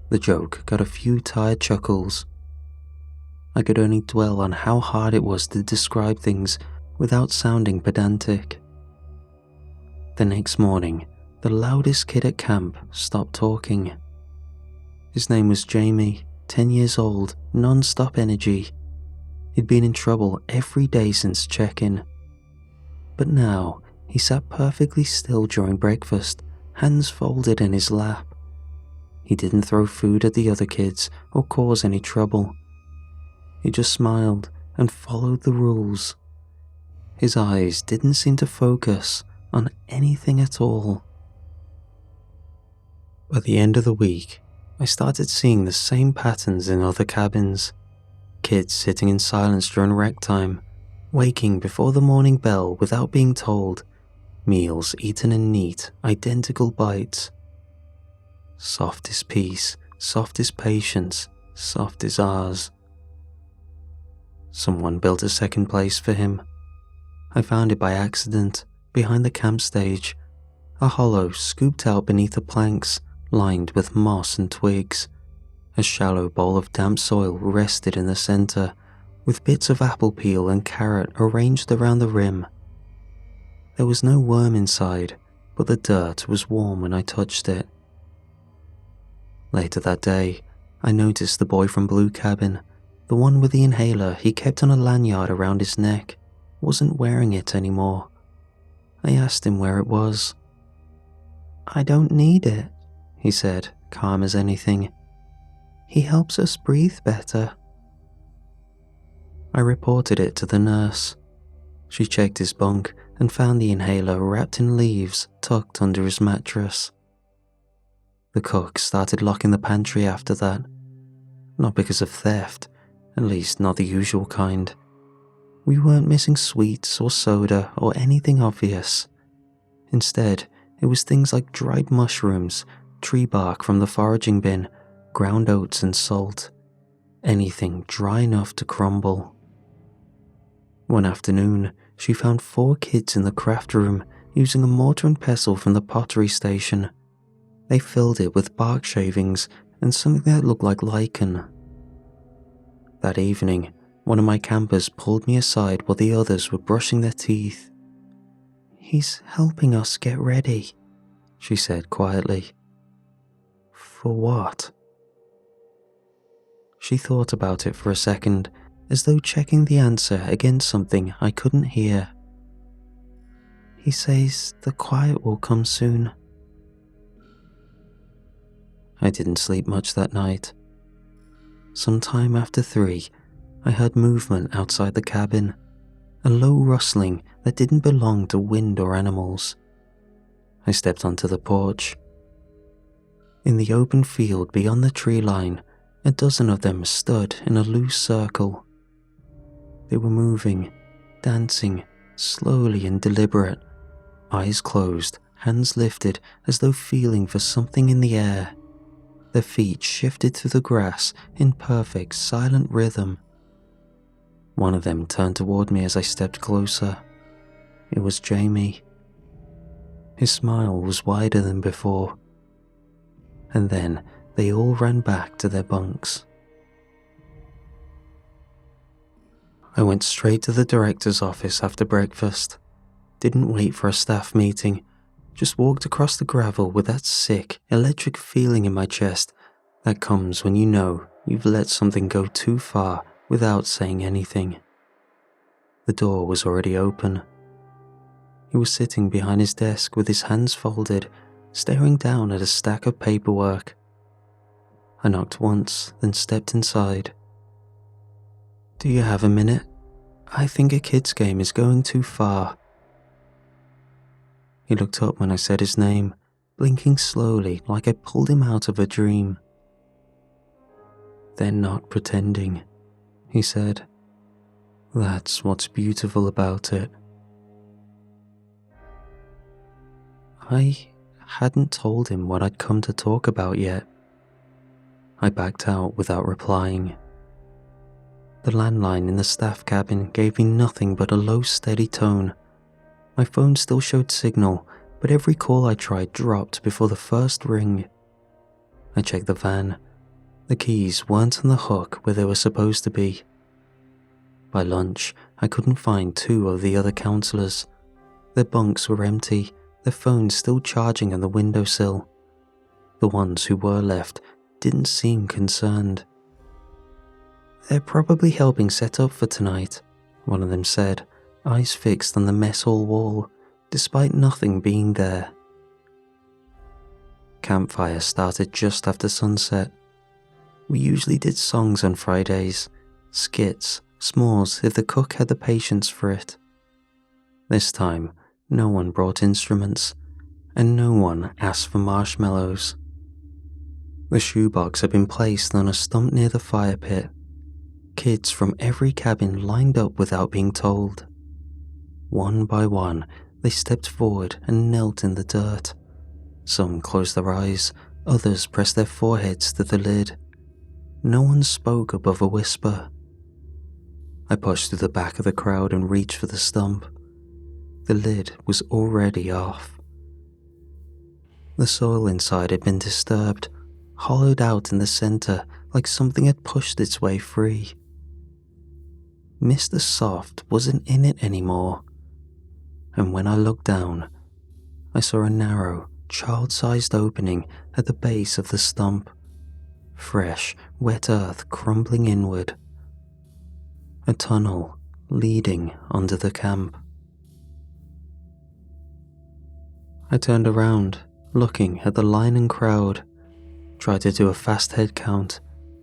The joke got a few tired chuckles. I could only dwell on how hard it was to describe things without sounding pedantic. The next morning, the loudest kid at camp stopped talking. His name was Jamie, 10 years old, non-stop energy. He'd been in trouble every day since check-in. But now, he sat perfectly still during breakfast, hands folded in his lap. He didn't throw food at the other kids or cause any trouble. He just smiled and followed the rules. His eyes didn't seem to focus on anything at all. By the end of the week, I started seeing the same patterns in other cabins. Kids sitting in silence during rec time, waking before the morning bell without being told, meals eaten in neat, identical bites. Soft is peace, soft is patience, soft is ours. Someone built a second place for him. I found it by accident, behind the camp stage, a hollow scooped out beneath the planks, lined with moss and twigs. A shallow bowl of damp soil rested in the center, with bits of apple peel and carrot arranged around the rim. There was no worm inside, but the dirt was warm when I touched it. Later that day, I noticed the boy from Blue Cabin, the one with the inhaler he kept on a lanyard around his neck, wasn't wearing it anymore. I asked him where it was. "I don't need it," he said, calm as anything. "He helps us breathe better." I reported it to the nurse. She checked his bunk and found the inhaler wrapped in leaves tucked under his mattress. The cook started locking the pantry after that. Not because of theft, at least not the usual kind. We weren't missing sweets or soda or anything obvious. Instead, it was things like dried mushrooms, tree bark from the foraging bin, ground oats and salt. Anything dry enough to crumble. One afternoon, she found 4 kids in the craft room using a mortar and pestle from the pottery station. They filled it with bark shavings and something that looked like lichen. That evening, one of my campers pulled me aside while the others were brushing their teeth. "He's helping us get ready," she said quietly. "For what?" She thought about it for a second, as though checking the answer against something I couldn't hear. "He says the quiet will come soon." I didn't sleep much that night. Sometime after 3, I heard movement outside the cabin, a low rustling that didn't belong to wind or animals. I stepped onto the porch. In the open field beyond the tree line, a dozen of them stood in a loose circle. They were moving, dancing, slowly and deliberate, eyes closed, hands lifted as though feeling for something in the air. Their feet shifted through the grass in perfect, silent rhythm. One of them turned toward me as I stepped closer. It was Jamie. His smile was wider than before. And then they all ran back to their bunks. I went straight to the director's office after breakfast. Didn't wait for a staff meeting. Just walked across the gravel with that sick, electric feeling in my chest that comes when you know you've let something go too far without saying anything. The door was already open. He was sitting behind his desk with his hands folded, staring down at a stack of paperwork. I knocked once, then stepped inside. "Do you have a minute? I think a kid's game is going too far." He looked up when I said his name, blinking slowly like I pulled him out of a dream. "They're not pretending," he said. "That's what's beautiful about it." I hadn't told him what I'd come to talk about yet. I backed out without replying. The landline in the staff cabin gave me nothing but a low, steady tone. My phone still showed signal, but every call I tried dropped before the first ring. I checked the van. The keys weren't on the hook where they were supposed to be. By lunch, I couldn't find two of the other counselors. Their bunks were empty, their phones still charging on the windowsill. The ones who were left didn't seem concerned. "They're probably helping set up for tonight," one of them said, eyes fixed on the mess hall wall, despite nothing being there. Campfire started just after sunset. We usually did songs on Fridays, skits, s'mores if the cook had the patience for it. This time, no one brought instruments, and no one asked for marshmallows. The shoebox had been placed on a stump near the fire pit. Kids from every cabin lined up without being told. One by one, they stepped forward and knelt in the dirt. Some closed their eyes, others pressed their foreheads to the lid. No one spoke above a whisper. I pushed through the back of the crowd and reached for the stump. The lid was already off. The soil inside had been disturbed, hollowed out in the center like something had pushed its way free. Mr. Soft wasn't in it anymore, and when I looked down, I saw a narrow, child-sized opening at the base of the stump. Fresh, wet earth crumbling inward. A tunnel leading under the camp. I turned around, looking at the line and crowd. Tried to do a fast head count,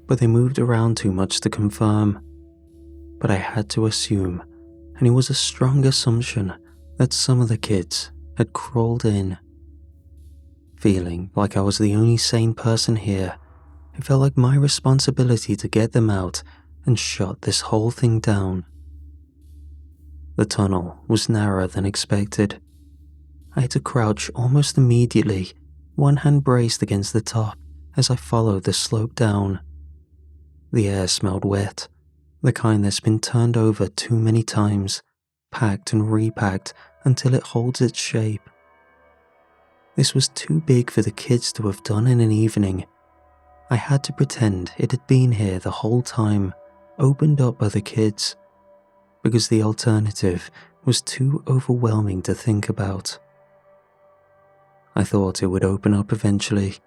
but they moved around too much to confirm. But I had to assume, and it was a strong assumption, that some of the kids had crawled in. Feeling like I was the only sane person here, it felt like my responsibility to get them out and shut this whole thing down. The tunnel was narrower than expected. I had to crouch almost immediately, one hand braced against the top as I followed the slope down. The air smelled wet, the kind that's been turned over too many times, packed and repacked until it holds its shape. This was too big for the kids to have done in an evening. I had to pretend it had been here the whole time, opened up by the kids, because the alternative was too overwhelming to think about. I thought it would open up eventually,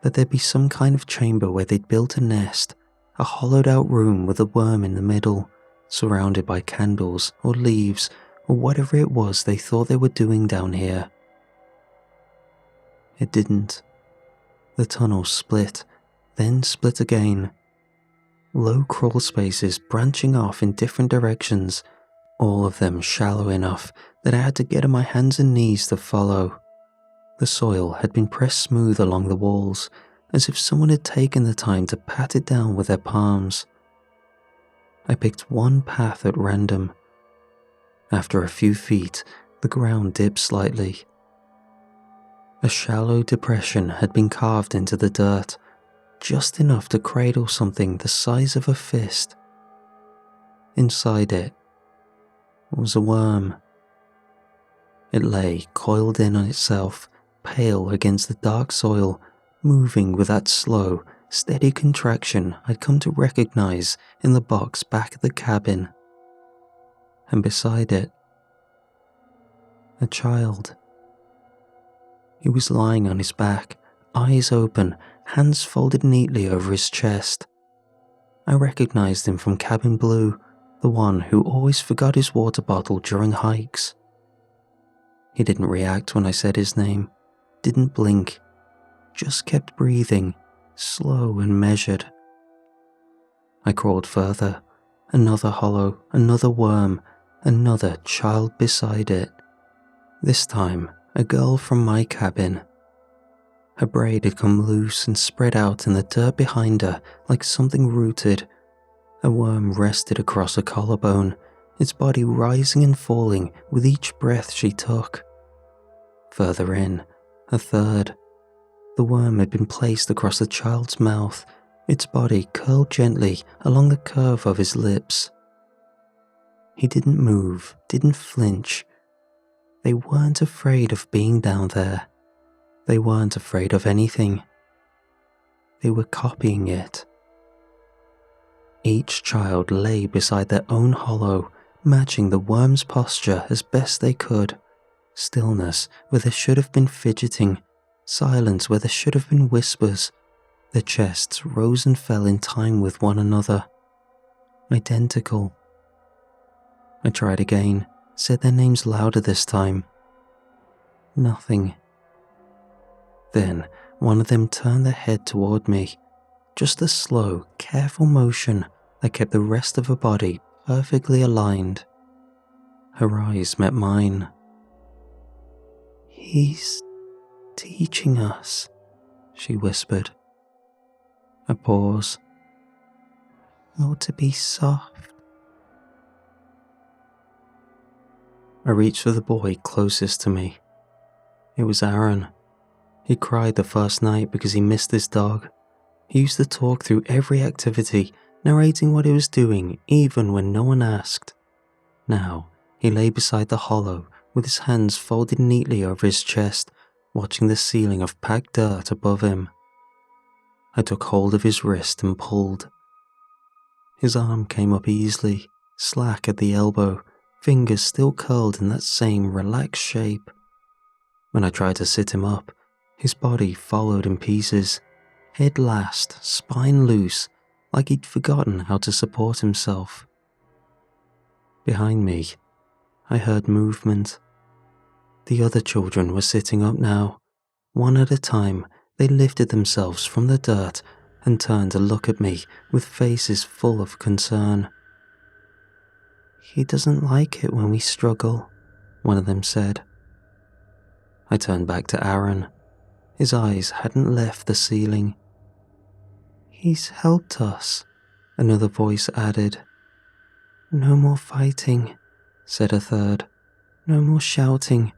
that there'd be some kind of chamber where they'd built a nest, a hollowed out room with a worm in the middle, surrounded by candles or leaves or whatever it was they thought they were doing down here. It didn't. The tunnel split, then split again. Low crawl spaces branching off in different directions, all of them shallow enough that I had to get on my hands and knees to follow. The soil had been pressed smooth along the walls, as if someone had taken the time to pat it down with their palms. I picked one path at random. After a few feet, the ground dipped slightly. A shallow depression had been carved into the dirt, just enough to cradle something the size of a fist. Inside it was a worm. It lay coiled in on itself, pale against the dark soil, moving with that slow, steady contraction I'd come to recognize in the box back at the cabin. And beside it, a child. He was lying on his back, eyes open, hands folded neatly over his chest. I recognized him from Cabin Blue, the one who always forgot his water bottle during hikes. He didn't react when I said his name, didn't blink, just kept breathing, slow and measured. I crawled further, another hollow, another worm, another child beside it. This time, a girl from my cabin. Her braid had come loose and spread out in the dirt behind her like something rooted. A worm rested across her collarbone, its body rising and falling with each breath she took. Further in, a third. The worm had been placed across the child's mouth, its body curled gently along the curve of his lips. He didn't move, didn't flinch. They weren't afraid of being down there. They weren't afraid of anything. They were copying it. Each child lay beside their own hollow, matching the worm's posture as best they could. Stillness where there should have been fidgeting, silence where there should have been whispers. Their chests rose and fell in time with one another. Identical. I tried again, said their names louder this time. Nothing. Then one of them turned their head toward me, just a slow, careful motion that kept the rest of her body perfectly aligned. Her eyes met mine. "He's teaching us," she whispered. A pause. "How to be soft." I reached for the boy closest to me. It was Aaron. He cried the first night because he missed his dog. He used to talk through every activity, narrating what he was doing even when no one asked. Now, he lay beside the hollow with his hands folded neatly over his chest, watching the ceiling of packed dirt above him. I took hold of his wrist and pulled. His arm came up easily, slack at the elbow, fingers still curled in that same relaxed shape. When I tried to sit him up, his body followed in pieces, head last, spine loose, like he'd forgotten how to support himself. Behind me, I heard movement. The other children were sitting up now. One at a time, they lifted themselves from the dirt and turned to look at me with faces full of concern. "He doesn't like it when we struggle," one of them said. I turned back to Aaron. His eyes hadn't left the ceiling. "He's helped us," another voice added. "No more fighting," said a third. "No more shouting.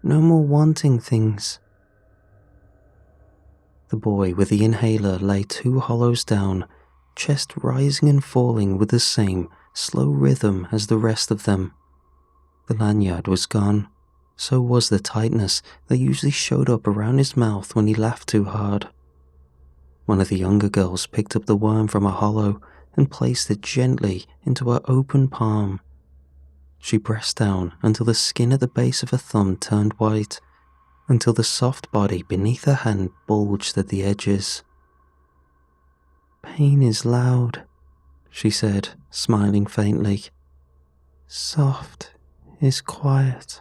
No more wanting things." The boy with the inhaler lay 2 hollows down, chest rising and falling with the same slow rhythm as the rest of them. The lanyard was gone. So was the tightness that usually showed up around his mouth when he laughed too hard. One of the younger girls picked up the worm from a hollow and placed it gently into her open palm. She pressed down until the skin at the base of her thumb turned white, until the soft body beneath her hand bulged at the edges. "Pain is loud," she said, smiling faintly. "Soft is quiet."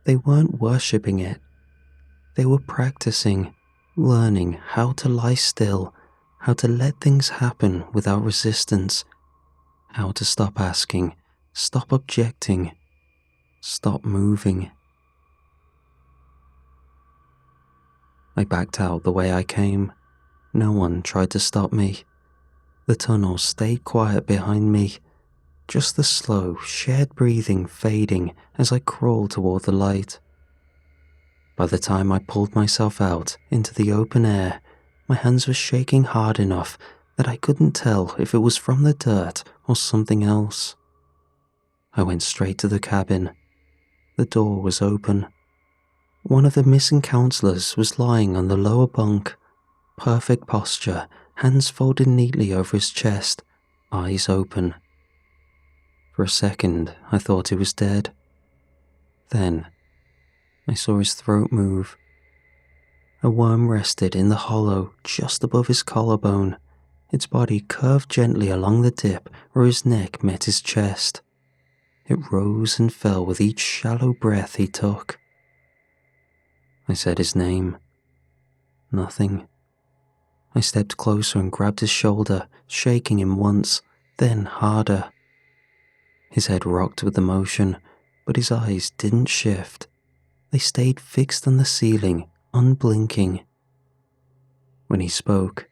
They weren't worshipping it. They were practicing, learning how to lie still, how to let things happen without resistance, how to stop asking, stop objecting, stop moving. I backed out the way I came. No one tried to stop me. The tunnel stayed quiet behind me, just the slow, shared breathing fading as I crawled toward the light. By the time I pulled myself out into the open air, my hands were shaking hard enough that I couldn't tell if it was from the dirt or something else. I went straight to the cabin. The door was open. One of the missing counselors was lying on the lower bunk, perfect posture, hands folded neatly over his chest, eyes open. For a second, I thought he was dead. Then, I saw his throat move. A worm rested in the hollow just above his collarbone, its body curved gently along the dip where his neck met his chest. It rose and fell with each shallow breath he took. I said his name. Nothing. I stepped closer and grabbed his shoulder, shaking him once, then harder. His head rocked with the motion, but his eyes didn't shift. They stayed fixed on the ceiling, unblinking. When he spoke,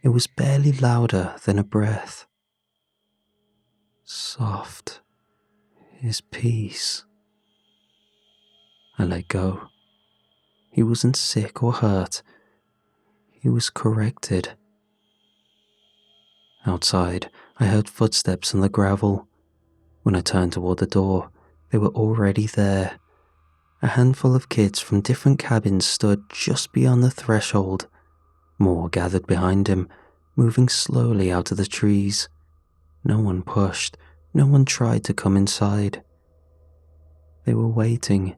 it was barely louder than a breath. Soft is peace. I let go. He wasn't sick or hurt. He was corrected. Outside, I heard footsteps on the gravel. When I turned toward the door, they were already there. A handful of kids from different cabins stood just beyond the threshold. More gathered behind him, moving slowly out of the trees. No one pushed, no one tried to come inside. They were waiting.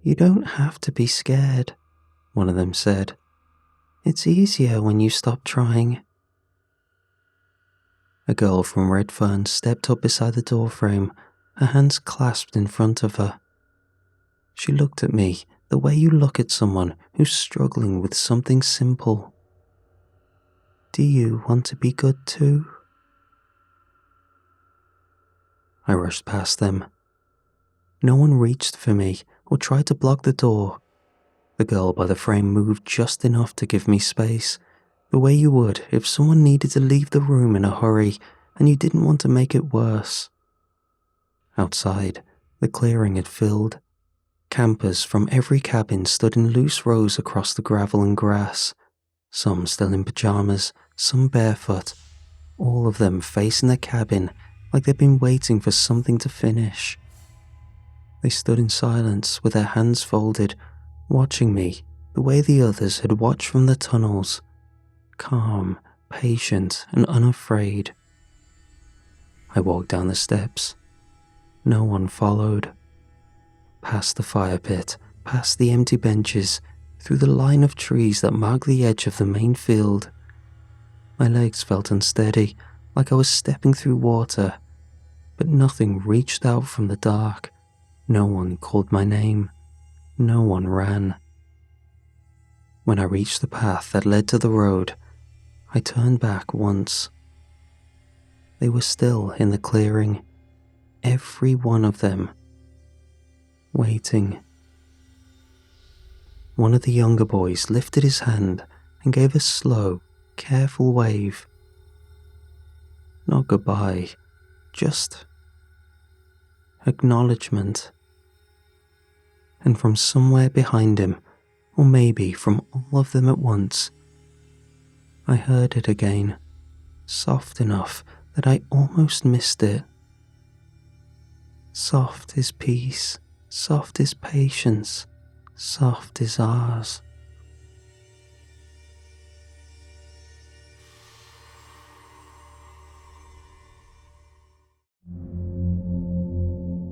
"You don't have to be scared," one of them said. "It's easier when you stop trying." A girl from Redfern stepped up beside the doorframe, her hands clasped in front of her. She looked at me the way you look at someone who's struggling with something simple. "Do you want to be good too?" I rushed past them. No one reached for me or tried to block the door. The girl by the frame moved just enough to give me space, the way you would if someone needed to leave the room in a hurry and you didn't want to make it worse. Outside, the clearing had filled. Campers from every cabin stood in loose rows across the gravel and grass, some still in pajamas, some barefoot, all of them facing the cabin like they'd been waiting for something to finish. They stood in silence with their hands folded, watching me the way the others had watched from the tunnels, calm, patient, and unafraid. I walked down the steps. No one followed. Past the fire pit, past the empty benches, through the line of trees that marked the edge of the main field. My legs felt unsteady, like I was stepping through water, but nothing reached out from the dark. No one called my name. No one ran. When I reached the path that led to the road, I turned back once. They were still in the clearing, every one of them, waiting. One of the younger boys lifted his hand and gave a slow, careful wave. Not goodbye, just acknowledgement. And from somewhere behind him, or maybe from all of them at once, I heard it again, soft enough that I almost missed it. Soft is peace, soft is patience, soft is ours.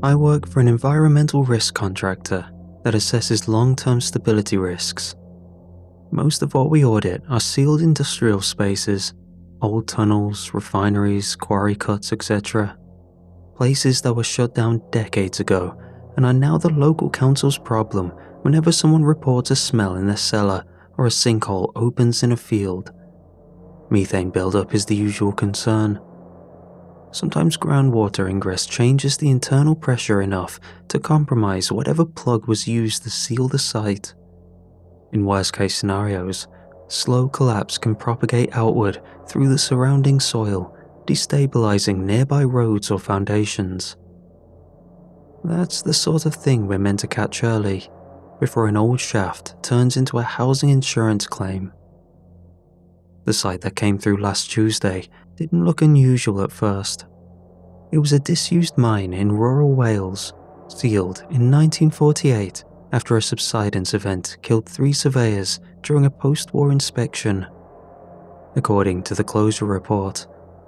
I work for an environmental risk contractor that assesses long-term stability risks. Most of what we audit are sealed industrial spaces, old tunnels, refineries, quarry cuts, etc. Places that were shut down decades ago and are now the local council's problem whenever someone reports a smell in their cellar or a sinkhole opens in a field. Methane buildup is the usual concern. Sometimes groundwater ingress changes the internal pressure enough to compromise whatever plug was used to seal the site. In worst-case scenarios, slow collapse can propagate outward through the surrounding soil, destabilizing nearby roads or foundations. That's the sort of thing we're meant to catch early, before an old shaft turns into a housing insurance claim. The site that came through last Tuesday didn't look unusual at first. It was a disused mine in rural Wales, sealed in 1948 after a subsidence event killed 3 surveyors during a post-war inspection. According to the closure report,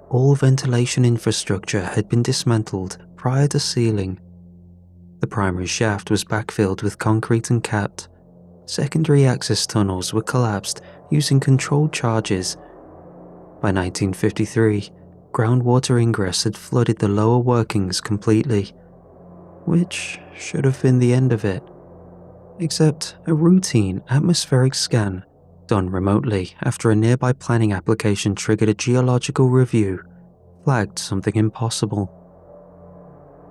all ventilation infrastructure had been dismantled prior to sealing. The primary shaft was backfilled with concrete and capped. Secondary access tunnels were collapsed using controlled charges. By 1953, groundwater ingress had flooded the lower workings completely, which should have been the end of it. Except a routine atmospheric scan, done remotely after a nearby planning application triggered a geological review, flagged something impossible.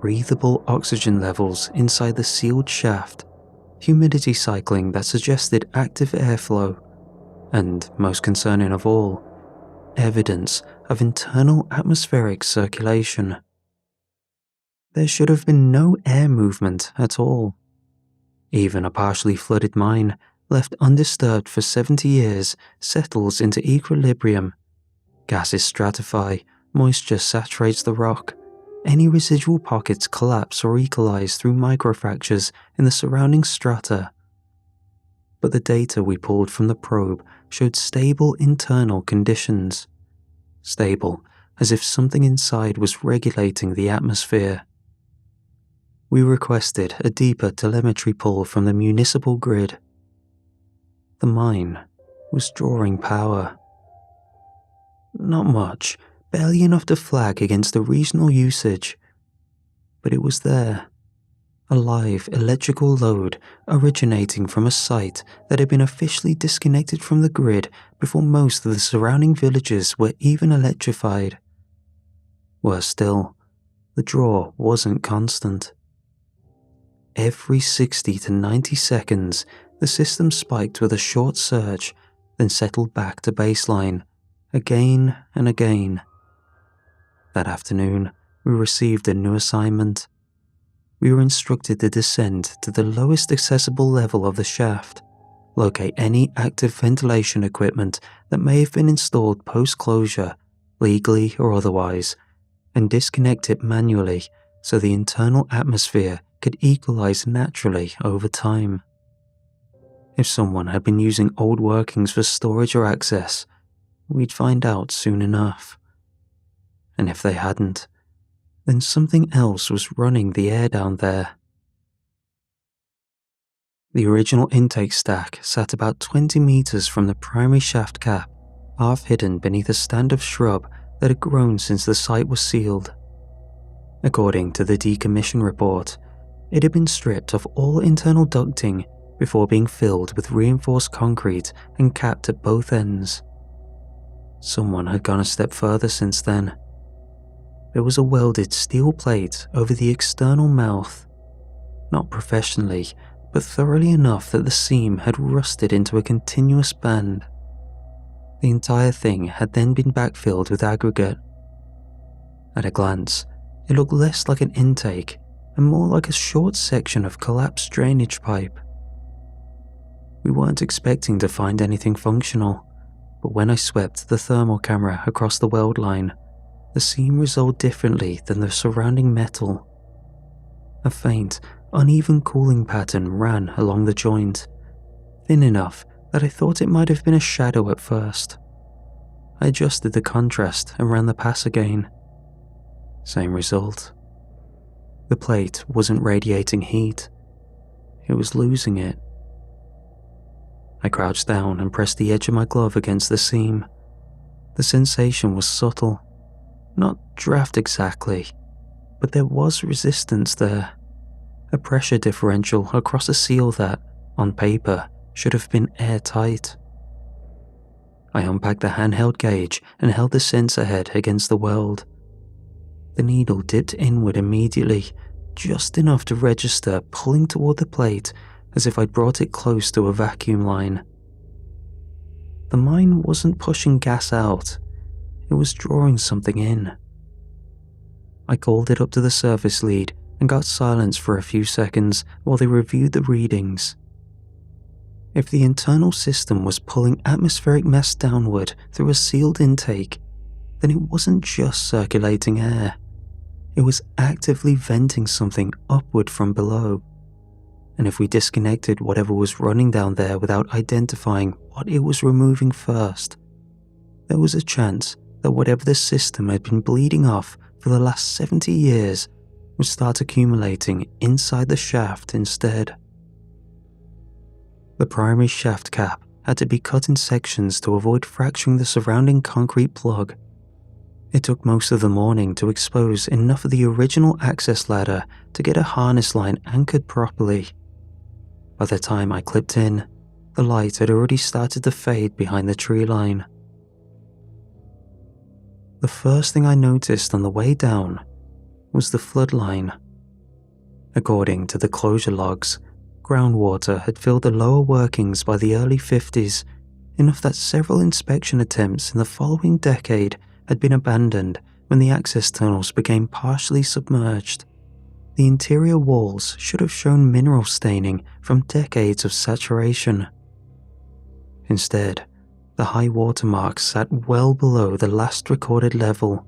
breathable oxygen levels inside the sealed shaft, humidity cycling that suggested active airflow, and, most concerning of all, evidence of internal atmospheric circulation. There should have been no air movement at all. Even a partially flooded mine, left undisturbed for 70 years, settles into equilibrium. Gases stratify, moisture saturates the rock. Any residual pockets collapse or equalize through microfractures in the surrounding strata. But the data we pulled from the probe showed stable internal conditions. Stable, as if something inside was regulating the atmosphere. We requested a deeper telemetry pull from the municipal grid. The mine was drawing power. Not much, barely enough to flag against the regional usage. But it was there. A live electrical load originating from a site that had been officially disconnected from the grid before most of the surrounding villages were even electrified. Worse still, the draw wasn't constant. Every 60 to 90 seconds, the system spiked with a short surge, then settled back to baseline, again and again. That afternoon, we received a new assignment. We were instructed to descend to the lowest accessible level of the shaft, locate any active ventilation equipment that may have been installed post-closure, legally or otherwise, and disconnect it manually so the internal atmosphere could equalize naturally over time. If someone had been using old workings for storage or access, we'd find out soon enough. And if they hadn't, then something else was running the air down there. The original intake stack sat about 20 meters from the primary shaft cap, half hidden beneath a stand of shrub that had grown since the site was sealed. According to the decommission report, it had been stripped of all internal ducting before being filled with reinforced concrete and capped at both ends. Someone had gone a step further since then. There was a welded steel plate over the external mouth, not professionally, but thoroughly enough that the seam had rusted into a continuous band. The entire thing had then been backfilled with aggregate. At a glance, it looked less like an intake and more like a short section of collapsed drainage pipe. We weren't expecting to find anything functional, but when I swept the thermal camera across the weld line, the seam resolved differently than the surrounding metal. A faint, uneven cooling pattern ran along the joint, thin enough that I thought it might have been a shadow at first. I adjusted the contrast and ran the pass again. Same result. The plate wasn't radiating heat. It was losing it. I crouched down and pressed the edge of my glove against the seam. The sensation was subtle. Not draft exactly, but there was resistance there. A pressure differential across a seal that, on paper, should have been airtight. I unpacked the handheld gauge and held the sensor head against the weld. The needle dipped inward immediately, just enough to register pulling toward the plate as if I'd brought it close to a vacuum line. The mine wasn't pushing gas out, it was drawing something in. I called it up to the service lead and got silence for a few seconds while they reviewed the readings. If the internal system was pulling atmospheric mass downward through a sealed intake, then it wasn't just circulating air. It was actively venting something upward from below. And if we disconnected whatever was running down there without identifying what it was removing first, there was a chance that whatever the system had been bleeding off for the last 70 years would start accumulating inside the shaft instead. The primary shaft cap had to be cut in sections to avoid fracturing the surrounding concrete plug. It took most of the morning to expose enough of the original access ladder to get a harness line anchored properly. By the time I clipped in, the light had already started to fade behind the tree line. The first thing I noticed on the way down was the flood line According to the closure logs, groundwater had filled the lower workings by the early 50s, enough that several inspection attempts in the following decade had been abandoned when the access tunnels became partially submerged. The interior walls should have shown mineral staining from decades of saturation. Instead, the high water mark sat well below the last recorded level,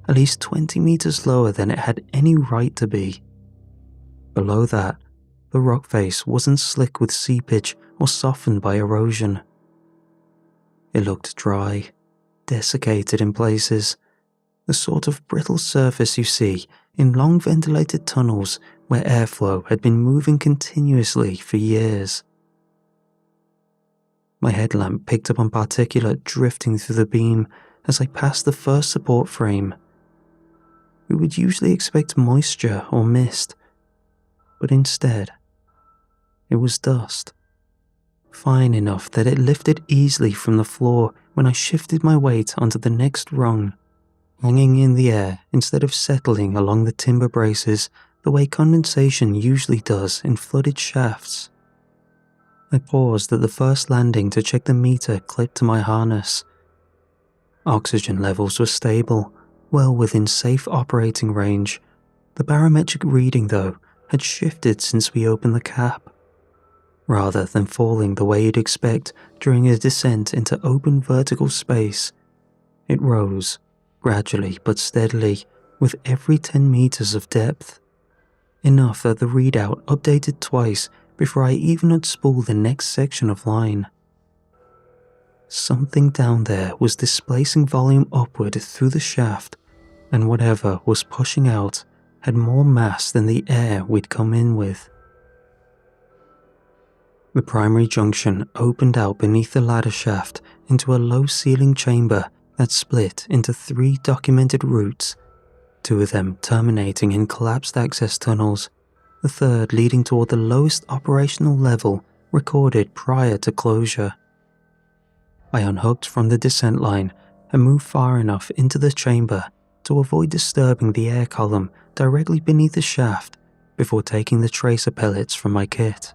at least 20 meters lower than it had any right to be. Below that, the rock face wasn't slick with seepage or softened by erosion. It looked dry, desiccated in places, the sort of brittle surface you see in long ventilated tunnels where airflow had been moving continuously for years. My headlamp picked up on particulate drifting through the beam as I passed the first support frame. We would usually expect moisture or mist, but instead, it was dust. Fine enough that it lifted easily from the floor when I shifted my weight onto the next rung, hanging in the air instead of settling along the timber braces the way condensation usually does in flooded shafts. I paused at the first landing to check the meter clipped to my harness. Oxygen levels were stable, well within safe operating range. The barometric reading, though, had shifted since we opened the cap. Rather than falling the way you'd expect during a descent into open vertical space, it rose, gradually but steadily, with every 10 meters of depth. Enough that the readout updated twice before I even had spooled the next section of line. Something down there was displacing volume upward through the shaft, and whatever was pushing out had more mass than the air we'd come in with. The primary junction opened out beneath the ladder shaft into a low-ceiling chamber that split into 3 documented routes, 2 of them terminating in collapsed access tunnels, the third leading toward the lowest operational level recorded prior to closure. I unhooked from the descent line and moved far enough into the chamber to avoid disturbing the air column directly beneath the shaft before taking the tracer pellets from my kit.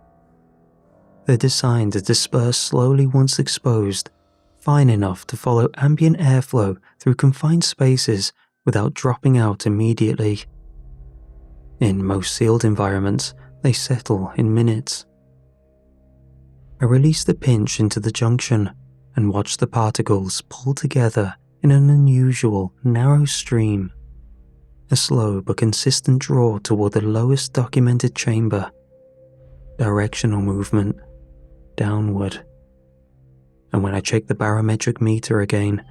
They're designed to disperse slowly once exposed, fine enough to follow ambient airflow through confined spaces without dropping out immediately. In most sealed environments, they settle in minutes. I released the pinch into the junction and watched the particles pull together in an unusual, narrow stream. A slow but consistent draw toward the lowest documented chamber. Directional movement, downward. And when I checked the barometric meter again,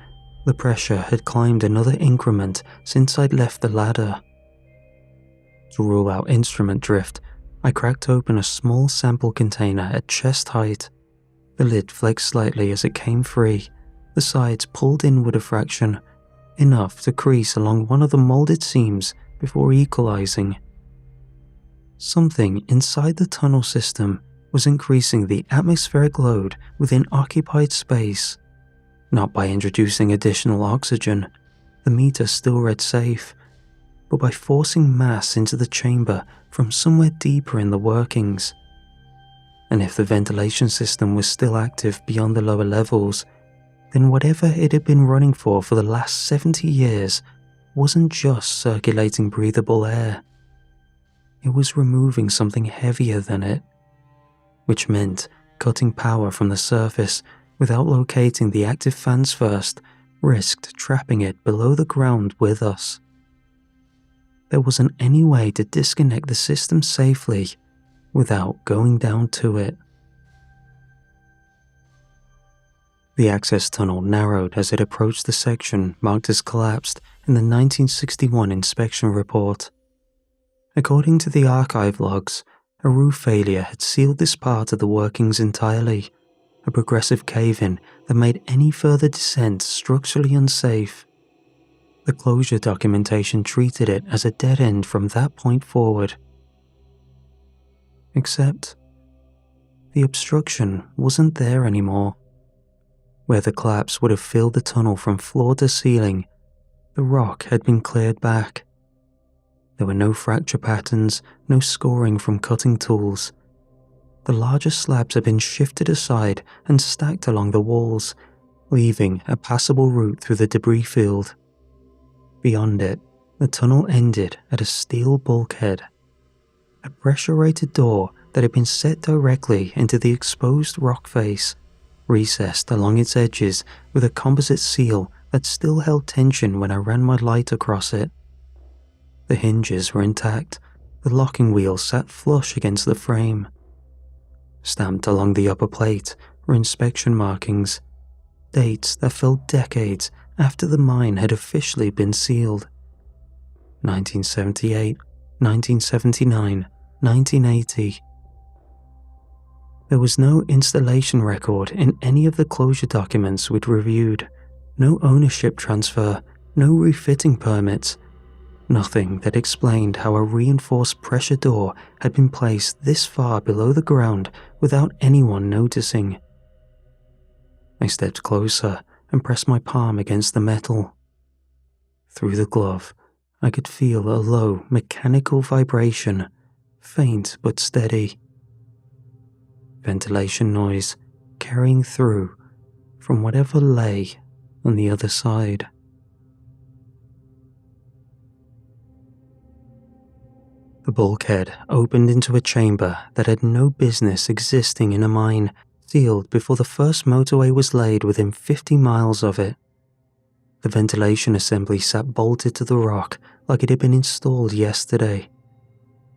the pressure had climbed another increment since I'd left the ladder. To rule out instrument drift, I cracked open a small sample container at chest height. The lid flexed slightly as it came free, the sides pulled inward a fraction, enough to crease along one of the molded seams before equalizing. Something inside the tunnel system was increasing the atmospheric load within occupied space. Not by introducing additional oxygen, the meter still read safe, but by forcing mass into the chamber from somewhere deeper in the workings. And if the ventilation system was still active beyond the lower levels, then whatever it had been running for the last 70 years wasn't just circulating breathable air. It was removing something heavier than it, which meant cutting power from the surface without locating the active fans first risked trapping it below the ground with us. There wasn't any way to disconnect the system safely without going down to it. The access tunnel narrowed as it approached the section marked as collapsed in the 1961 inspection report. According to the archive logs, a roof failure had sealed this part of the workings entirely, a progressive cave-in that made any further descent structurally unsafe. The closure documentation treated it as a dead end from that point forward. Except, the obstruction wasn't there anymore. Where the collapse would have filled the tunnel from floor to ceiling, the rock had been cleared back. There were no fracture patterns, no scoring from cutting tools. The larger slabs had been shifted aside and stacked along the walls, leaving a passable route through the debris field. Beyond it, the tunnel ended at a steel bulkhead. A pressure-rated door that had been set directly into the exposed rock face, recessed along its edges with a composite seal that still held tension when I ran my light across it. The hinges were intact, the locking wheel sat flush against the frame. Stamped along the upper plate were inspection markings, dates that fell decades after the mine had officially been sealed. 1978, 1979, 1980. There was no installation record in any of the closure documents we'd reviewed, no ownership transfer, no refitting permits, nothing that explained how a reinforced pressure door had been placed this far below the ground without anyone noticing. I stepped closer and pressed my palm against the metal. Through the glove, I could feel a low, mechanical vibration, faint but steady. Ventilation noise carrying through from whatever lay on the other side. The bulkhead opened into a chamber that had no business existing in a mine, sealed before the first motorway was laid within 50 miles of it. The ventilation assembly sat bolted to the rock like it had been installed yesterday.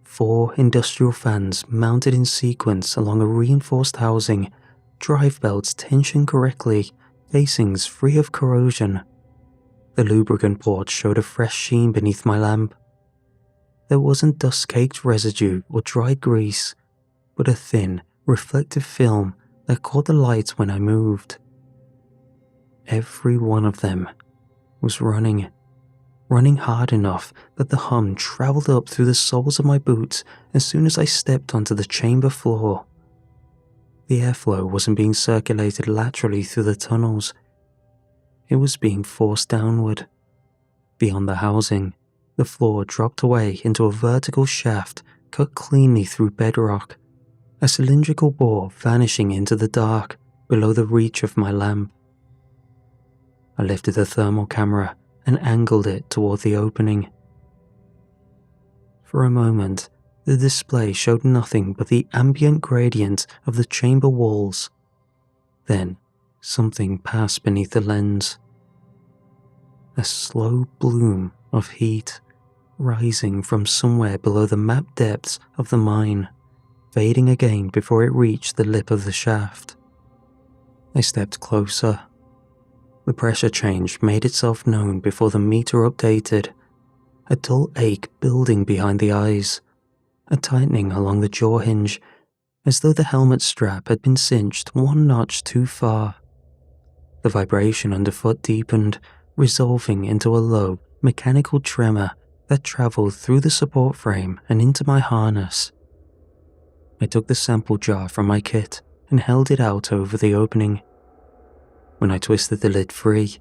4 industrial fans mounted in sequence along a reinforced housing, drive belts tensioned correctly, casings free of corrosion. The lubricant port showed a fresh sheen beneath my lamp. There wasn't dust-caked residue or dried grease, but a thin, reflective film that caught the light when I moved. Every one of them was running hard enough that the hum traveled up through the soles of my boots as soon as I stepped onto the chamber floor. The airflow wasn't being circulated laterally through the tunnels. It was being forced downward. Beyond the housing, the floor dropped away into a vertical shaft cut cleanly through bedrock, a cylindrical bore vanishing into the dark below the reach of my lamp. I lifted the thermal camera and angled it toward the opening. For a moment, the display showed nothing but the ambient gradient of the chamber walls. Then, something passed beneath the lens. A slow bloom of heat, rising from somewhere below the map depths of the mine, fading again before it reached the lip of the shaft. I stepped closer. The pressure change made itself known before the meter updated, a dull ache building behind the eyes, a tightening along the jaw hinge, as though the helmet strap had been cinched 1 notch too far. The vibration underfoot deepened, resolving into a low, mechanical tremor that traveled through the support frame and into my harness. I took the sample jar from my kit and held it out over the opening. When I twisted the lid free,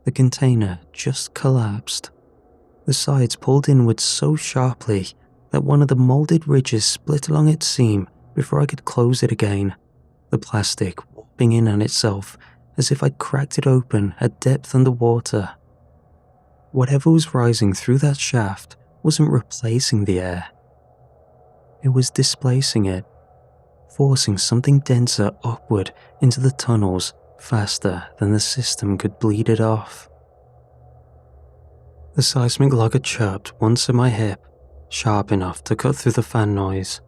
the container just collapsed. The sides pulled inward so sharply that one of the molded ridges split along its seam before I could close it again, the plastic warping in on itself as if I'd cracked it open at depth underwater. Whatever was rising through that shaft wasn't replacing the air. It was displacing it, forcing something denser upward into the tunnels faster than the system could bleed it off. The seismic logger chirped once at my hip, sharp enough to cut through the fan noise.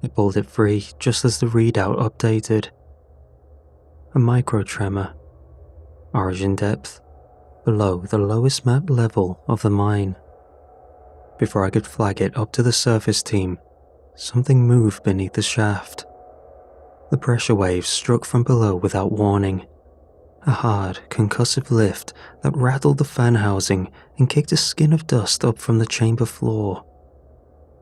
I pulled it free just as the readout updated. A micro tremor. Origin depth below the lowest map level of the mine. Before I could flag it up to the surface team, something moved beneath the shaft. The pressure waves struck from below without warning. A hard, concussive lift that rattled the fan housing and kicked a skin of dust up from the chamber floor.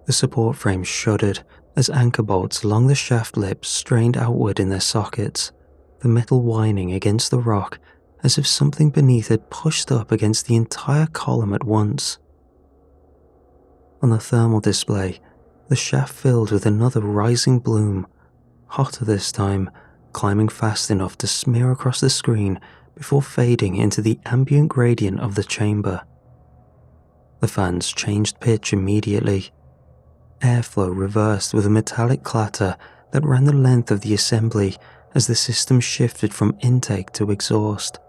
The support frame shuddered as anchor bolts along the shaft lips strained outward in their sockets, the metal whining against the rock as if something beneath had pushed up against the entire column at once. On the thermal display, the shaft filled with another rising bloom, hotter this time, climbing fast enough to smear across the screen before fading into the ambient gradient of the chamber. The fans changed pitch immediately. Airflow reversed with a metallic clatter that ran the length of the assembly as the system shifted from intake to exhaust.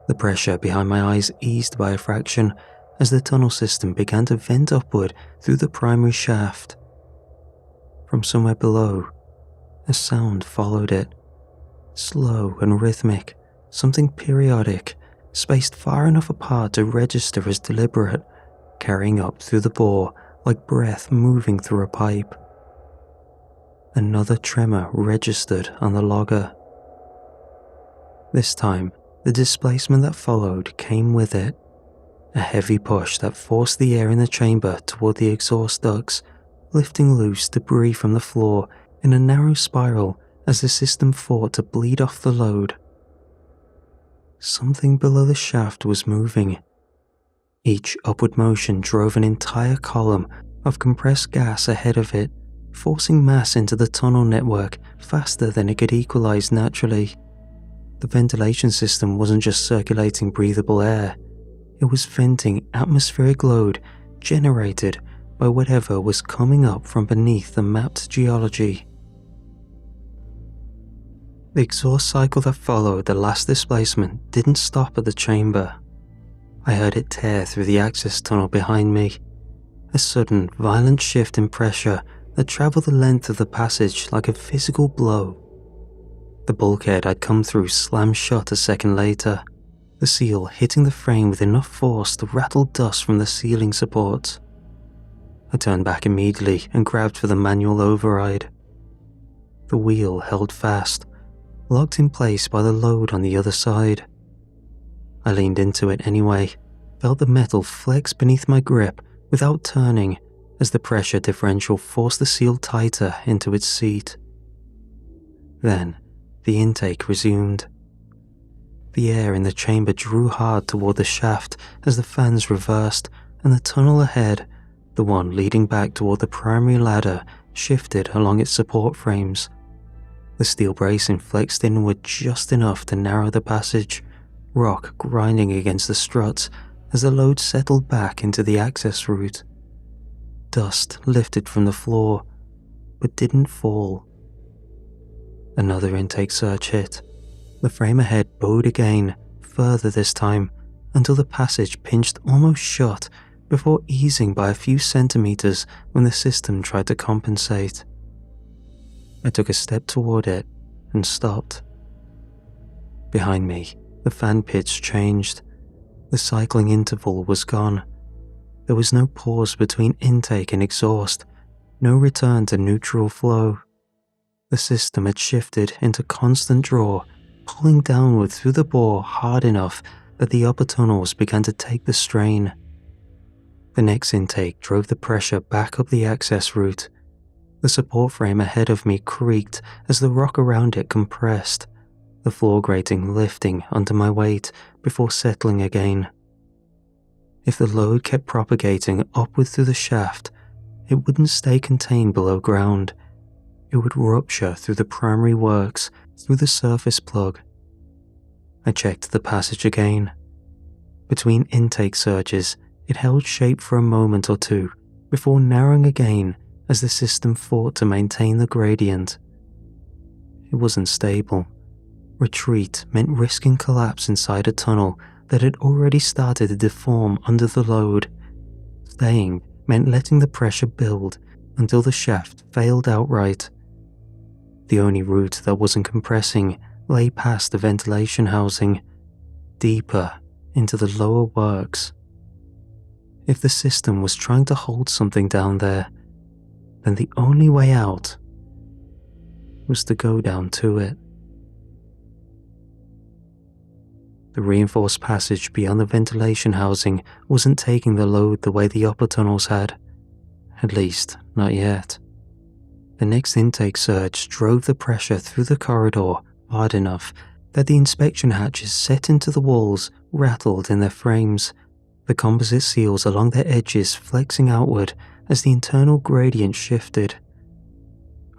The pressure behind my eyes eased by a fraction as the tunnel system began to vent upward through the primary shaft. From somewhere below, a sound followed it. Slow and rhythmic, something periodic, spaced far enough apart to register as deliberate, carrying up through the bore like breath moving through a pipe. Another tremor registered on the logger. This time, the displacement that followed came with it. A heavy push that forced the air in the chamber toward the exhaust ducts, lifting loose debris from the floor in a narrow spiral as the system fought to bleed off the load. Something below the shaft was moving. Each upward motion drove an entire column of compressed gas ahead of it, forcing mass into the tunnel network faster than it could equalize naturally. The ventilation system wasn't just circulating breathable air, it was venting atmospheric load generated by whatever was coming up from beneath the mapped geology. The exhaust cycle that followed the last displacement didn't stop at the chamber. I heard it tear through the access tunnel behind me, a sudden, violent shift in pressure that traveled the length of the passage like a physical blow. The bulkhead I'd come through slammed shut a second later, the seal hitting the frame with enough force to rattle dust from the ceiling supports. I turned back immediately and grabbed for the manual override. The wheel held fast, locked in place by the load on the other side. I leaned into it anyway, felt the metal flex beneath my grip without turning as the pressure differential forced the seal tighter into its seat. Then, the intake resumed. The air in the chamber drew hard toward the shaft as the fans reversed and the tunnel ahead, the one leading back toward the primary ladder, shifted along its support frames. The steel bracing flexed inward just enough to narrow the passage, rock grinding against the struts as the load settled back into the access route. Dust lifted from the floor, but didn't fall. Another intake surge hit. The frame ahead bowed again, further this time, until the passage pinched almost shut before easing by a few centimeters when the system tried to compensate. I took a step toward it and stopped. Behind me, the fan pitch changed. The cycling interval was gone. There was no pause between intake and exhaust, no return to neutral flow. The system had shifted into constant draw, pulling downward through the bore hard enough that the upper tunnels began to take the strain. The next intake drove the pressure back up the access route. The support frame ahead of me creaked as the rock around it compressed, the floor grating lifting under my weight before settling again. If the load kept propagating upward through the shaft, it wouldn't stay contained below ground. It would rupture through the primary works, through the surface plug. I checked the passage again. Between intake surges, it held shape for a moment or two before narrowing again as the system fought to maintain the gradient. It wasn't stable. Retreat meant risking collapse inside a tunnel that had already started to deform under the load. Staying meant letting the pressure build until the shaft failed outright. The only route that wasn't compressing lay past the ventilation housing, deeper into the lower works. If the system was trying to hold something down there, then the only way out was to go down to it. The reinforced passage beyond the ventilation housing wasn't taking the load the way the upper tunnels had. At least, not yet. The next intake surge drove the pressure through the corridor hard enough that the inspection hatches set into the walls rattled in their frames, the composite seals along their edges flexing outward as the internal gradient shifted.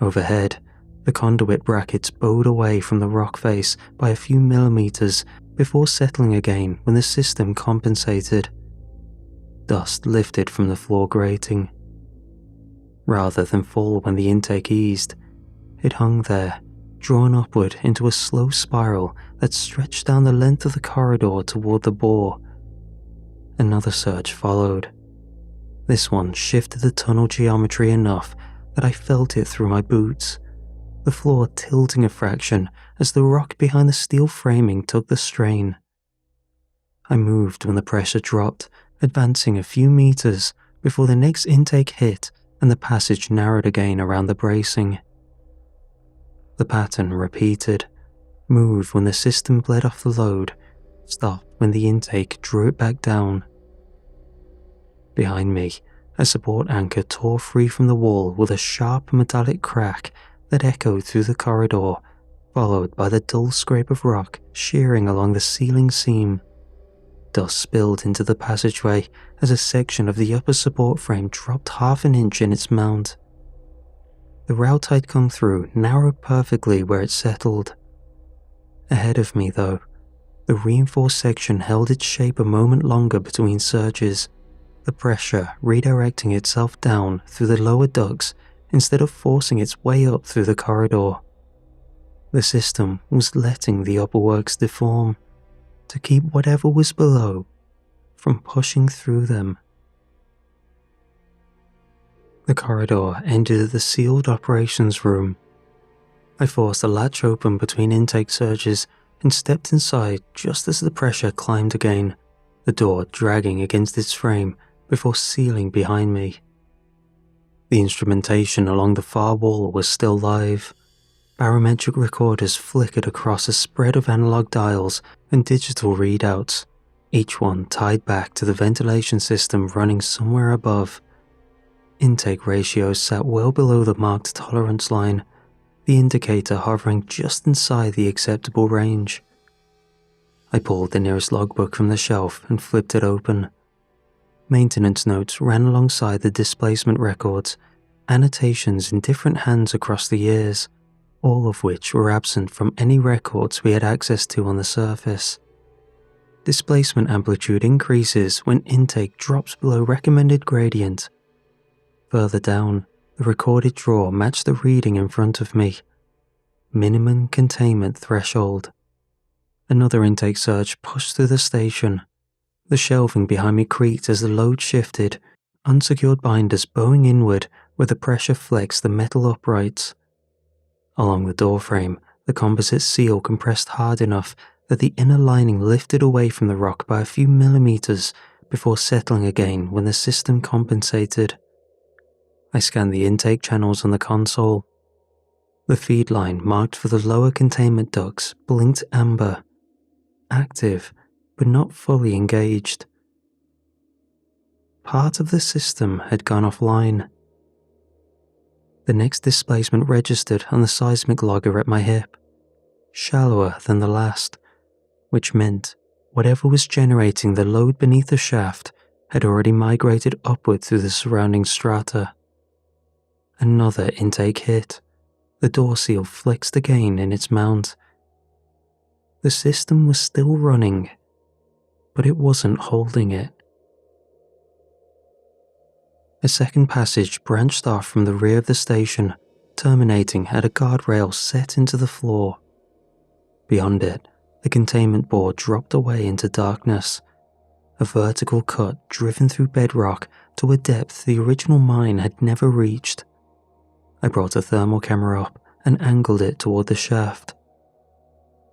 Overhead, the conduit brackets bowed away from the rock face by a few millimeters before settling again when the system compensated. Dust lifted from the floor grating. Rather than fall when the intake eased, it hung there, drawn upward into a slow spiral that stretched down the length of the corridor toward the bore. Another surge followed. This one shifted the tunnel geometry enough that I felt it through my boots, the floor tilting a fraction as the rock behind the steel framing took the strain. I moved when the pressure dropped, advancing a few meters before the next intake hit and the passage narrowed again around the bracing. The pattern repeated, moved when the system bled off the load, stopped when the intake drew it back down. Behind me, a support anchor tore free from the wall with a sharp metallic crack that echoed through the corridor, followed by the dull scrape of rock shearing along the ceiling seam. Dust spilled into the passageway as a section of the upper support frame dropped half an inch in its mount. The route I'd come through narrowed perfectly where it settled. Ahead of me, though, the reinforced section held its shape a moment longer between surges, the pressure redirecting itself down through the lower ducts instead of forcing its way up through the corridor. The system was letting the upper works deform, to keep whatever was below from pushing through them. The corridor ended at the sealed operations room. I forced the latch open between intake surges and stepped inside just as the pressure climbed again, the door dragging against its frame before sealing behind me. The instrumentation along the far wall was still live. Barometric recorders flickered across a spread of analog dials and digital readouts, each one tied back to the ventilation system running somewhere above. Intake ratios sat well below the marked tolerance line, the indicator hovering just inside the acceptable range. I pulled the nearest logbook from the shelf and flipped it open. Maintenance notes ran alongside the displacement records, annotations in different hands across the years, all of which were absent from any records we had access to on the surface. Displacement amplitude increases when intake drops below recommended gradient. Further down, the recorded draw matched the reading in front of me. Minimum containment threshold. Another intake surge pushed through the station. The shelving behind me creaked as the load shifted, unsecured binders bowing inward where the pressure flexed the metal uprights. Along the doorframe, the composite seal compressed hard enough that the inner lining lifted away from the rock by a few millimeters before settling again when the system compensated. I scanned the intake channels on the console. The feed line marked for the lower containment ducts blinked amber, active but not fully engaged. Part of the system had gone offline. The next displacement registered on the seismic logger at my hip, shallower than the last, which meant whatever was generating the load beneath the shaft had already migrated upward through the surrounding strata. Another intake hit. The door seal flexed again in its mount. The system was still running, but it wasn't holding it. A second passage branched off from the rear of the station, terminating at a guardrail set into the floor. Beyond it, the containment board dropped away into darkness, a vertical cut driven through bedrock to a depth the original mine had never reached. I brought a thermal camera up and angled it toward the shaft.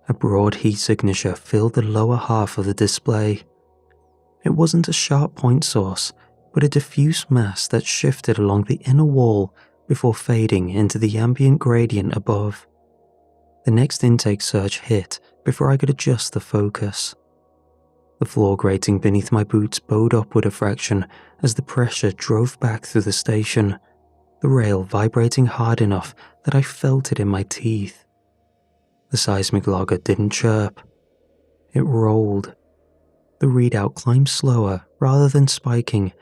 A broad heat signature filled the lower half of the display. It wasn't a sharp point source, but a diffuse mass that shifted along the inner wall before fading into the ambient gradient above. The next intake surge hit before I could adjust the focus. The floor grating beneath my boots bowed upward a fraction as the pressure drove back through the station, the rail vibrating hard enough that I felt it in my teeth. The seismic logger didn't chirp. It rolled. The readout climbed slower rather than spiking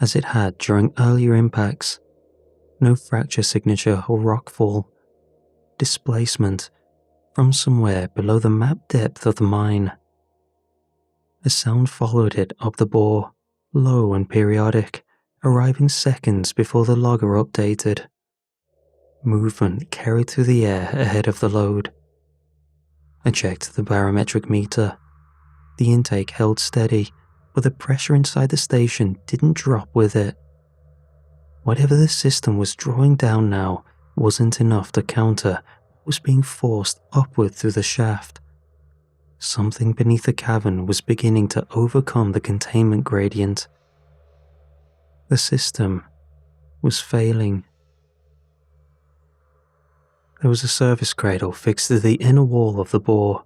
as it had during earlier impacts. No fracture signature or rockfall. Displacement from somewhere below the map depth of the mine. A sound followed it up the bore, low and periodic, arriving seconds before the logger updated. Movement carried through the air ahead of the load. I checked the barometric meter. The intake held steady, but the pressure inside the station didn't drop with it. Whatever the system was drawing down now wasn't enough to counter what was being forced upward through the shaft. Something beneath the cavern was beginning to overcome the containment gradient. The system was failing. There was a service cradle fixed to the inner wall of the bore,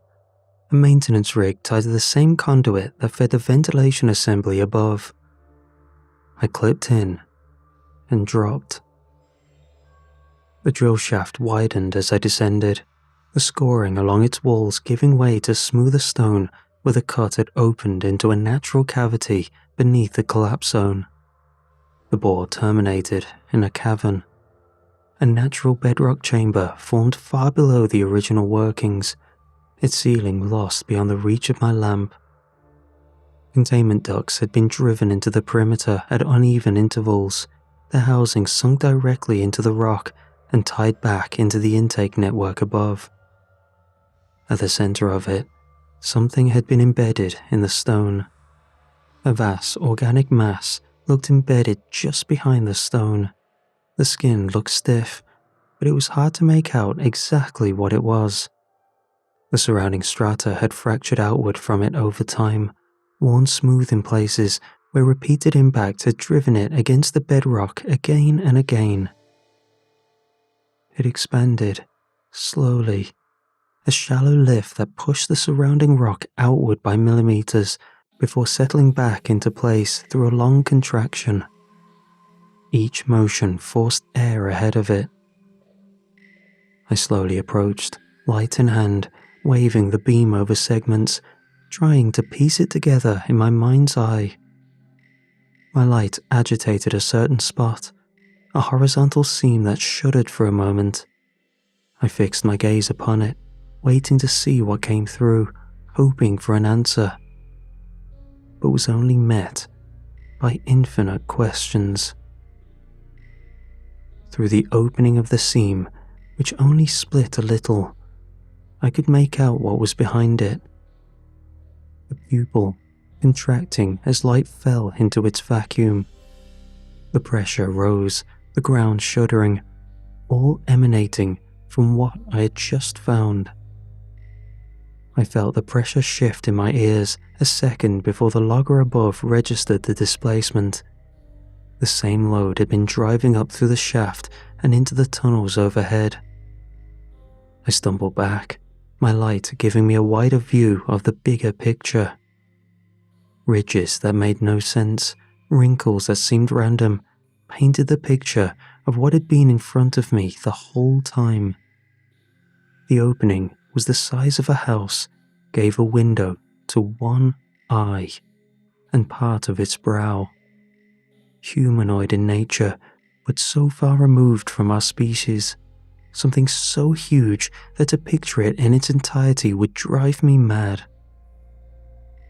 a maintenance rig tied to the same conduit that fed the ventilation assembly above. I clipped in and dropped. The drill shaft widened as I descended, the scoring along its walls giving way to smoother stone where the cut had opened into a natural cavity beneath the collapse zone. The bore terminated in a cavern, a natural bedrock chamber formed far below the original workings, its ceiling lost beyond the reach of my lamp. Containment ducts had been driven into the perimeter at uneven intervals, their housing sunk directly into the rock and tied back into the intake network above. At the center of it, something had been embedded in the stone. A vast organic mass looked embedded just behind the stone. The skin looked stiff, but it was hard to make out exactly what it was. The surrounding strata had fractured outward from it over time, worn smooth in places where repeated impact had driven it against the bedrock again and again. It expanded, slowly, a shallow lift that pushed the surrounding rock outward by millimeters before settling back into place through a long contraction. Each motion forced air ahead of it. I slowly approached, light in hand, waving the beam over segments, trying to piece it together in my mind's eye. My light agitated a certain spot, a horizontal seam that shuddered for a moment. I fixed my gaze upon it, waiting to see what came through, hoping for an answer, but was only met by infinite questions. Through the opening of the seam, which only split a little, I could make out what was behind it. The pupil contracting as light fell into its vacuum. The pressure rose, the ground shuddering, all emanating from what I had just found. I felt the pressure shift in my ears a second before the logger above registered the displacement. The same load had been driving up through the shaft and into the tunnels overhead. I stumbled back, my light giving me a wider view of the bigger picture. Ridges that made no sense, wrinkles that seemed random, painted the picture of what had been in front of me the whole time. The opening was the size of a house, gave a window to one eye and part of its brow. Humanoid in nature, but so far removed from our species, something so huge that to picture it in its entirety would drive me mad.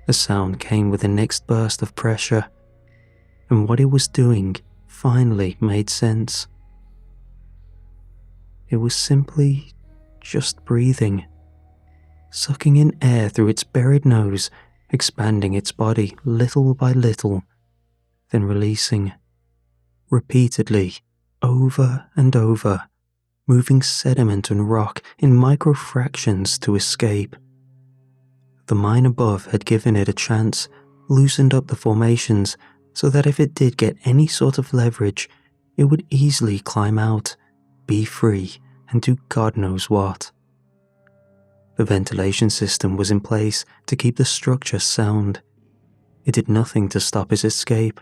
A sound came with the next burst of pressure, and what it was doing finally made sense. It was simply just breathing, sucking in air through its buried nose, expanding its body little by little, then releasing, repeatedly, over and over, moving sediment and rock in microfractions to escape. The mine above had given it a chance, loosened up the formations so that if it did get any sort of leverage, it would easily climb out, be free, and do God knows what. The ventilation system was in place to keep the structure sound. It did nothing to stop its escape,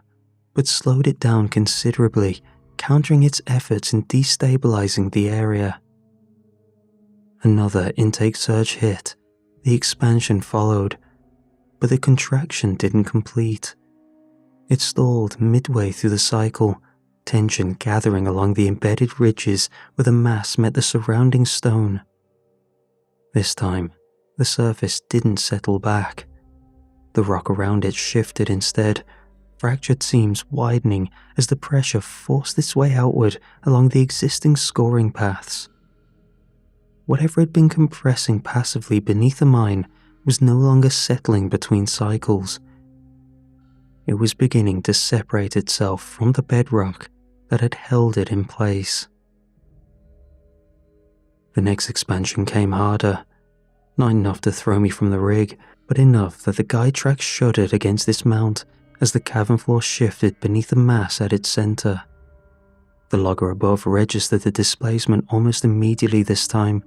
but slowed it down considerably, countering its efforts in destabilizing the area. Another intake surge hit, the expansion followed, but the contraction didn't complete. It stalled midway through the cycle, tension gathering along the embedded ridges where the mass met the surrounding stone. This time, the surface didn't settle back. The rock around it shifted instead, fractured seams widening as the pressure forced its way outward along the existing scoring paths. Whatever had been compressing passively beneath the mine was no longer settling between cycles. It was beginning to separate itself from the bedrock that had held it in place. The next expansion came harder, not enough to throw me from the rig, but enough that the guide track shuddered against this mount as the cavern floor shifted beneath the mass at its center. The logger above registered the displacement almost immediately this time,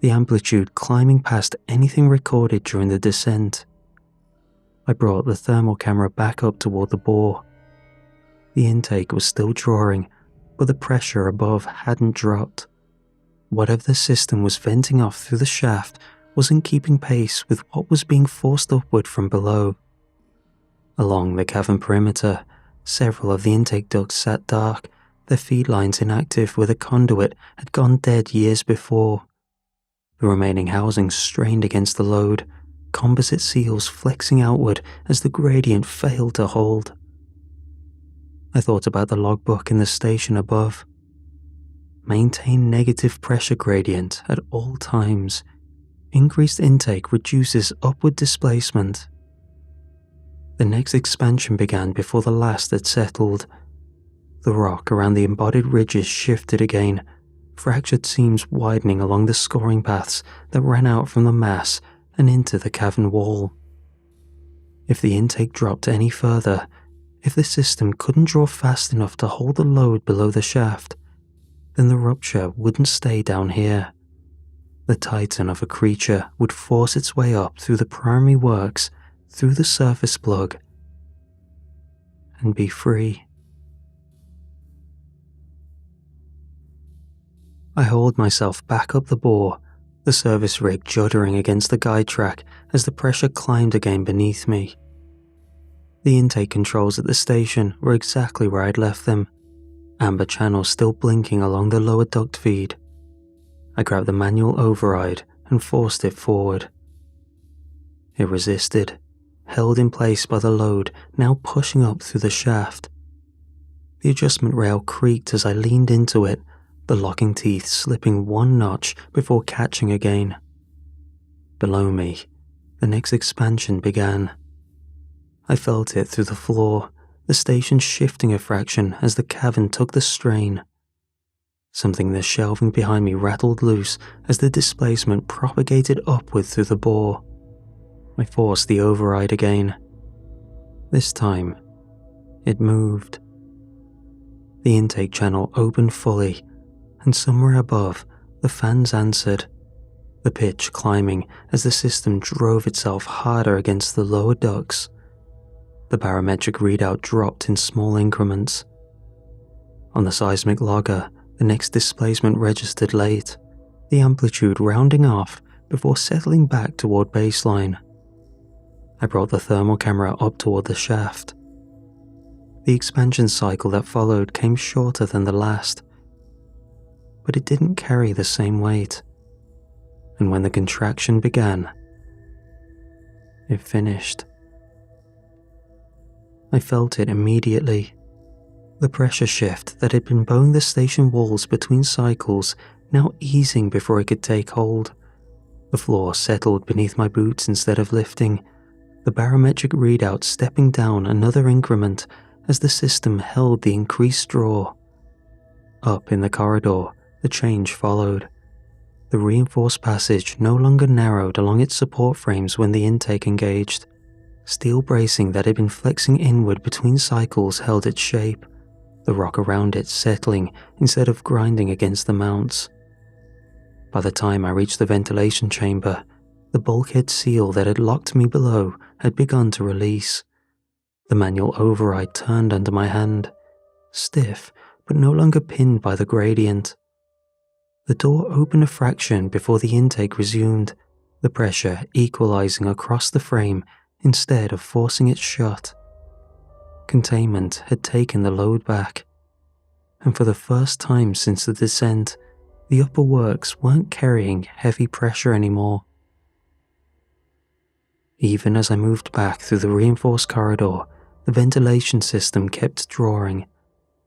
the amplitude climbing past anything recorded during the descent. I brought the thermal camera back up toward the bore. The intake was still drawing, but the pressure above hadn't dropped. Whatever the system was venting off through the shaft wasn't keeping pace with what was being forced upward from below. Along the cavern perimeter, several of the intake ducts sat dark, their feed lines inactive where the conduit had gone dead years before. The remaining housings strained against the load, composite seals flexing outward as the gradient failed to hold. I thought about the logbook in the station above. Maintain negative pressure gradient at all times. Increased intake reduces upward displacement. The next expansion began before the last had settled. The rock around the embodied ridges shifted again, fractured seams widening along the scoring paths that ran out from the mass and into the cavern wall. If the intake dropped any further, if the system couldn't draw fast enough to hold the load below the shaft, then the rupture wouldn't stay down here. The titan of a creature would force its way up through the primary works, through the surface plug, and be free. I hauled myself back up the bore, the service rig juddering against the guide track as the pressure climbed again beneath me. The intake controls at the station were exactly where I'd left them, amber channels still blinking along the lower duct feed. I grabbed the manual override and forced it forward. It resisted, held in place by the load now pushing up through the shaft. The adjustment rail creaked as I leaned into it, the locking teeth slipping one notch before catching again. Below me, the next expansion began. I felt it through the floor, the station shifting a fraction as the cavern took the strain. Something in the shelving behind me rattled loose as the displacement propagated upward through the bore. I forced the override again. This time, it moved. The intake channel opened fully, and somewhere above, the fans answered, the pitch climbing as the system drove itself harder against the lower ducts. The barometric readout dropped in small increments. On the seismic logger, the next displacement registered late, the amplitude rounding off before settling back toward baseline. I brought the thermal camera up toward the shaft. The expansion cycle that followed came shorter than the last, but it didn't carry the same weight. And when the contraction began, it finished. I felt it immediately. The pressure shift that had been bowing the station walls between cycles now easing before it could take hold. The floor settled beneath my boots instead of lifting, the barometric readout stepping down another increment as the system held the increased draw. Up in the corridor, the change followed. The reinforced passage no longer narrowed along its support frames when the intake engaged. Steel bracing that had been flexing inward between cycles held its shape, the rock around it settling instead of grinding against the mounts. By the time I reached the ventilation chamber, the bulkhead seal that had locked me below had begun to release. The manual override turned under my hand, stiff but no longer pinned by the gradient. The door opened a fraction before the intake resumed, the pressure equalizing across the frame instead of forcing it shut. Containment had taken the load back, and for the first time since the descent, the upper works weren't carrying heavy pressure anymore. Even as I moved back through the reinforced corridor, the ventilation system kept drawing,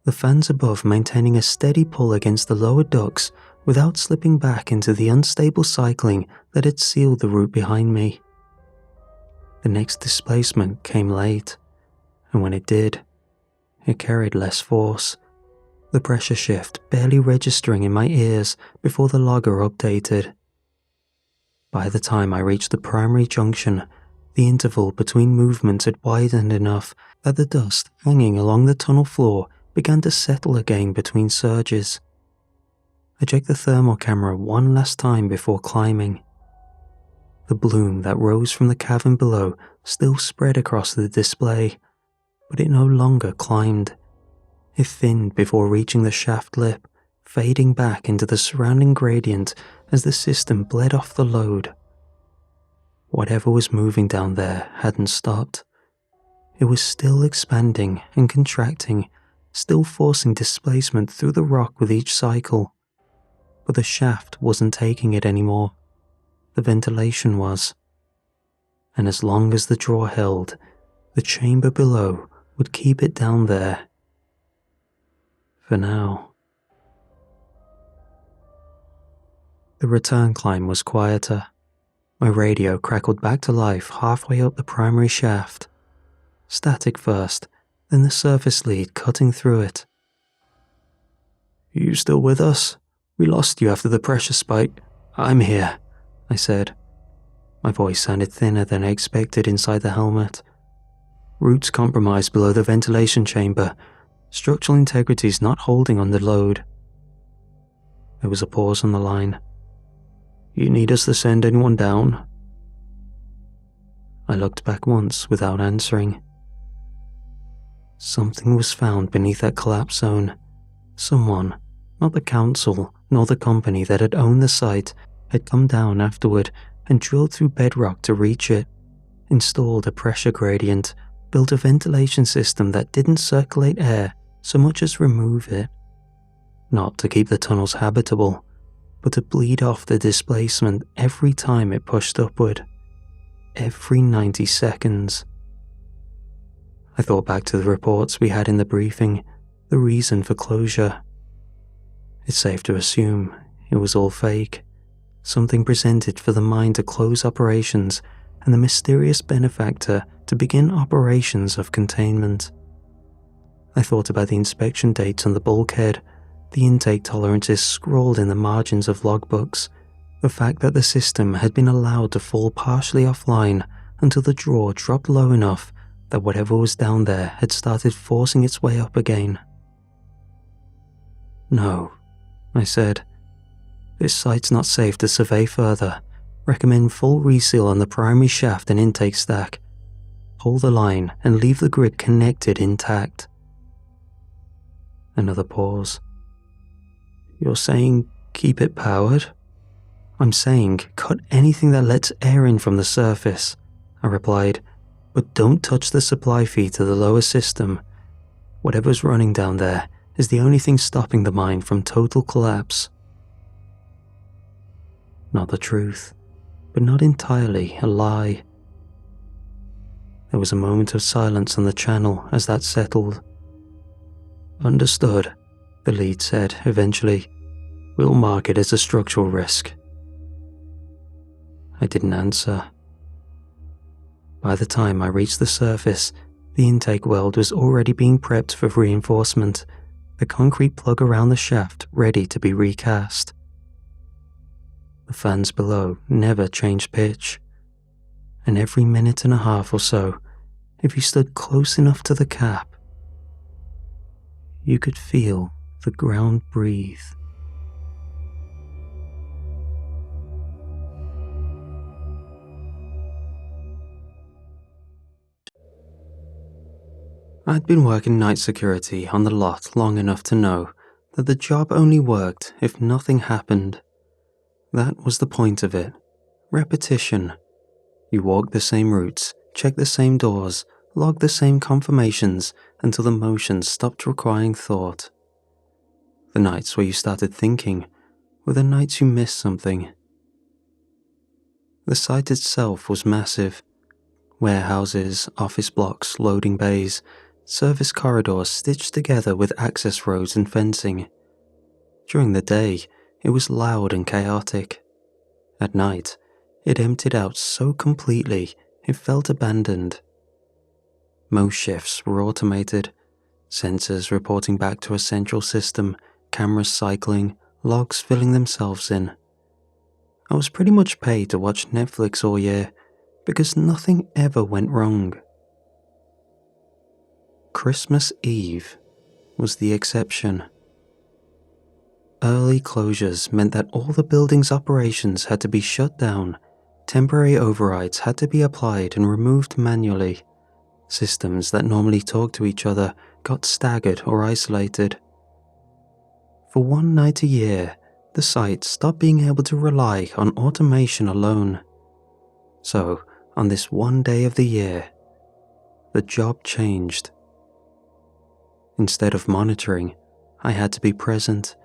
the fans above maintaining a steady pull against the lower ducts without slipping back into the unstable cycling that had sealed the route behind me. The next displacement came late, and when it did, it carried less force, the pressure shift barely registering in my ears before the logger updated. By the time I reached the primary junction, the interval between movements had widened enough that the dust hanging along the tunnel floor began to settle again between surges. I checked the thermal camera one last time before climbing. The bloom that rose from the cavern below still spread across the display, but it no longer climbed. It thinned before reaching the shaft lip, fading back into the surrounding gradient as the system bled off the load. Whatever was moving down there hadn't stopped. It was still expanding and contracting, still forcing displacement through the rock with each cycle. But the shaft wasn't taking it anymore. The ventilation was. And as long as the draw held, the chamber below would keep it down there. For now. The return climb was quieter. My radio crackled back to life halfway up the primary shaft. Static first, then the surface lead cutting through it. "You still with us? We lost you after the pressure spike." "I'm here," I said. My voice sounded thinner than I expected inside the helmet. "Roots compromised below the ventilation chamber. Structural integrity's not holding on the load." There was a pause on the line. "You need us to send anyone down?" I looked back once without answering. Something was found beneath that collapse zone. Someone, not the council nor the company that had owned the site, had come down afterward and drilled through bedrock to reach it, installed a pressure gradient, built a ventilation system that didn't circulate air so much as remove it. Not to keep the tunnels habitable, but to bleed off the displacement every time it pushed upward. Every 90 seconds. I thought back to the reports we had in the briefing, the reason for closure. It's safe to assume it was all fake. Something presented for the mine to close operations and the mysterious benefactor to begin operations of containment. I thought about the inspection dates on the bulkhead, the intake tolerances scrawled in the margins of logbooks, the fact that the system had been allowed to fall partially offline until the draw dropped low enough that whatever was down there had started forcing its way up again. "No," I said. "This site's not safe to survey further. Recommend full reseal on the primary shaft and intake stack. Hold the line and leave the grid connected intact." Another pause. "You're saying keep it powered?" "I'm saying cut anything that lets air in from the surface," I replied, "but don't touch the supply feed to the lower system. Whatever's running down there is the only thing stopping the mine from total collapse." Not the truth, but not entirely a lie. There was a moment of silence on the channel as that settled. "Understood," the lead said eventually. "We'll mark it as a structural risk." I didn't answer. By the time I reached the surface, the intake weld was already being prepped for reinforcement, the concrete plug around the shaft ready to be recast. The fans below never changed pitch, and every minute and a half or so, if you stood close enough to the cap, you could feel the ground breathe. I'd been working night security on the lot long enough to know that the job only worked if nothing happened. That was the point of it. Repetition. You walk the same routes, check the same doors, log the same confirmations until the motions stopped requiring thought. The nights where you started thinking were the nights you missed something. The site itself was massive. Warehouses, office blocks, loading bays, service corridors stitched together with access roads and fencing. During the day, it was loud and chaotic. At night, it emptied out so completely it felt abandoned. Most shifts were automated, sensors reporting back to a central system, cameras cycling, logs filling themselves in. I was pretty much paid to watch Netflix all year because nothing ever went wrong. Christmas Eve was the exception. Early closures meant that all the building's operations had to be shut down, temporary overrides had to be applied and removed manually. Systems that normally talk to each other got staggered or isolated. For one night a year, the site stopped being able to rely on automation alone. So, on this one day of the year, the job changed. Instead of monitoring, I had to be present,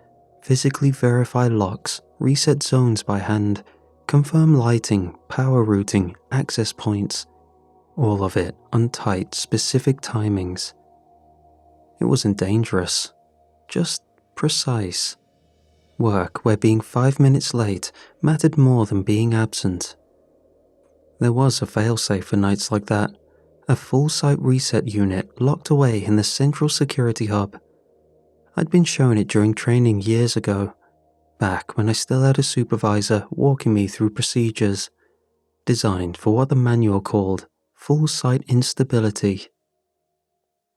physically verify locks, reset zones by hand, confirm lighting, power routing, access points, all of it on tight, specific timings. It wasn't dangerous, just precise. Work where being 5 minutes late mattered more than being absent. There was a failsafe for nights like that, a full site reset unit locked away in the central security hub. I'd been shown it during training years ago, back when I still had a supervisor walking me through procedures, designed for what the manual called full site instability.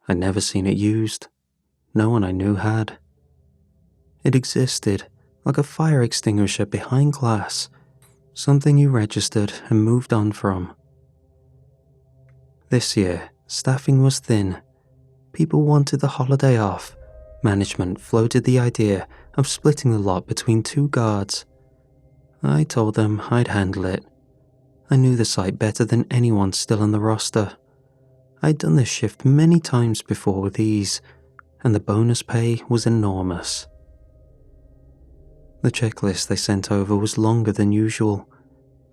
I'd never seen it used. No one I knew had. It existed, like a fire extinguisher behind glass, something you registered and moved on from. This year, staffing was thin. People wanted the holiday off. Management floated the idea of splitting the lot between 2 guards. I told them I'd handle it. I knew the site better than anyone still on the roster. I'd done this shift many times before with ease, and the bonus pay was enormous. The checklist they sent over was longer than usual,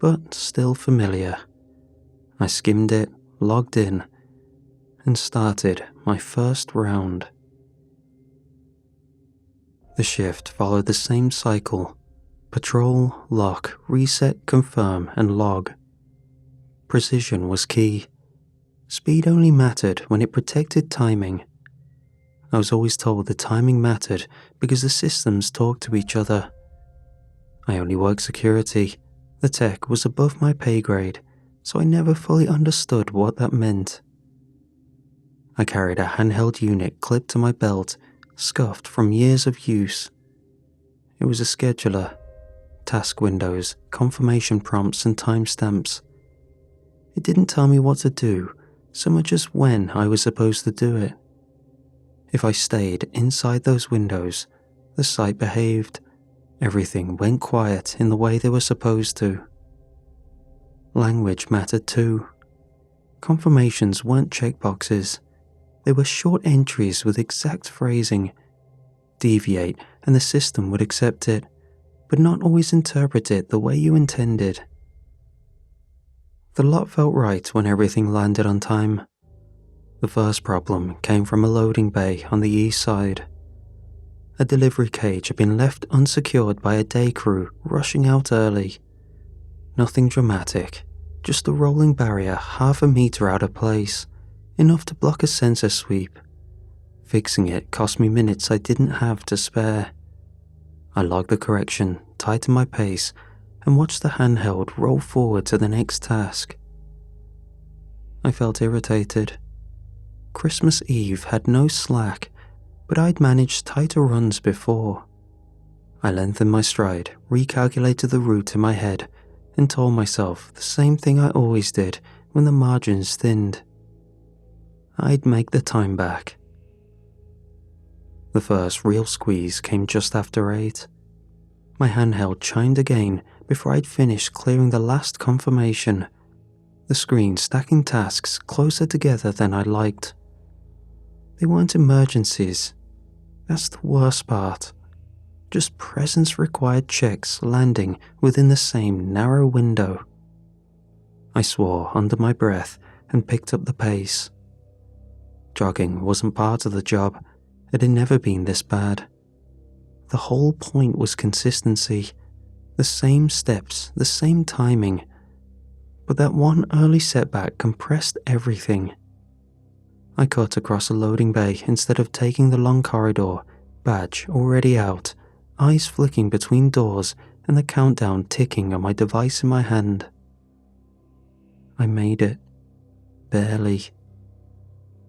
but still familiar. I skimmed it, logged in, and started my first round. The shift followed the same cycle: patrol, lock, reset, confirm, and log. Precision was key. Speed only mattered when it protected timing. I was always told the timing mattered because the systems talked to each other. I only worked security. The tech was above my pay grade, so I never fully understood what that meant. I carried a handheld unit clipped to my belt, scuffed from years of use. It was a scheduler, task windows, confirmation prompts, and timestamps. It didn't tell me what to do, so much as when I was supposed to do it. If I stayed inside those windows, the site behaved. Everything went quiet in the way they were supposed to. Language mattered too. Confirmations weren't checkboxes. They were short entries with exact phrasing. Deviate and the system would accept it, but not always interpret it the way you intended. The lot felt right when everything landed on time. The first problem came from a loading bay on the east side. A delivery cage had been left unsecured by a day crew rushing out early. Nothing dramatic, just a rolling barrier half a meter out of place, enough to block a sensor sweep. Fixing it cost me minutes I didn't have to spare. I logged the correction, tightened my pace, and watched the handheld roll forward to the next task. I felt irritated. Christmas Eve had no slack, but I'd managed tighter runs before. I lengthened my stride, recalculated the route in my head, and told myself the same thing I always did when the margins thinned. I'd make the time back. The first real squeeze came just after 8. My handheld chimed again before I'd finished clearing the last confirmation. the screen stacking tasks closer together than I liked. They weren't emergencies. That's the worst part. Just presence-required checks landing within the same narrow window. I swore under my breath and picked up the pace. Jogging wasn't part of the job. It had never been this bad. The whole point was consistency. The same steps, the same timing. But that one early setback compressed everything. I cut across a loading bay instead of taking the long corridor, badge already out, eyes flicking between doors and the countdown ticking on my device in my hand. I made it. Barely.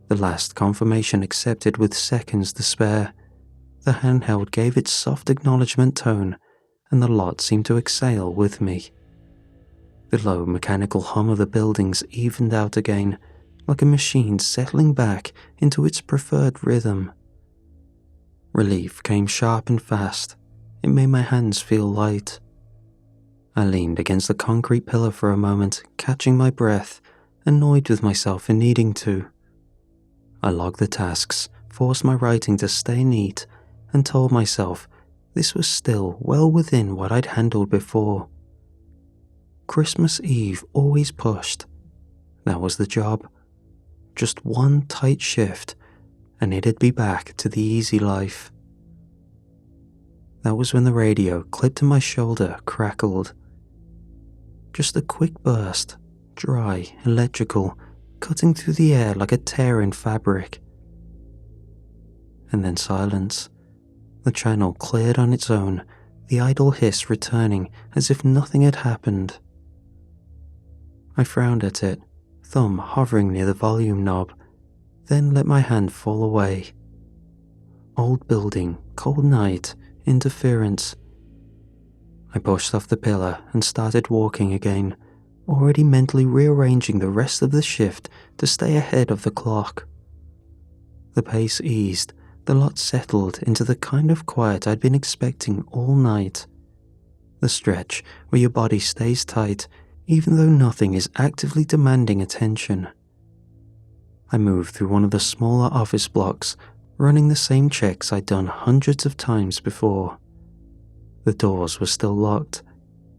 The last confirmation accepted with seconds to spare. The handheld gave its soft acknowledgement tone, and the lot seemed to exhale with me. The low mechanical hum of the buildings evened out again, like a machine settling back into its preferred rhythm. Relief came sharp and fast. It made my hands feel light. I leaned against the concrete pillar for a moment, catching my breath, annoyed with myself for needing to. I logged the tasks, forced my writing to stay neat, and told myself this was still well within what I'd handled before. Christmas Eve always pushed. That was the job. Just one tight shift, and it'd be back to the easy life. That was when the radio clipped to my shoulder crackled. Just a quick burst, dry, electrical, cutting through the air like a tear in fabric. And then silence. The channel cleared on its own, the idle hiss returning as if nothing had happened. I frowned at it, thumb hovering near the volume knob, then let my hand fall away. Old building, cold night, interference. I pushed off the pillar and started walking again, already mentally rearranging the rest of the shift to stay ahead of the clock. The pace eased, the lot settled into the kind of quiet I'd been expecting all night. The stretch where your body stays tight even though nothing is actively demanding attention. I moved through one of the smaller office blocks, running the same checks I'd done hundreds of times before. The doors were still locked,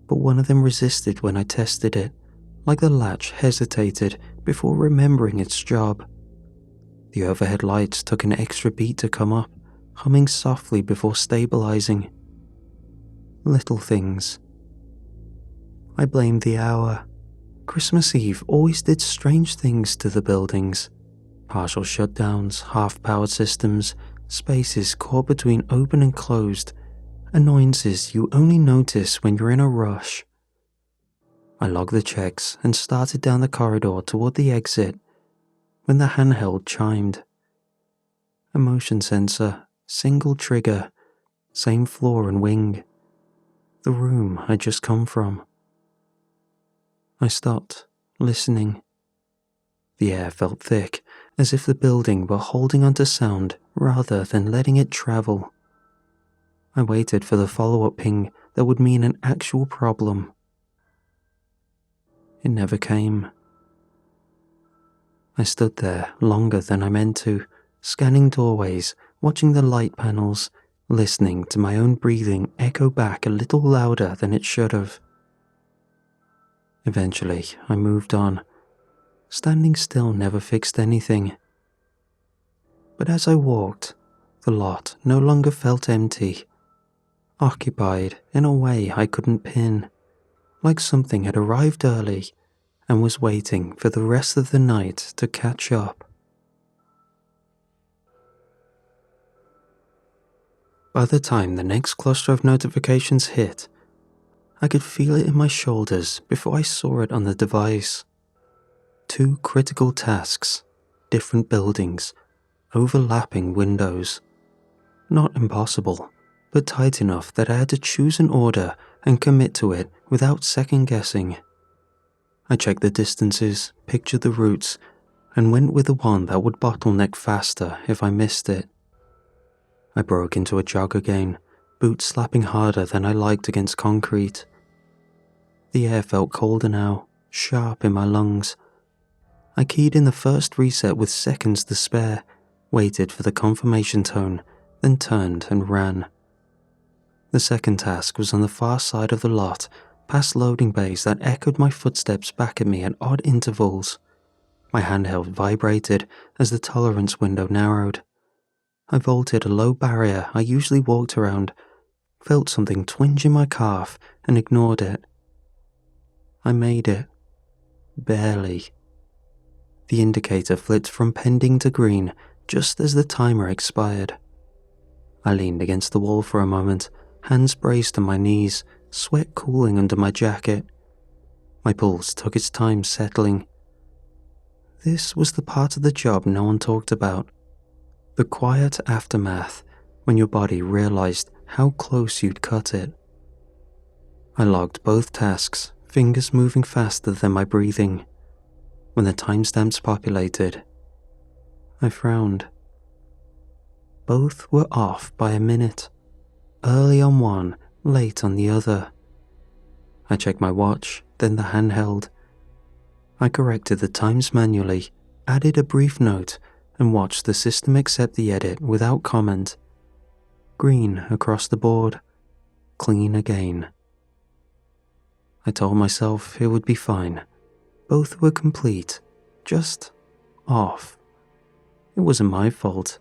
but one of them resisted when I tested it, like the latch hesitated before remembering its job. The overhead lights took an extra beat to come up, humming softly before stabilizing. Little things. I blamed the hour. Christmas Eve always did strange things to the buildings. Partial shutdowns, half-powered systems, spaces caught between open and closed, annoyances you only notice when you're in a rush. I logged the checks and started down the corridor toward the exit when the handheld chimed. A motion sensor, single trigger, same floor and wing. The room I'd just come from. I stopped, listening. The air felt thick, as if the building were holding onto sound rather than letting it travel. I waited for the follow-up ping that would mean an actual problem. It never came. I stood there longer than I meant to, scanning doorways, watching the light panels, listening to my own breathing echo back a little louder than it should have. Eventually, I moved on. Standing still never fixed anything. But as I walked, the lot no longer felt empty. Occupied in a way I couldn't pin, like something had arrived early and was waiting for the rest of the night to catch up. By the time the next cluster of notifications hit, I could feel it in my shoulders before I saw it on the device. 2 critical tasks, different buildings, overlapping windows. Not impossible, but tight enough that I had to choose an order and commit to it without second-guessing. I checked the distances, pictured the routes, and went with the one that would bottleneck faster if I missed it. I broke into a jog again, boots slapping harder than I liked against concrete. The air felt colder now, sharp in my lungs. I keyed in the first reset with seconds to spare, waited for the confirmation tone, then turned and ran. The second task was on the far side of the lot, past loading bays that echoed my footsteps back at me at odd intervals. My handheld vibrated as the tolerance window narrowed. I vaulted a low barrier I usually walked around, felt something twinge in my calf, and ignored it. I made it. Barely. The indicator flipped from pending to green just as the timer expired. I leaned against the wall for a moment, hands braced on my knees, sweat cooling under my jacket. My pulse took its time settling. This was the part of the job no one talked about. The quiet aftermath, when your body realized how close you'd cut it. I logged both tasks, fingers moving faster than my breathing. When the timestamps populated, I frowned. Both were off by a minute, early on one, late on the other. I checked my watch, then the handheld. I corrected the times manually, added a brief note, and watched the system accept the edit without comment. Green across the board, clean again. I told myself it would be fine. Both were complete, just off. It wasn't my fault.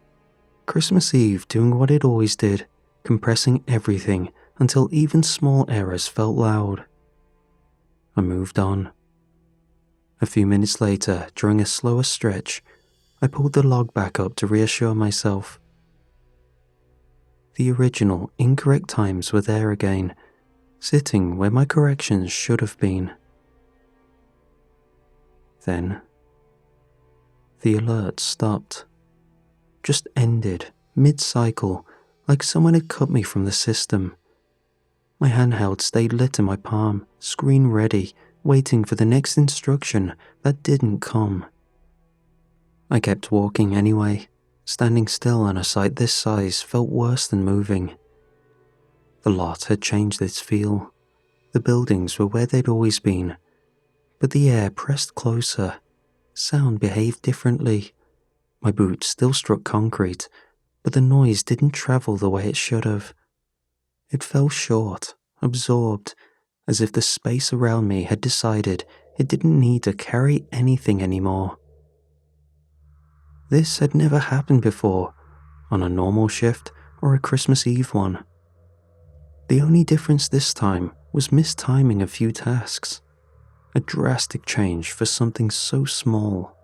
Christmas Eve doing what it always did, compressing everything until even small errors felt loud. I moved on. A few minutes later, during a slower stretch, I pulled the log back up to reassure myself. The original incorrect times were there again, sitting where my corrections should have been. Then, the alert stopped. Just ended, mid-cycle, like someone had cut me from the system. My handheld stayed lit in my palm, screen ready, waiting for the next instruction that didn't come. I kept walking anyway. Standing still on a site this size felt worse than moving. The lot had changed its feel. The buildings were where they'd always been, but the air pressed closer. Sound behaved differently. My boots still struck concrete, but the noise didn't travel the way it should have. It fell short, absorbed, as if the space around me had decided it didn't need to carry anything anymore. This had never happened before, on a normal shift or a Christmas Eve one. The only difference this time was mistiming a few tasks. A drastic change for something so small.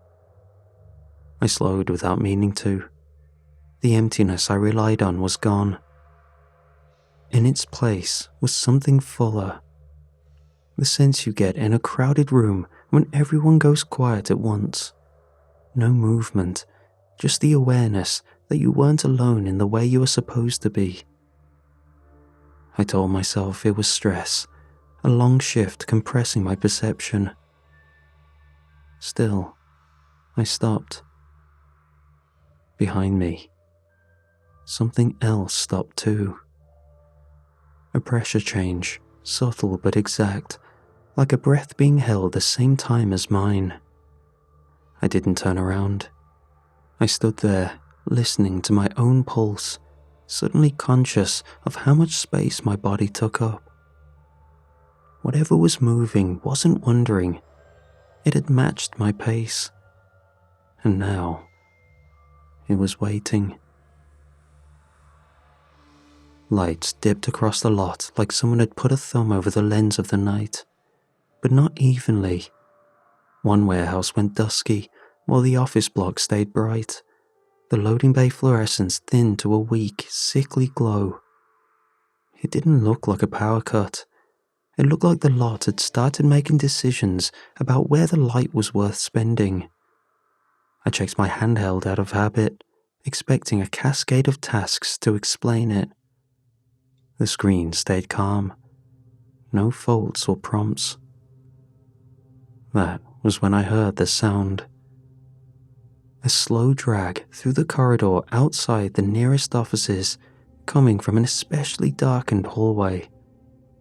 I slowed without meaning to. The emptiness I relied on was gone. In its place was something fuller. The sense you get in a crowded room when everyone goes quiet at once. No movement, just the awareness that you weren't alone in the way you were supposed to be. I told myself it was stress, a long shift compressing my perception. Still, I stopped. Behind me, something else stopped too. A pressure change, subtle but exact, like a breath being held the same time as mine. I didn't turn around. I stood there, listening to my own pulse, suddenly conscious of how much space my body took up. Whatever was moving wasn't wandering. It had matched my pace. And now, it was waiting. Lights dipped across the lot like someone had put a thumb over the lens of the night, but not evenly. One warehouse went dusky, while the office block stayed bright. The loading bay fluorescence thinned to a weak, sickly glow. It didn't look like a power cut. It looked like the lot had started making decisions about where the light was worth spending. I checked my handheld out of habit, expecting a cascade of tasks to explain it. The screen stayed calm. No faults or prompts. That was when I heard the sound. A slow drag through the corridor outside the nearest offices, coming from an especially darkened hallway,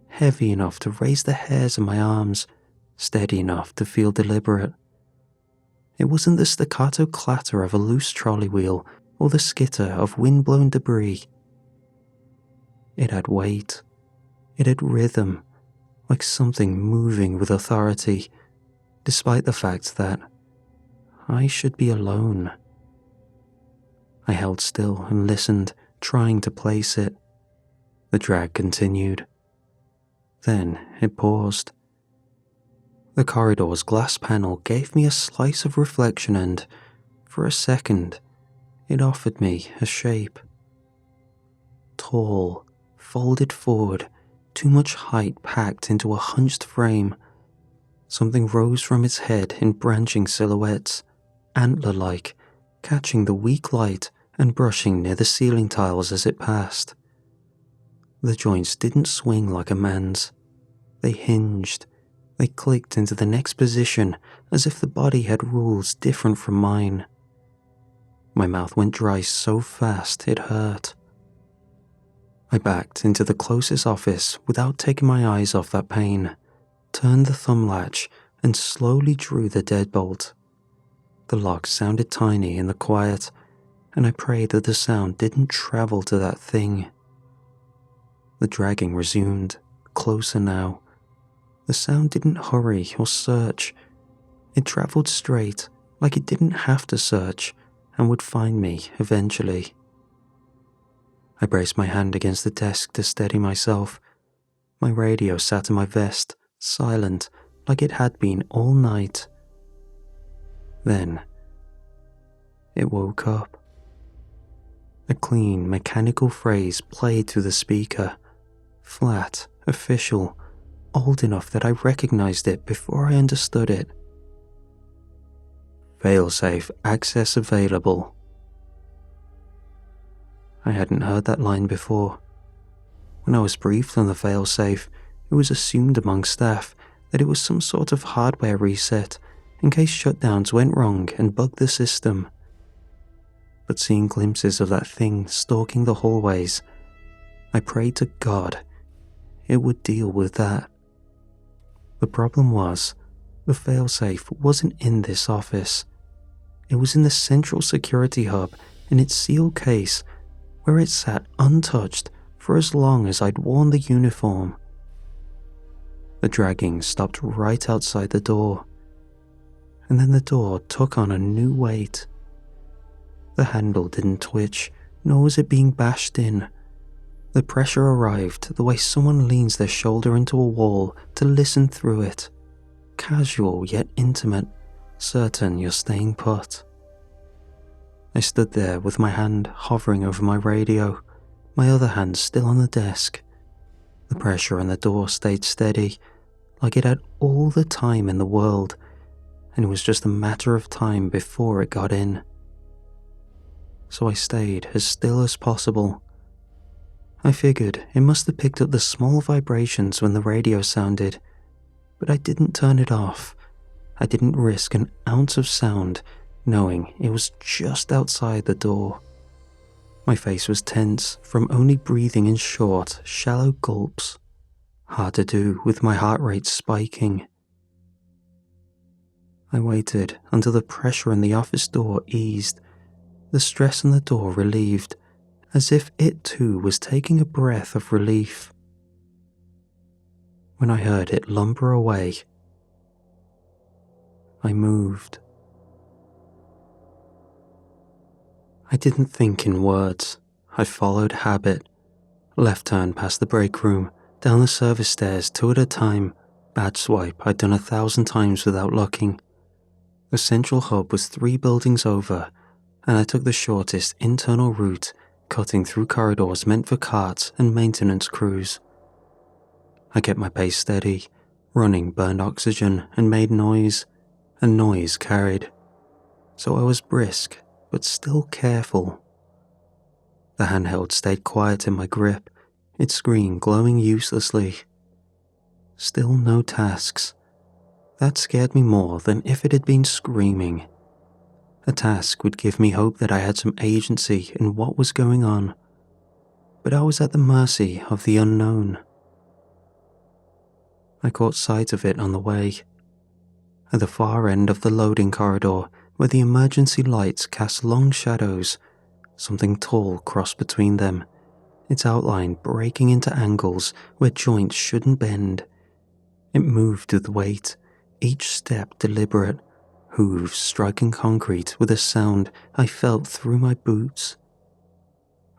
heavy enough to raise the hairs on my arms, steady enough to feel deliberate. It wasn't the staccato clatter of a loose trolley wheel or the skitter of wind-blown debris. It had weight. It had rhythm, like something moving with authority, despite the fact that I should be alone. I held still and listened, trying to place it. The drag continued. Then it paused. The corridor's glass panel gave me a slice of reflection and, for a second, it offered me a shape. Tall, folded forward, too much height packed into a hunched frame. Something rose from its head in branching silhouettes, antler-like, catching the weak light and brushing near the ceiling tiles as it passed. The joints didn't swing like a man's. They hinged. They clicked into the next position as if the body had rules different from mine. My mouth went dry so fast it hurt. I backed into the closest office without taking my eyes off that pane, turned the thumb latch, and slowly drew the deadbolt. The lock sounded tiny in the quiet, and I prayed that the sound didn't travel to that thing. The dragging resumed, closer now. The sound didn't hurry or search. It traveled straight, like it didn't have to search, and would find me eventually. I braced my hand against the desk to steady myself. My radio sat in my vest, silent, like it had been all night. Then, it woke up. A clean, mechanical phrase played through the speaker, flat, official, old enough that I recognized it before I understood it. Failsafe access available. I hadn't heard that line before. When I was briefed on the failsafe, it was assumed among staff that it was some sort of hardware reset in case shutdowns went wrong and bugged the system. But seeing glimpses of that thing stalking the hallways, I prayed to God it would deal with that. The problem was, the failsafe wasn't in this office. It was in the central security hub in its sealed case, where it sat untouched for as long as I'd worn the uniform. The dragging stopped right outside the door, and then the door took on a new weight. The handle didn't twitch, nor was it being bashed in. The pressure arrived the way someone leans their shoulder into a wall to listen through it. Casual yet intimate, certain you're staying put. I stood there with my hand hovering over my radio, my other hand still on the desk. The pressure on the door stayed steady, like it had all the time in the world, and it was just a matter of time before it got in. So I stayed as still as possible. I figured it must have picked up the small vibrations when the radio sounded, but I didn't turn it off. I didn't risk an ounce of sound, knowing it was just outside the door. My face was tense from only breathing in short, shallow gulps. Hard to do with my heart rate spiking. I waited until the pressure on the office door eased, the stress on the door relieved, as if it too was taking a breath of relief. When I heard it lumber away, I moved. I didn't think in words. I followed habit. Left turn past the break room, down the service stairs 2 at a time. Badge swipe I'd done 1,000 times without looking. The central hub was 3 buildings over, and I took the shortest internal route, cutting through corridors meant for carts and maintenance crews. I kept my pace steady. Running burned oxygen and made noise, and noise carried. So I was brisk, but still careful. The handheld stayed quiet in my grip, its screen glowing uselessly. Still no tasks. That scared me more than if it had been screaming. A task would give me hope that I had some agency in what was going on, but I was at the mercy of the unknown. I caught sight of it on the way, At the far end of the loading corridor, where the emergency lights cast long shadows, something tall crossed between them, its outline breaking into angles where joints shouldn't bend. It moved with weight, each step deliberate, hooves striking concrete with a sound I felt through my boots.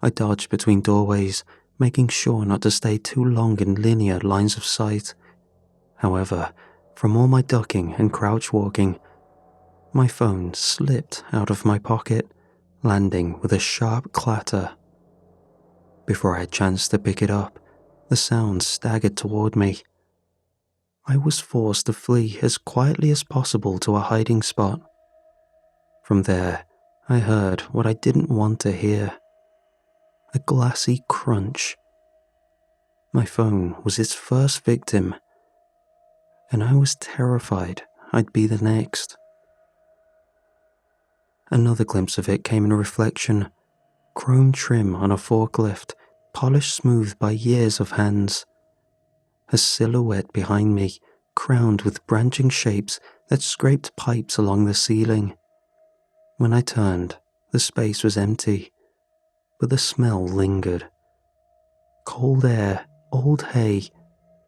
I dodged between doorways, making sure not to stay too long in linear lines of sight. However, from all my ducking and crouch walking, my phone slipped out of my pocket, landing with a sharp clatter. Before I had a chance to pick it up, the sound staggered toward me. I was forced to flee as quietly as possible to a hiding spot. From there, I heard what I didn't want to hear. A glassy crunch. My phone was its first victim, and I was terrified I'd be the next. Another glimpse of it came in reflection, chrome trim on a forklift, polished smooth by years of hands. A silhouette behind me, crowned with branching shapes that scraped pipes along the ceiling. When I turned, the space was empty, but the smell lingered. Cold air, old hay,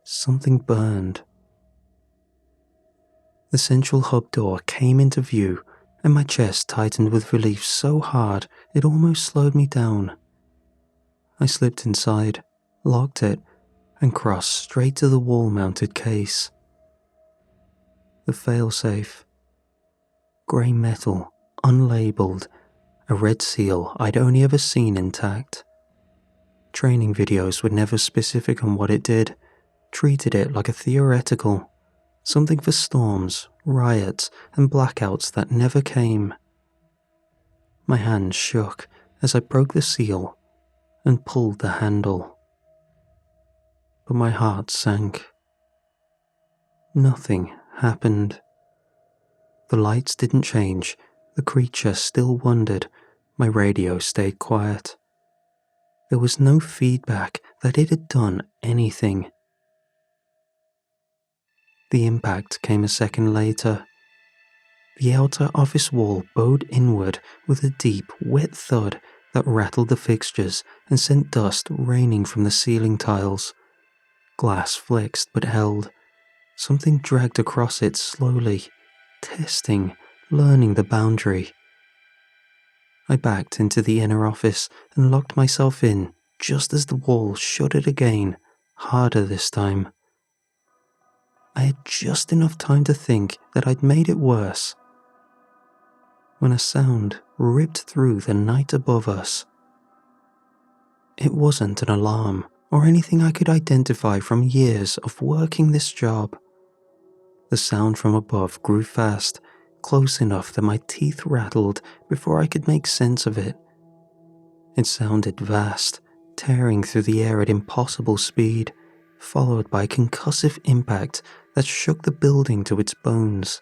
something burned. The central hub door came into view, and my chest tightened with relief so hard it almost slowed me down. I slipped inside, locked it, and crossed straight to the wall-mounted case. The failsafe. Grey metal, unlabeled, a red seal I'd only ever seen intact. Training videos were never specific on what it did, treated it like a theoretical, something for storms, riots, and blackouts that never came. My hand shook as I broke the seal and pulled the handle. But my heart sank. Nothing happened. The lights didn't change, the creature still wondered, my radio stayed quiet. There was no feedback that it had done anything. The impact came a second later. The outer office wall bowed inward with a deep, wet thud that rattled the fixtures and sent dust raining from the ceiling tiles. Glass flexed but held. Something dragged across it slowly, testing, learning the boundary. I backed into the inner office and locked myself in just as the wall shuddered again, harder this time. I had just enough time to think that I'd made it worse, when a sound ripped through the night above us. It wasn't an alarm or anything I could identify from years of working this job. The sound from above grew fast, close enough that my teeth rattled before I could make sense of it. It sounded vast, tearing through the air at impossible speed, followed by a concussive impact that shook the building to its bones.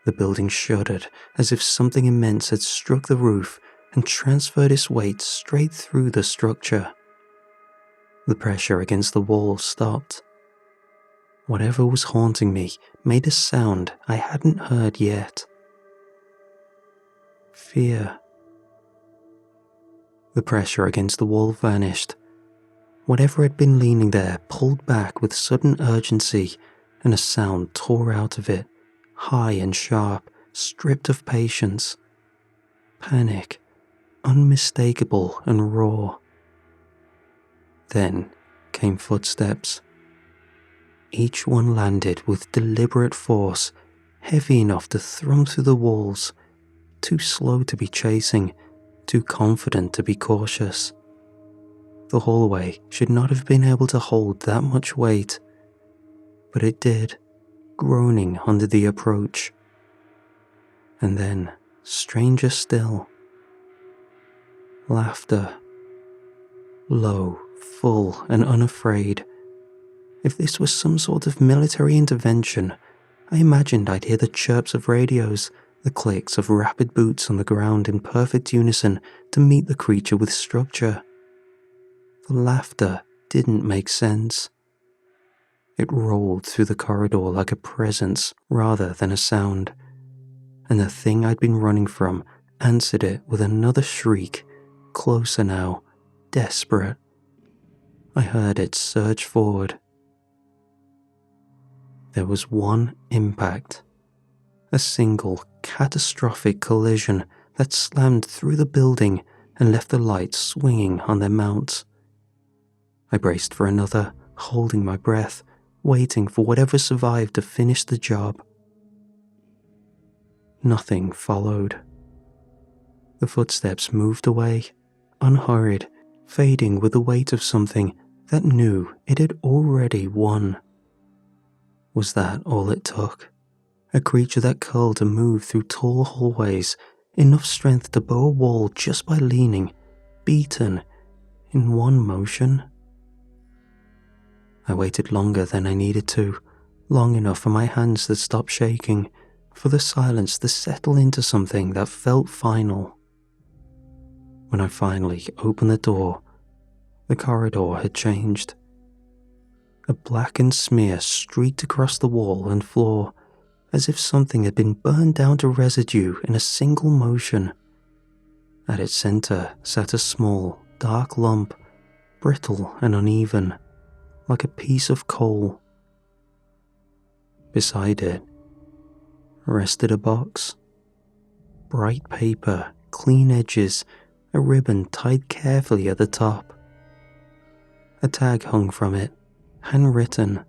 The building shuddered as if something immense had struck the roof and transferred its weight straight through the structure. The pressure against the wall stopped. Whatever was haunting me made a sound I hadn't heard yet. Fear. The pressure against the wall vanished. Whatever had been leaning there pulled back with sudden urgency, and a sound tore out of it, high and sharp, stripped of patience. Panic, unmistakable and raw. Then came footsteps. Each one landed with deliberate force, heavy enough to thrum through the walls, too slow to be chasing, too confident to be cautious. The hallway should not have been able to hold that much weight, but it did, groaning under the approach. And then, stranger still, laughter. Low, full, and unafraid. If this was some sort of military intervention, I imagined I'd hear the chirps of radios, the clicks of rapid boots on the ground in perfect unison to meet the creature with structure. The laughter didn't make sense. It rolled through the corridor like a presence rather than a sound, and the thing I'd been running from answered it with another shriek, closer now, desperate. I heard it surge forward. There was one impact, a single catastrophic collision that slammed through the building and left the lights swinging on their mounts. I braced for another, holding my breath, waiting for whatever survived to finish the job. Nothing followed. The footsteps moved away, unhurried, fading with the weight of something that knew it had already won. Was that all it took? A creature that curled to move through tall hallways, enough strength to bow a wall just by leaning, beaten, in one motion? I waited longer than I needed to, long enough for my hands to stop shaking, for the silence to settle into something that felt final. When I finally opened the door, the corridor had changed. A blackened smear streaked across the wall and floor, as if something had been burned down to residue in a single motion. At its center sat a small, dark lump, brittle and uneven, like a piece of coal. Beside it rested a box. Bright paper, clean edges, a ribbon tied carefully at the top. A tag hung from it, handwritten.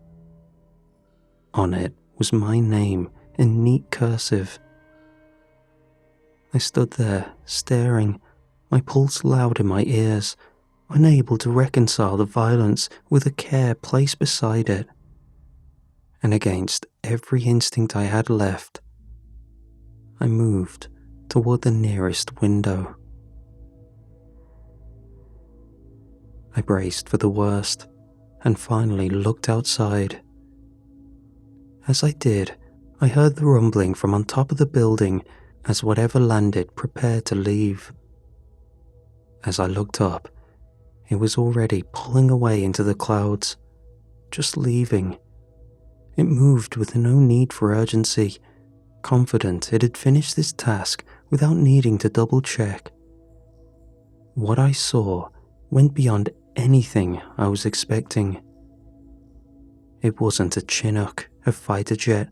On it was my name in neat cursive. I stood there, staring, my pulse loud in my ears, unable to reconcile the violence with the care placed beside it. And against every instinct I had left, I moved toward the nearest window. I braced for the worst, and finally looked outside. As I did, I heard the rumbling from on top of the building as whatever landed prepared to leave. As I looked up, it was already pulling away into the clouds, just leaving. It moved with no need for urgency, confident it had finished this task without needing to double-check. What I saw went beyond anything I was expecting. It wasn't a Chinook, a fighter jet,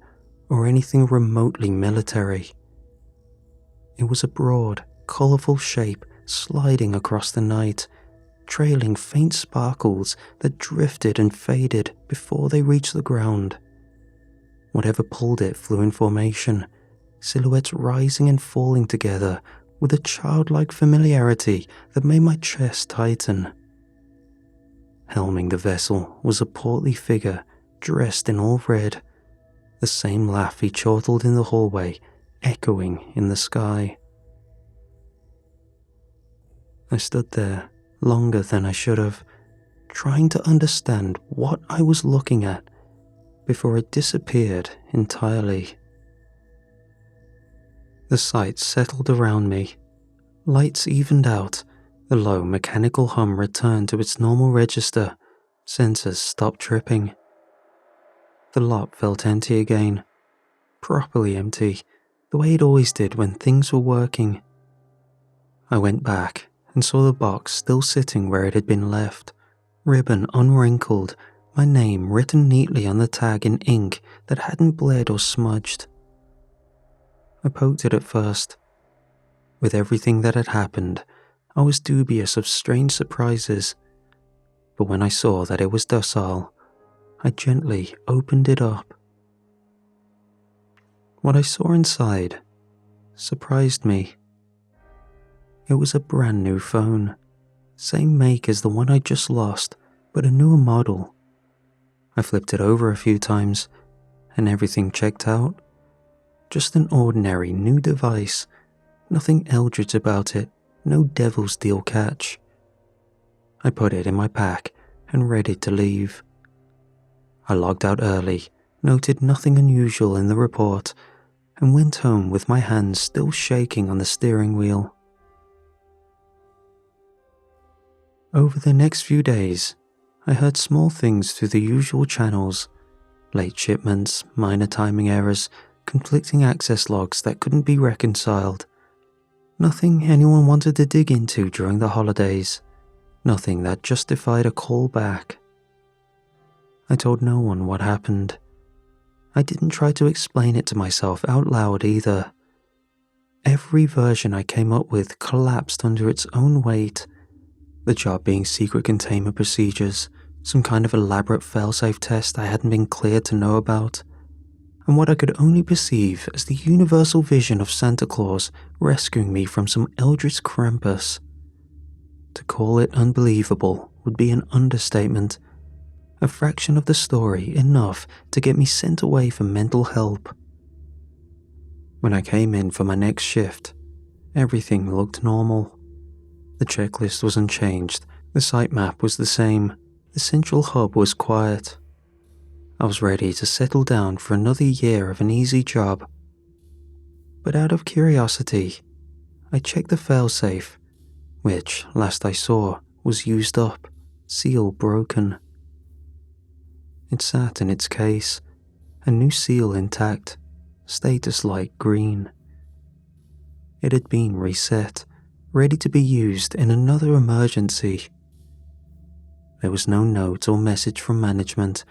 or anything remotely military. It was a broad, colourful shape sliding across the night, trailing faint sparkles that drifted and faded before they reached the ground. Whatever pulled it flew in formation, silhouettes rising and falling together with a childlike familiarity that made my chest tighten. Helming the vessel was a portly figure dressed in all red, the same laugh he chortled in the hallway echoing in the sky. I stood there longer than I should have, trying to understand what I was looking at before it disappeared entirely. The sight settled around me. Lights evened out, the low mechanical hum returned to its normal register, sensors stopped tripping. The lot felt empty again, properly empty, the way it always did when things were working. I went back and saw the box still sitting where it had been left, ribbon unwrinkled, my name written neatly on the tag in ink that hadn't bled or smudged. I poked it at first. With everything that had happened, I was dubious of strange surprises, but when I saw that it was docile, I gently opened it up. What I saw inside surprised me. It was a brand new phone, same make as the one I just lost, but a newer model. I flipped it over a few times, and everything checked out. Just an ordinary new device, nothing eldritch about it, no devil's deal catch. I put it in my pack and ready to leave. I logged out early, noted nothing unusual in the report, and went home with my hands still shaking on the steering wheel. Over the next few days, I heard small things through the usual channels, Late shipments, minor timing errors, conflicting access logs that couldn't be reconciled. Nothing anyone wanted to dig into during the holidays. Nothing that justified a call back. I told no one what happened. I didn't try to explain it to myself out loud either. Every version I came up with collapsed under its own weight. The job being secret containment procedures, some kind of elaborate failsafe test I hadn't been cleared to know about, and what I could only perceive as the universal vision of Santa Claus rescuing me from some eldritch Krampus. To call it unbelievable would be an understatement. A fraction of the story enough to get me sent away for mental help. When I came in for my next shift, everything looked normal. The checklist was unchanged, the site map was the same, the central hub was quiet. I was ready to settle down for another year of an easy job. But out of curiosity, I checked the failsafe, which, last I saw, was used up, seal broken. It sat in its case, a new seal intact, status light green. It had been reset, ready to be used in another emergency. There was no note or message from management,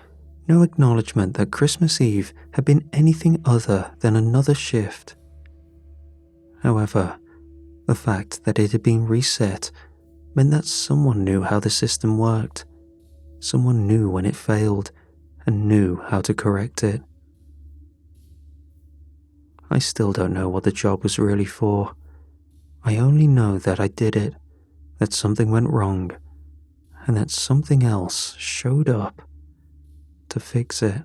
no acknowledgement that Christmas Eve had been anything other than another shift. However, the fact that it had been reset meant that someone knew how the system worked. Someone knew when it failed and knew how to correct it. I still don't know what the job was really for. I only know that I did it, that something went wrong, and that something else showed up to fix it.